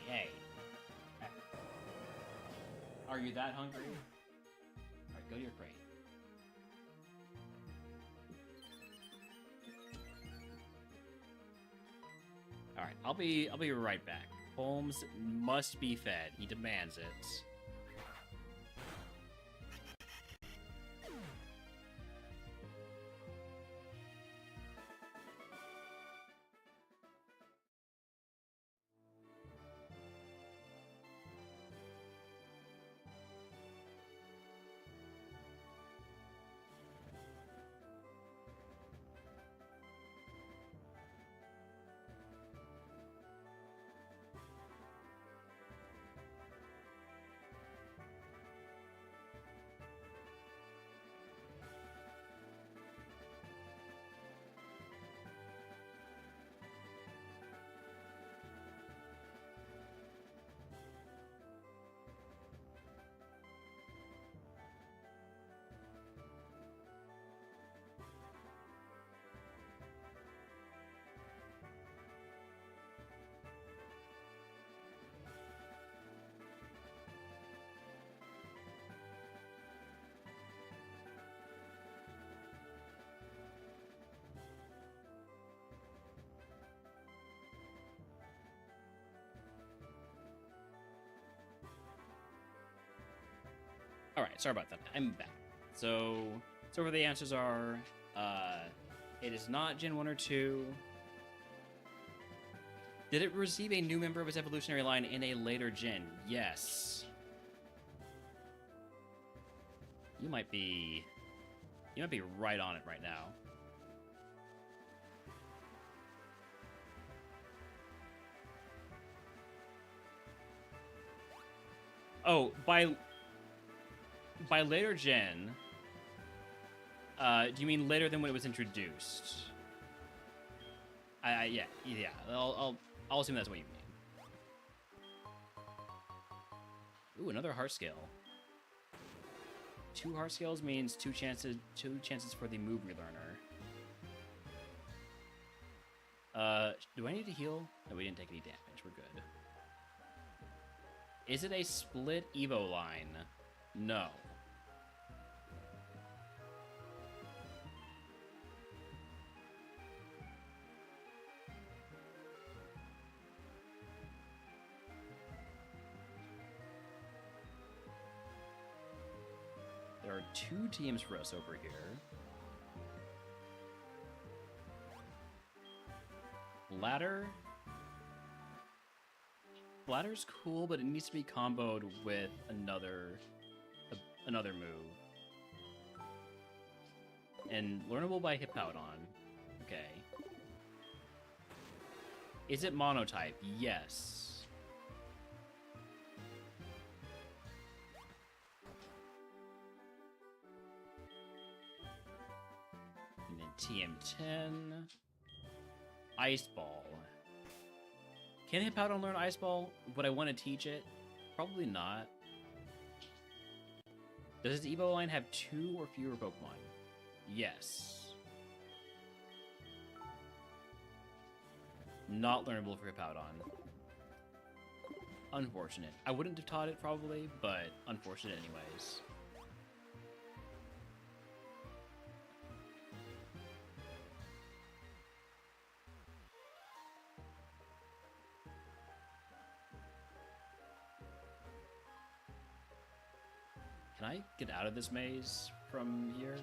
Hey. Are you that hungry? Alright, go to your crate. Alright, I'll be right back. Holmes must be fed. He demands it. Alright, sorry about that. I'm back. So where the answers are, it is not Gen 1 or 2. Did it receive a new member of its evolutionary line in a later gen? Yes. You might be right on it right now. Oh, by later gen, do you mean later than when it was introduced? Yeah. I'll assume that's what you mean. Ooh, another heart scale. 2 heart scales means two chances for the move relearner. Do I need to heal? No, we didn't take any damage. We're good. Is it a split Evo line? No. There are 2 teams for us over here. Ladder's cool, but it needs to be comboed with another move. And learnable by Hippowdon. Okay. Is it monotype? Yes. And then TM10. Ice Ball. Can Hippowdon learn Ice Ball? Would I want to teach it? Probably not. Does its Evo line have 2 or fewer Pokemon? Yes. Not learnable for Hippowdon. Unfortunate. I wouldn't have taught it probably, but unfortunate anyways. Can I get out of this maze from here?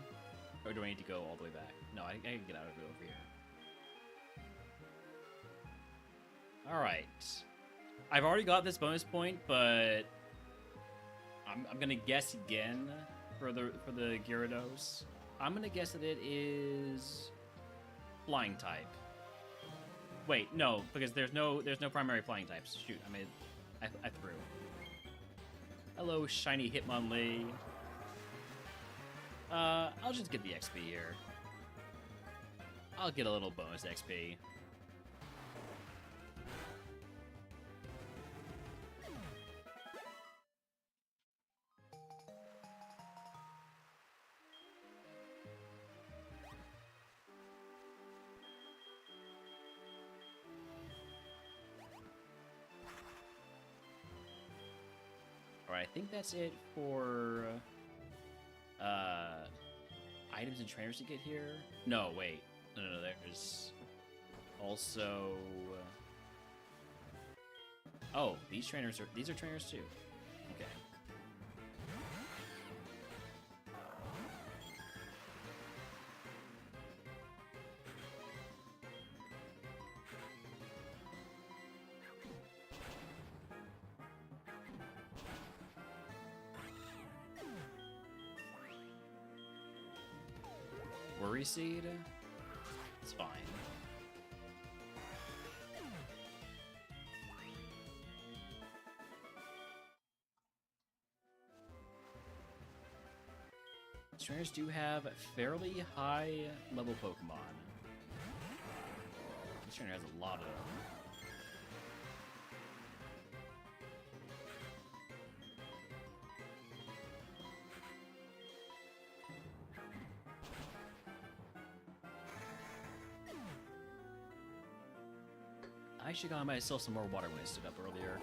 Or do I need to go all the way back? No, I can get out of it over here. Alright. I've already got this bonus point, but I'm gonna guess again for the Gyarados. I'm gonna guess that it is flying type. Wait, no, because there's no primary flying types. Shoot, I threw. Hello, shiny Hitmonlee. I'll just get the XP here. I'll get a little bonus XP. Alright, I think that's it for items and trainers to get here. No, wait. No, there's also... Oh, these are trainers too. Okay. Worry Seed? It's fine. Trainers do have fairly high level Pokemon. This trainer has a lot of them. I should got myself some more water when I stood up earlier.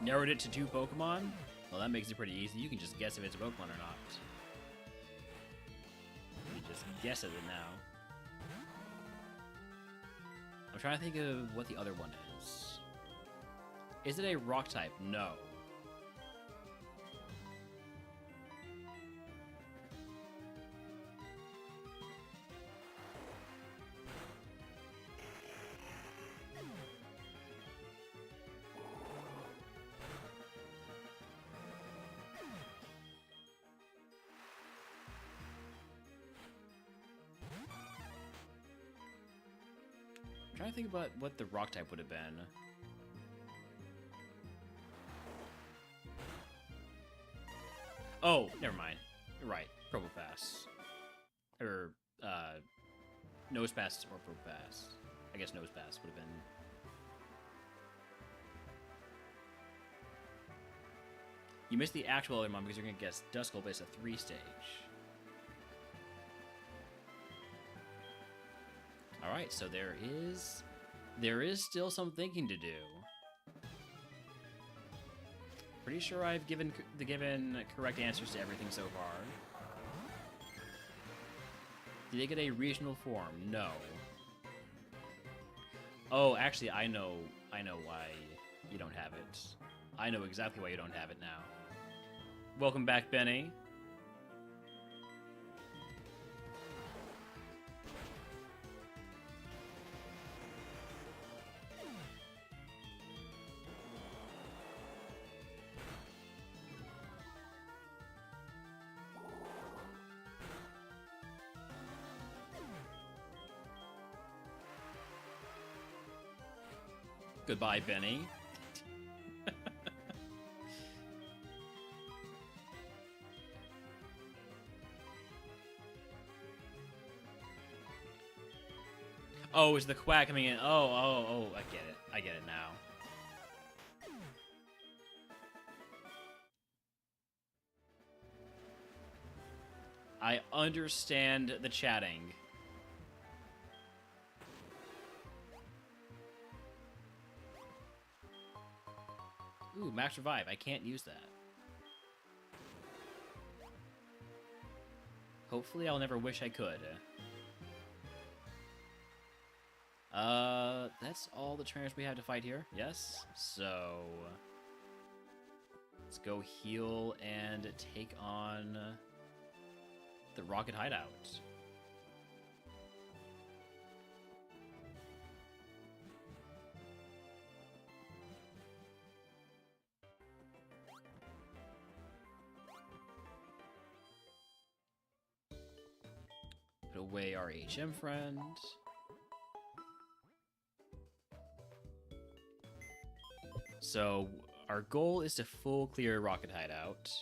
Narrowed it to 2 Pokemon? Well, that makes it pretty easy. You can just guess if it's a Pokemon or not. You just guess at it now. I'm trying to think of what the other one is. Is it a rock type? No. I'm trying to think about what the rock type would have been. Oh, never mind. You're right. Probopass. Or, Nosepass or Probopass. I guess Nosepass would have been. You missed the actual other one because you're going to guess Duskull is a 3-stage. Alright, so there is still some thinking to do. Pretty sure I've given correct answers to everything so far. Did they get a regional form? No. Oh, actually, I know why you don't have it. I know exactly why you don't have it now. Welcome back, Benny. Goodbye, Benny. Oh, is the quack coming in? Oh, I get it. I get it now. I understand the chatting. Ooh, max revive. I can't use that. Hopefully I'll never wish I could. That's all the trainers we have to fight here. Yes? So... let's go heal and take on the Rocket Hideout. Put away our HM friend. So, our goal is to full clear Rocket Hideout.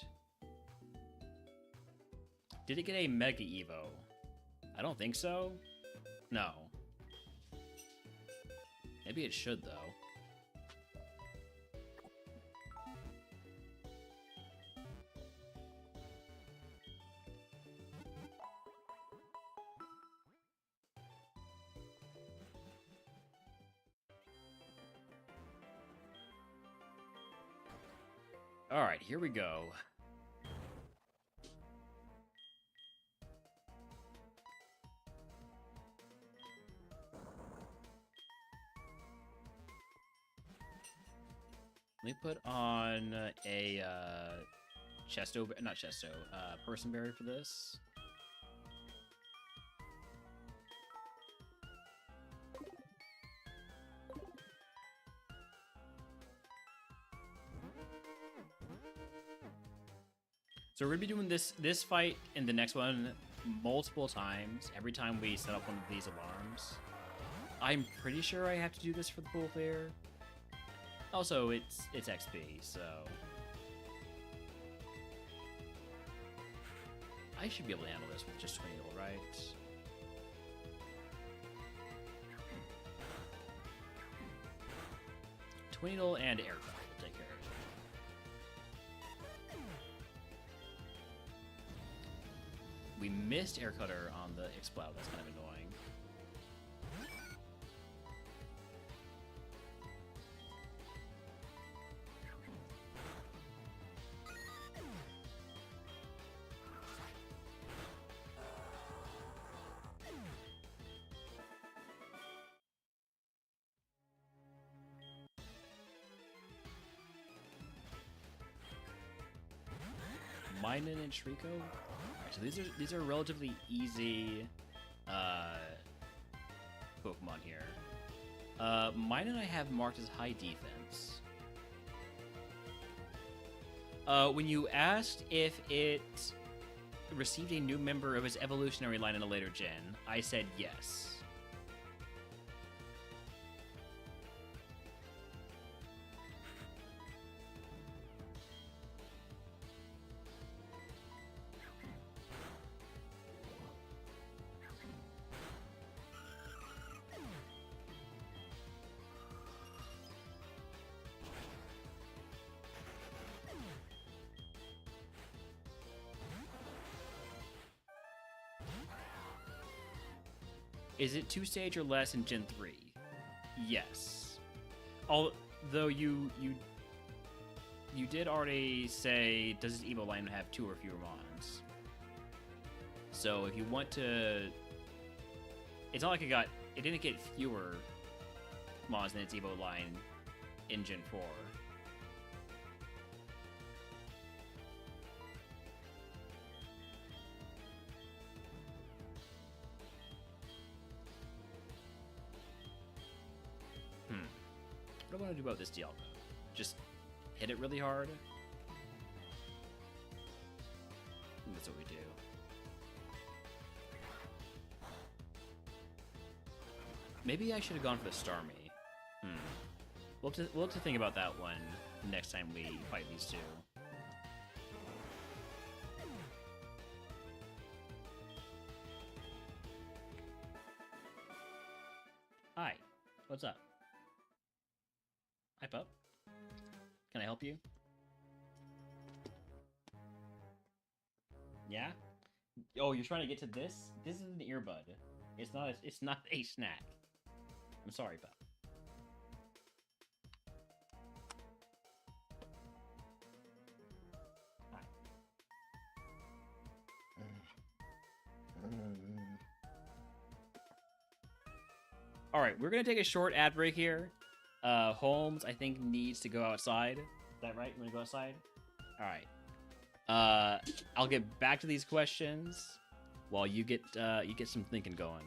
Did it get a Mega Evo? I don't think so. No. Maybe it should, though. Alright, here we go. Let me put on a person berry for this. So we're gonna be doing this fight and the next one multiple times. Every time we set up one of these alarms, I'm pretty sure I have to do this for the pool fair. Also, it's XP, so I should be able to handle this with just 20 gold, right? Twinkle and air cut will take care of it. We missed air cutter on the Exploud. That's kind of annoying. Minun and Shriko. Alright, so these are relatively easy Pokemon here. Minun I have marked as high defense. When you asked if it received a new member of its evolutionary line in a later gen, I said yes. Is it 2-stage or less in Gen 3? Yes. Although you did already say, does this Evo line have 2 or fewer mons? So if you want to... It's not like it didn't get fewer mons than its Evo line in Gen 4. What do I want to do about this Dialga? Just hit it really hard? I think that's what we do. Maybe I should have gone for the Starmie. we'll have to think about that one next time we fight these two. Hi, what's up? Hi, pup. Can I help you? Yeah? Oh, you're trying to get to this? This is an earbud. It's not a snack. I'm sorry, pup. Hi. All right, we're gonna take a short ad break here. Holmes, I think, needs to go outside. Is that right? You wanna go outside? All right. I'll get back to these questions while you get some thinking going.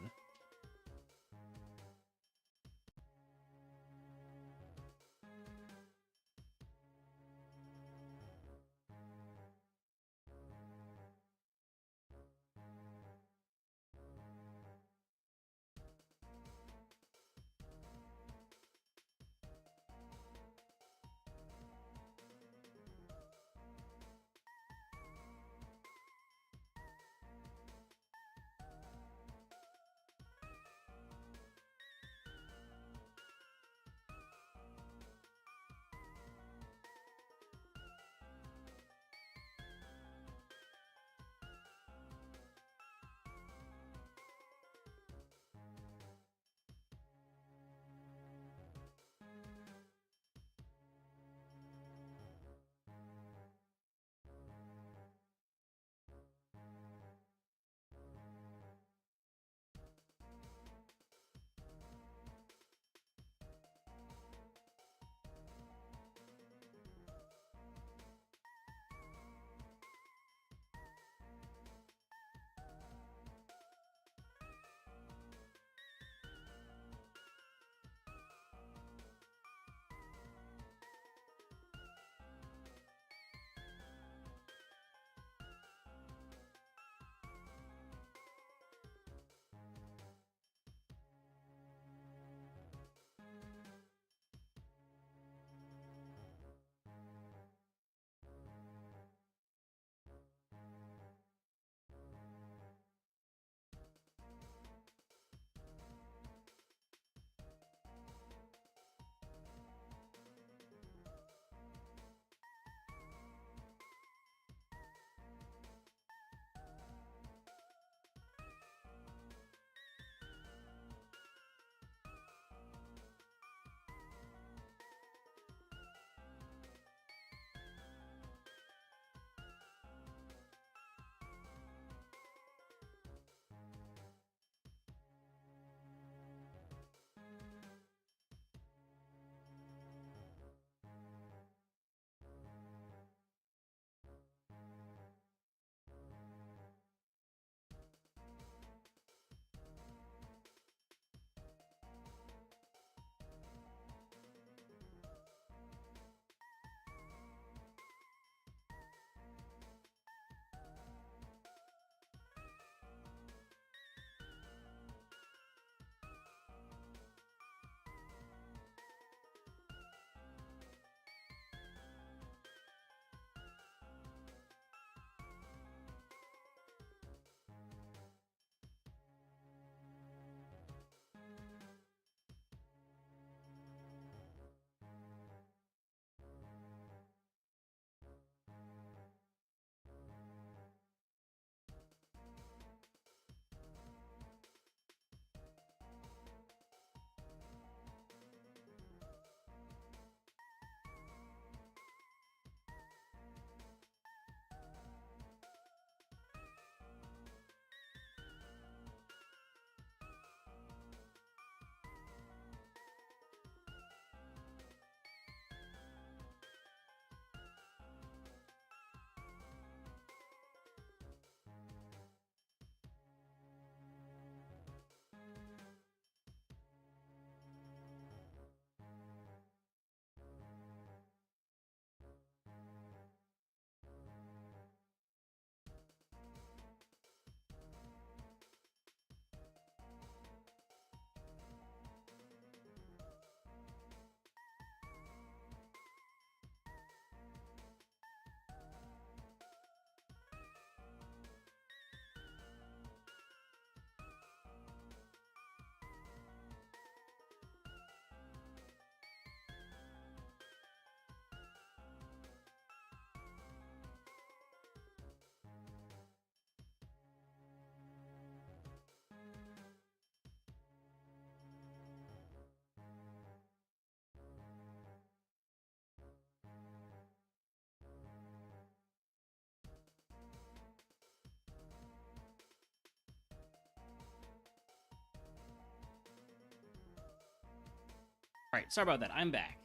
Alright, sorry about that. I'm back.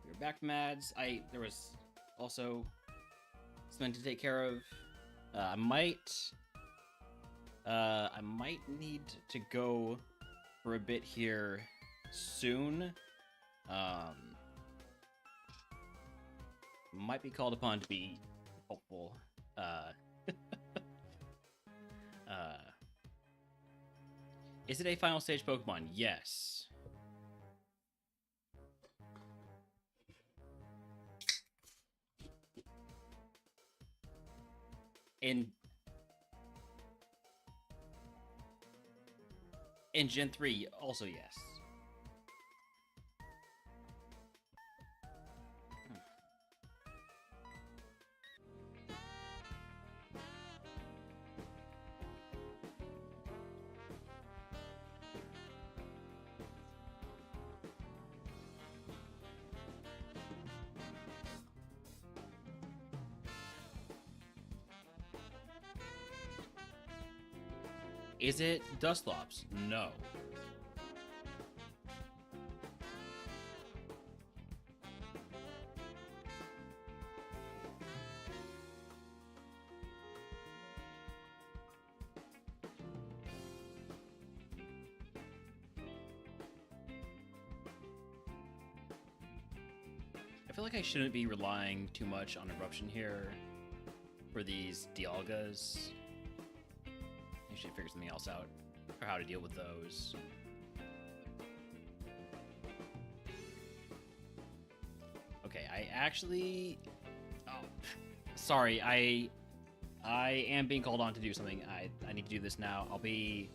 We're back from ads. There was also something to take care of. I might need to go for a bit here soon. Might be called upon to be helpful. Is it a final stage Pokemon? Yes. In Gen 3, also yes. Is it Dusclops? No. I feel like I shouldn't be relying too much on Eruption here for these Dialgas. I should figure something else out for how to deal with those. Okay, I actually... Oh, sorry, I am being called on to do something. I need to do this now. We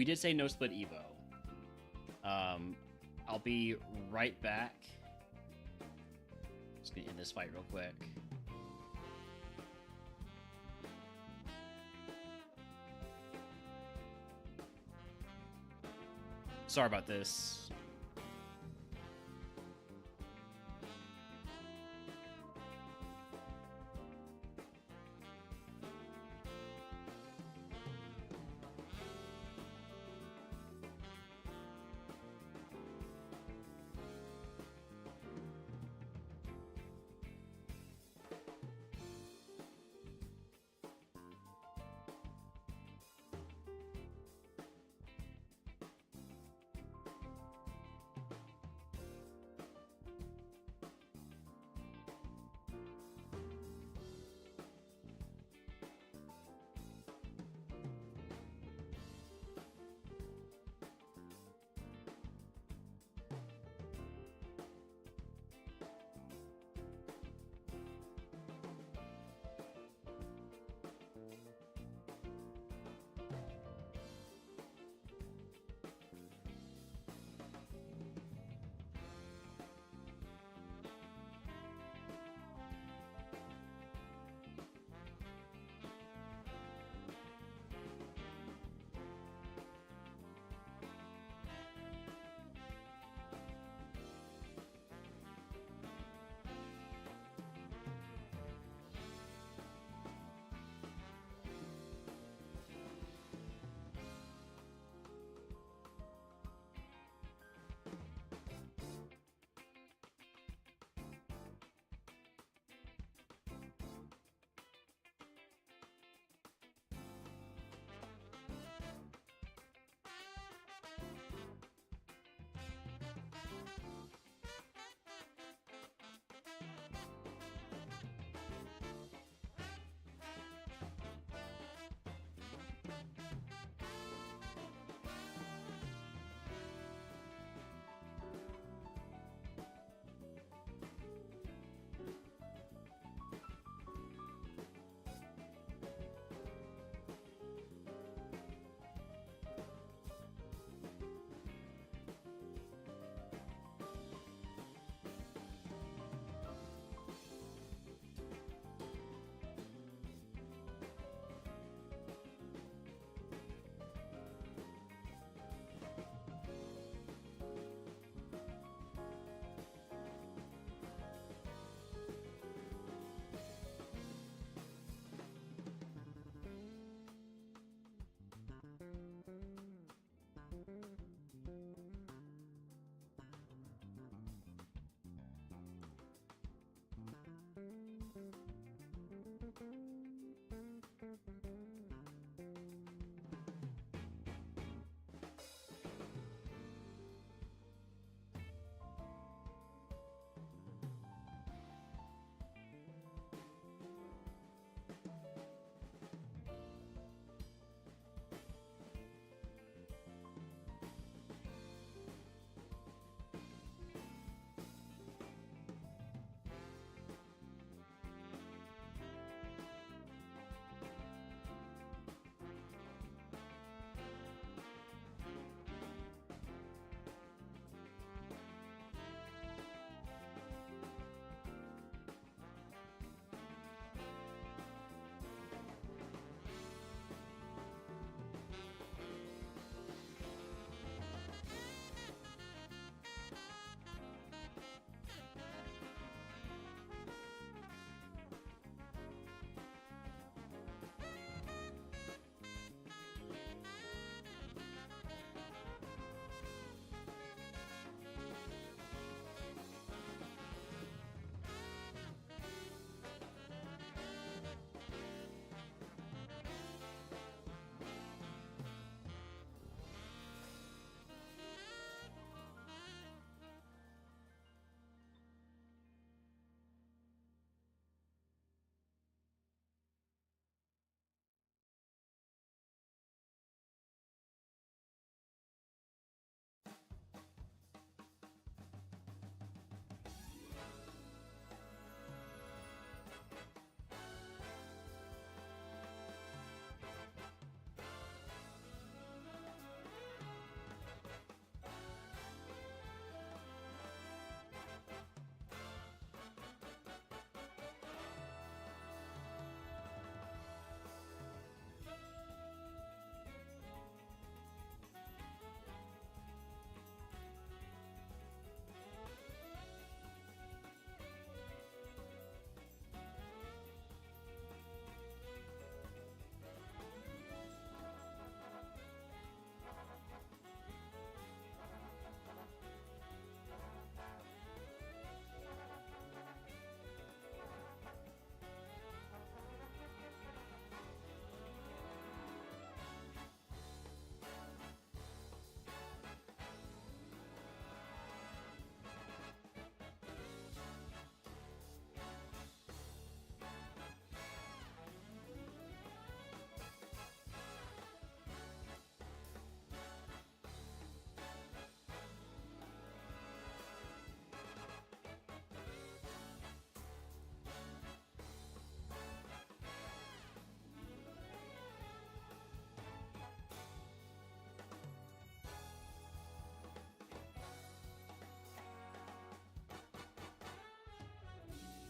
did say no split Evo. I'll be right back. Just gonna end this fight real quick. Sorry about this.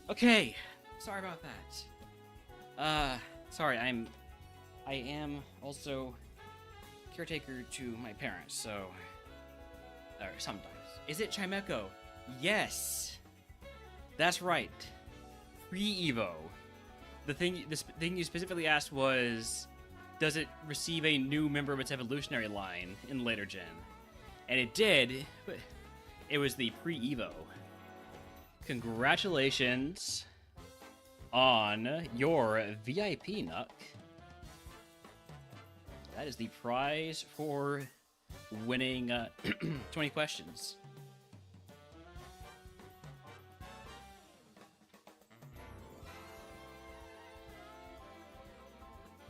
Okay, sorry about that. Sorry, I am also caretaker to my parents, so... Or sometimes. Is it Chimecho? Yes! That's right. Pre-Evo. The thing you specifically asked was, does it receive a new member of its evolutionary line in later gen? And it did, but it was the pre-Evo. Congratulations on your VIP, Nuck. That is the prize for winning 20 questions.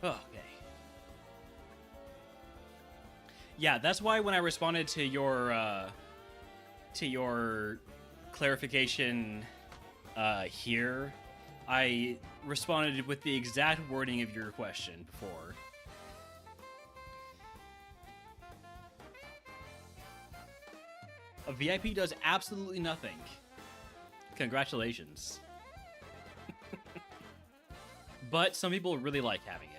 Okay. Yeah, that's why when I responded to your clarification here, I responded with the exact wording of your question before. A VIP does absolutely nothing. Congratulations. But some people really like having it.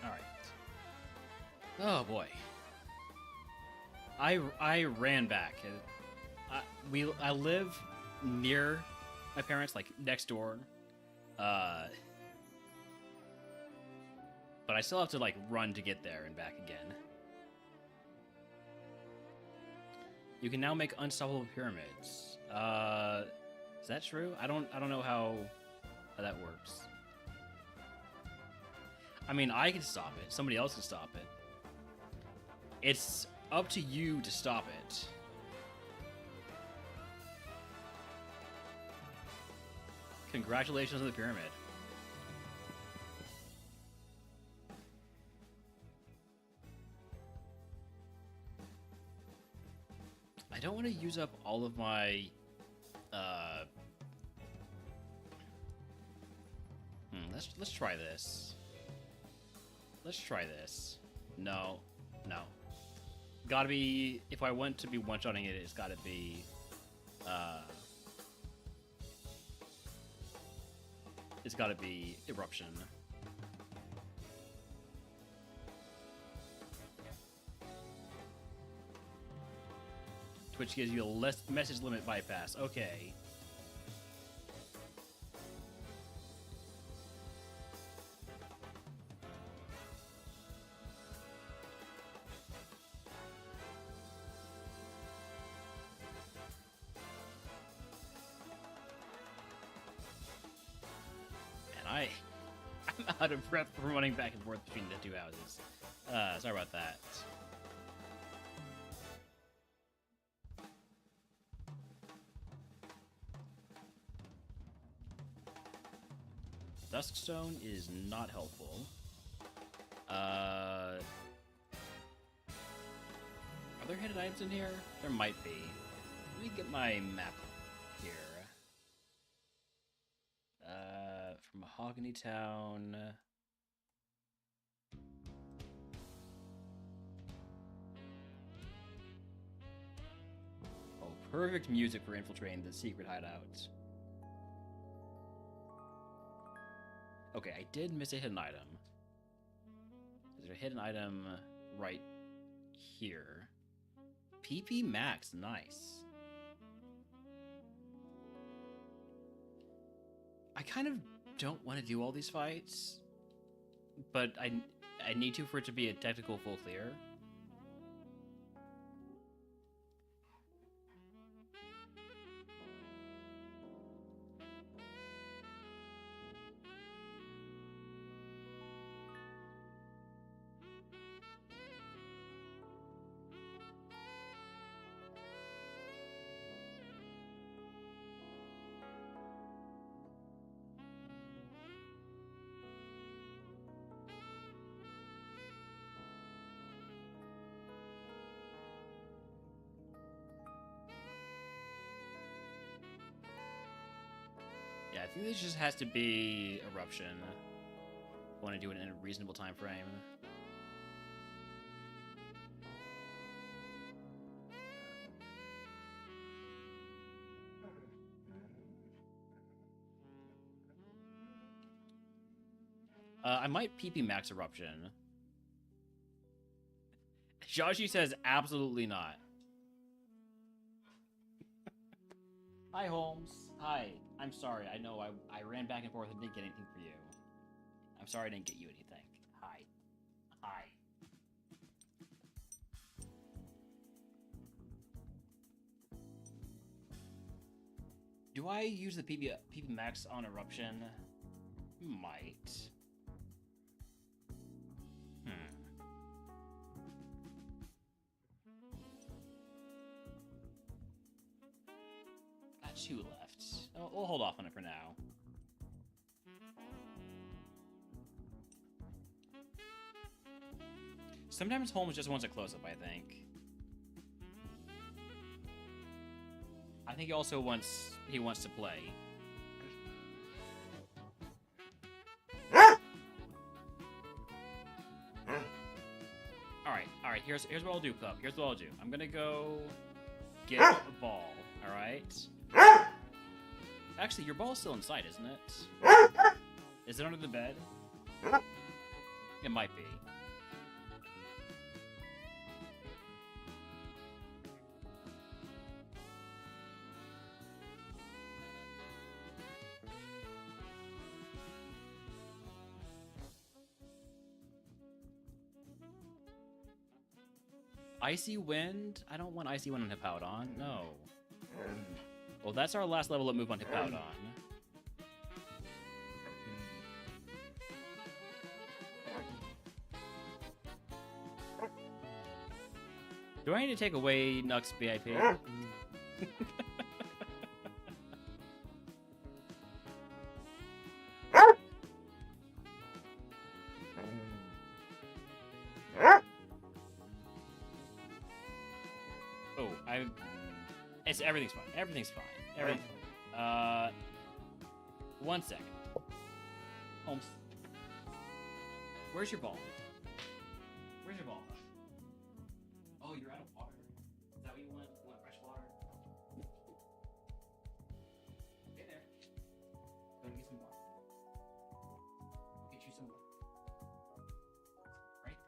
Alright. Oh boy. I ran back. I live near my parents, like next door. But I still have to like run to get there and back again. You can now make unstoppable pyramids. Is that true? I don't know how that works. I mean, I can stop it. Somebody else can stop it. It's up to you to stop it. Congratulations on the pyramid. I don't want to use up all of my let's try this. Let's try this. No. Gotta be, if I want to be one-shotting it, it's gotta be Eruption. Twitch gives you a less message limit bypass. Okay. And I'm out of breath from running back and forth between the two houses. Sorry about that. Duskstone is not helpful. Are there hidden items in here? There might be. Let me get my map here. From Mahogany Town. Oh, perfect music for infiltrating the secret hideout. Okay, I did miss a hidden item. Is there a hidden item right here? PP Max, nice. I kind of don't want to do all these fights, but I need to for it to be a technical full clear. Yeah, I think this just has to be Eruption. want to do it in a reasonable time frame. I might PP Max Eruption. Joshi says absolutely not. Hi, Holmes. Hi. I'm sorry. I know I ran back and forth and didn't get anything for you. I'm sorry I didn't get you anything. Hi. Hi. Do I use the PP Max on Eruption? Might. Got 2 left. We'll hold off on it for now. Sometimes Holmes just wants a close-up, I think. I think he also wants to play. Alright, here's what I'll do, Pup. Here's what I'll do. I'm gonna go get a ball, alright? Actually, your ball's still inside, isn't it? Is it under the bed? It might be. Icy Wind? I don't want Icy Wind on Hippowdon. No. Well, that's our last level up move on Hippowdon. Do I need to take away Nux BIP? Everything's fine. Everything's fine. Everything. 1 second. Holmes. Where's your ball? Where's your ball? Oh, you're out of water. Is that what you want? You want fresh water? Hey there. Go and get some water. Get you some water. Right?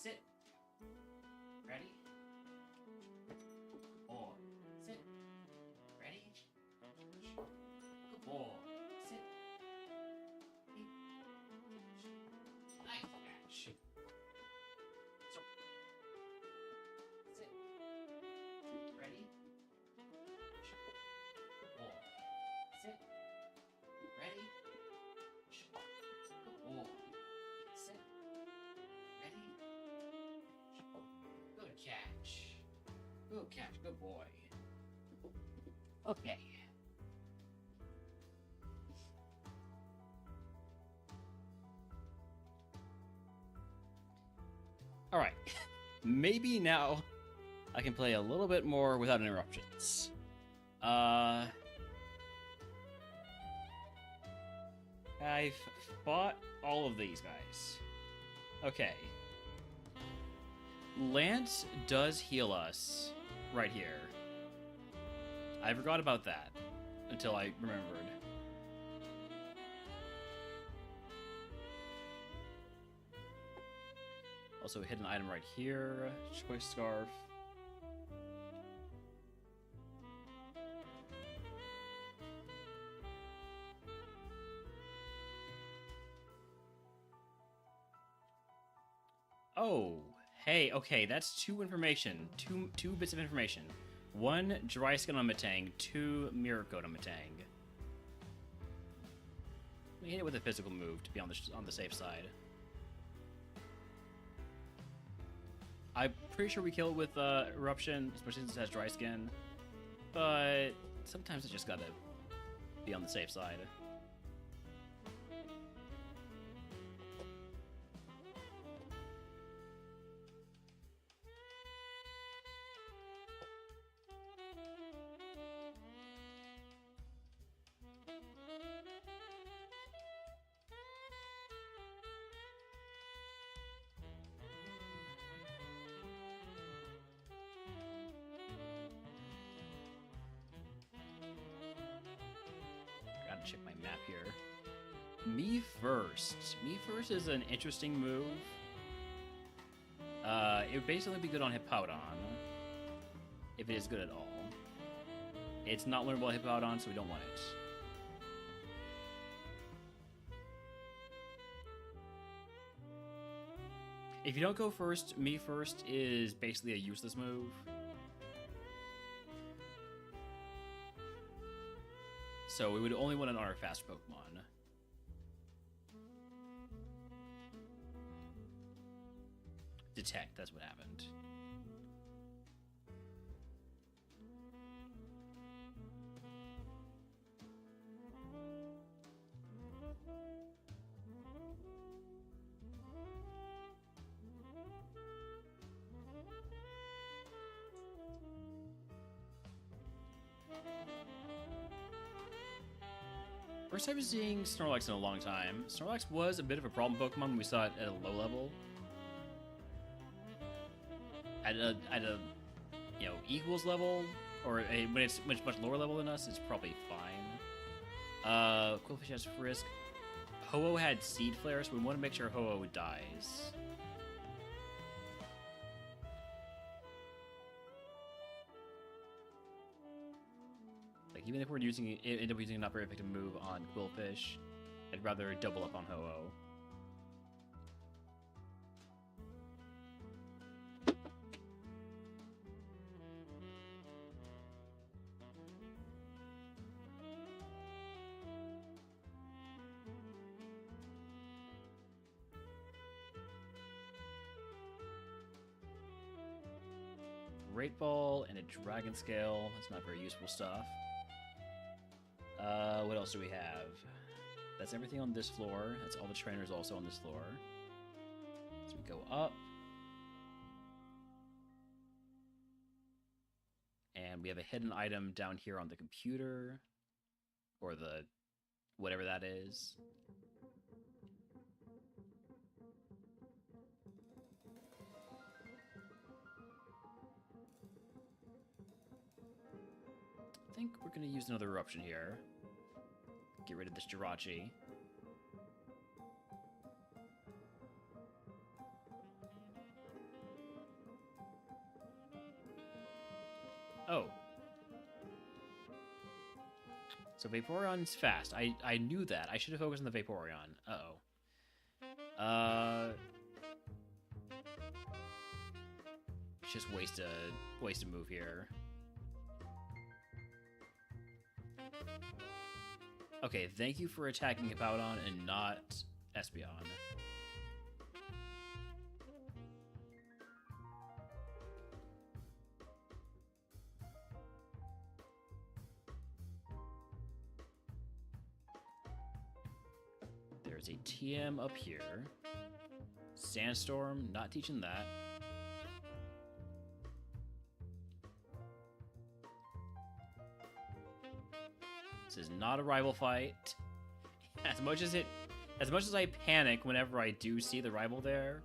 Sit. Ready? Boy. Sit. Ready? Good boy. Sit. Nice catch. So. Sit. Ready? Boy. Sit. Ready? Good boy. Sit. Ready? Good catch. Good catch. Good boy. Okay. All right. Maybe now I can play a little bit more without interruptions. I've fought all of these guys. Okay. Lance does heal us right here. I forgot about that until I remembered. Also, hidden item right here. Choice scarf. Oh, hey, okay, that's two bits of information. One, Dry Skin on Matang. Two, Mirror Coat on Matang. Let me hit it with a physical move to be on the safe side. I'm pretty sure we kill it with Eruption, especially since it has Dry Skin. But sometimes I just gotta be on the safe side. Gotta check my map here. Me First. Me First is an interesting move. It would basically be good on Hippowdon, if it is good at all. It's not learnable at Hippowdon, so we don't want it. If you don't go first, Me First is basically a useless move. So we would only want it on our fast Pokemon. Detect, that's what happened. First time seeing Snorlax in a long time. Snorlax was a bit of a problem Pokemon when we saw it at a low level. At a equals level, or when it's much lower level than us, it's probably fine. Quillfish has Frisk. Ho-Oh had Seed Flare, so we want to make sure Ho-Oh dies. Like, even if we're end up using a not very effective move on Quillfish, I'd rather double up on Ho-Oh. Great Ball and a Dragon Scale. That's not very useful stuff. What else do we have? That's everything on this floor. That's all the trainers also on this floor. So we go up. And we have a hidden item down here on the computer. Or the... whatever that is. I think we're going to use another Eruption here. Get rid of this Jirachi. Oh. So Vaporeon's fast. I knew that. I should have focused on the Vaporeon. Uh-oh. Just waste a move here. Okay, thank you for attacking Hippowdon and not Espeon. There's a TM up here. Sandstorm, not teaching that. This is not a rival fight. As much as I panic whenever I do see the rival there.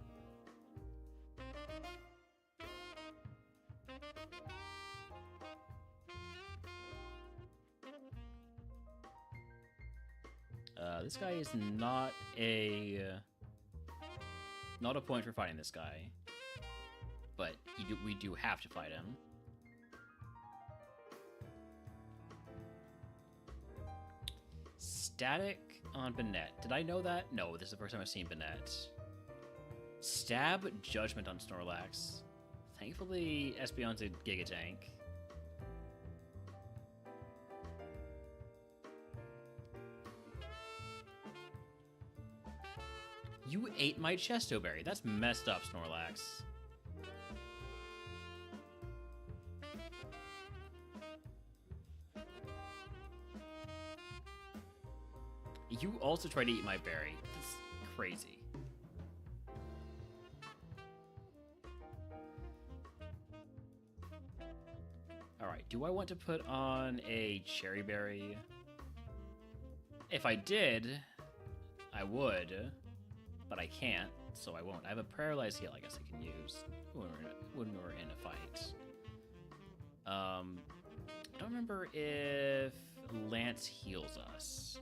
This guy is not a point for fighting this guy, but we do have to fight him. Static on Banette. Did I know that? No, this is the first time I've seen Banette. Stab Judgment on Snorlax. Thankfully, Espeon's a Giga Tank. You ate my Chesto Berry. That's messed up, Snorlax. You also tried to eat my berry. That's crazy. Alright, do I want to put on a Cherry Berry? If I did, I would. But I can't, so I won't. I have a Paralyzed Heal I guess I can use when we're in a fight. I don't remember if Lance heals us.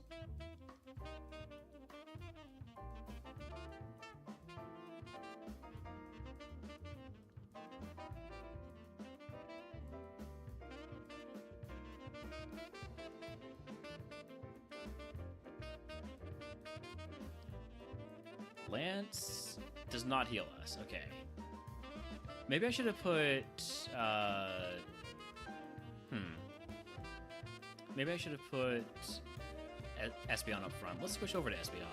Lance does not heal us. Okay. Maybe I should have put... Maybe I should have put Espeon up front. Let's switch over to Espeon.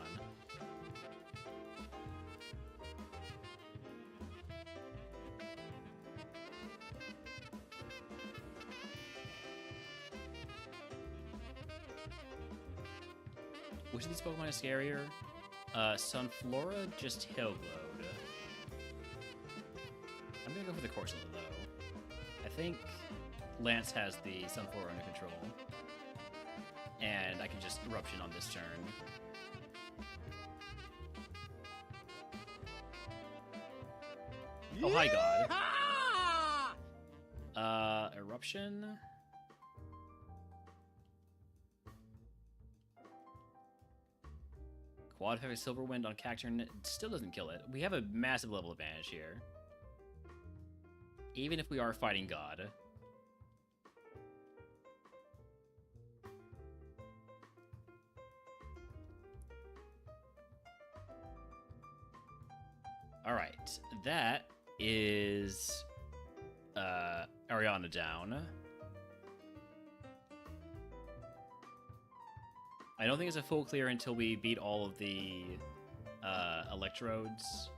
Which of these Pokemon is scarier? Sunflora, just Hill Glowed. I'm gonna go for the Corsola, though. I think Lance has the Sunflora under control. And I can just Eruption on this turn. Oh, hi, God. Eruption. Quad Effect Silver Wind on Cacturn still doesn't kill it. We have a massive level advantage here. Even if we are fighting God. Alright, that is Ariana down. I don't think it's a full clear until we beat all of the electrodes.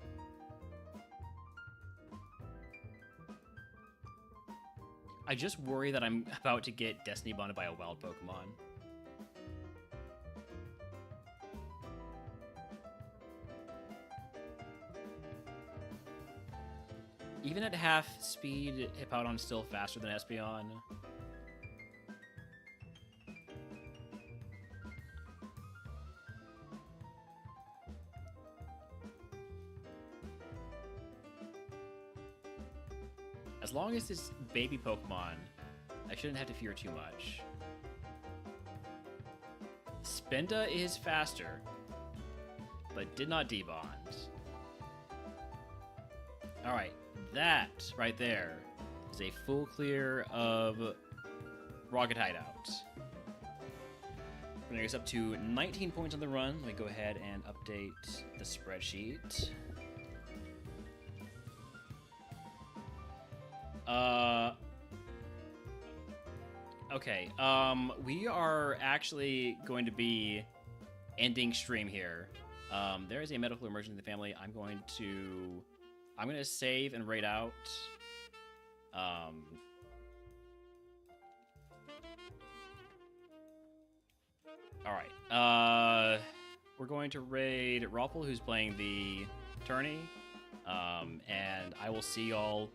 I just worry that I'm about to get Destiny bonded by a wild Pokemon. Even at half speed, Hippowdon's still faster than Espeon. As long as it's baby Pokemon, I shouldn't have to fear too much. Spinda is faster, but did not debond. Alright, that right there is a full clear of Rocket Hideout. Bringing us up to 19 points on the run. Let me go ahead and update the spreadsheet. Okay, we are actually going to be ending stream here. There is a medical emergency in the family. I'm going to save and raid out. All right. We're going to raid Raffle, who's playing the Tourney. And I will see y'all.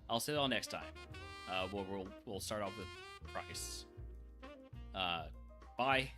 I'll see y'all next time. We'll start off with Price. Bye.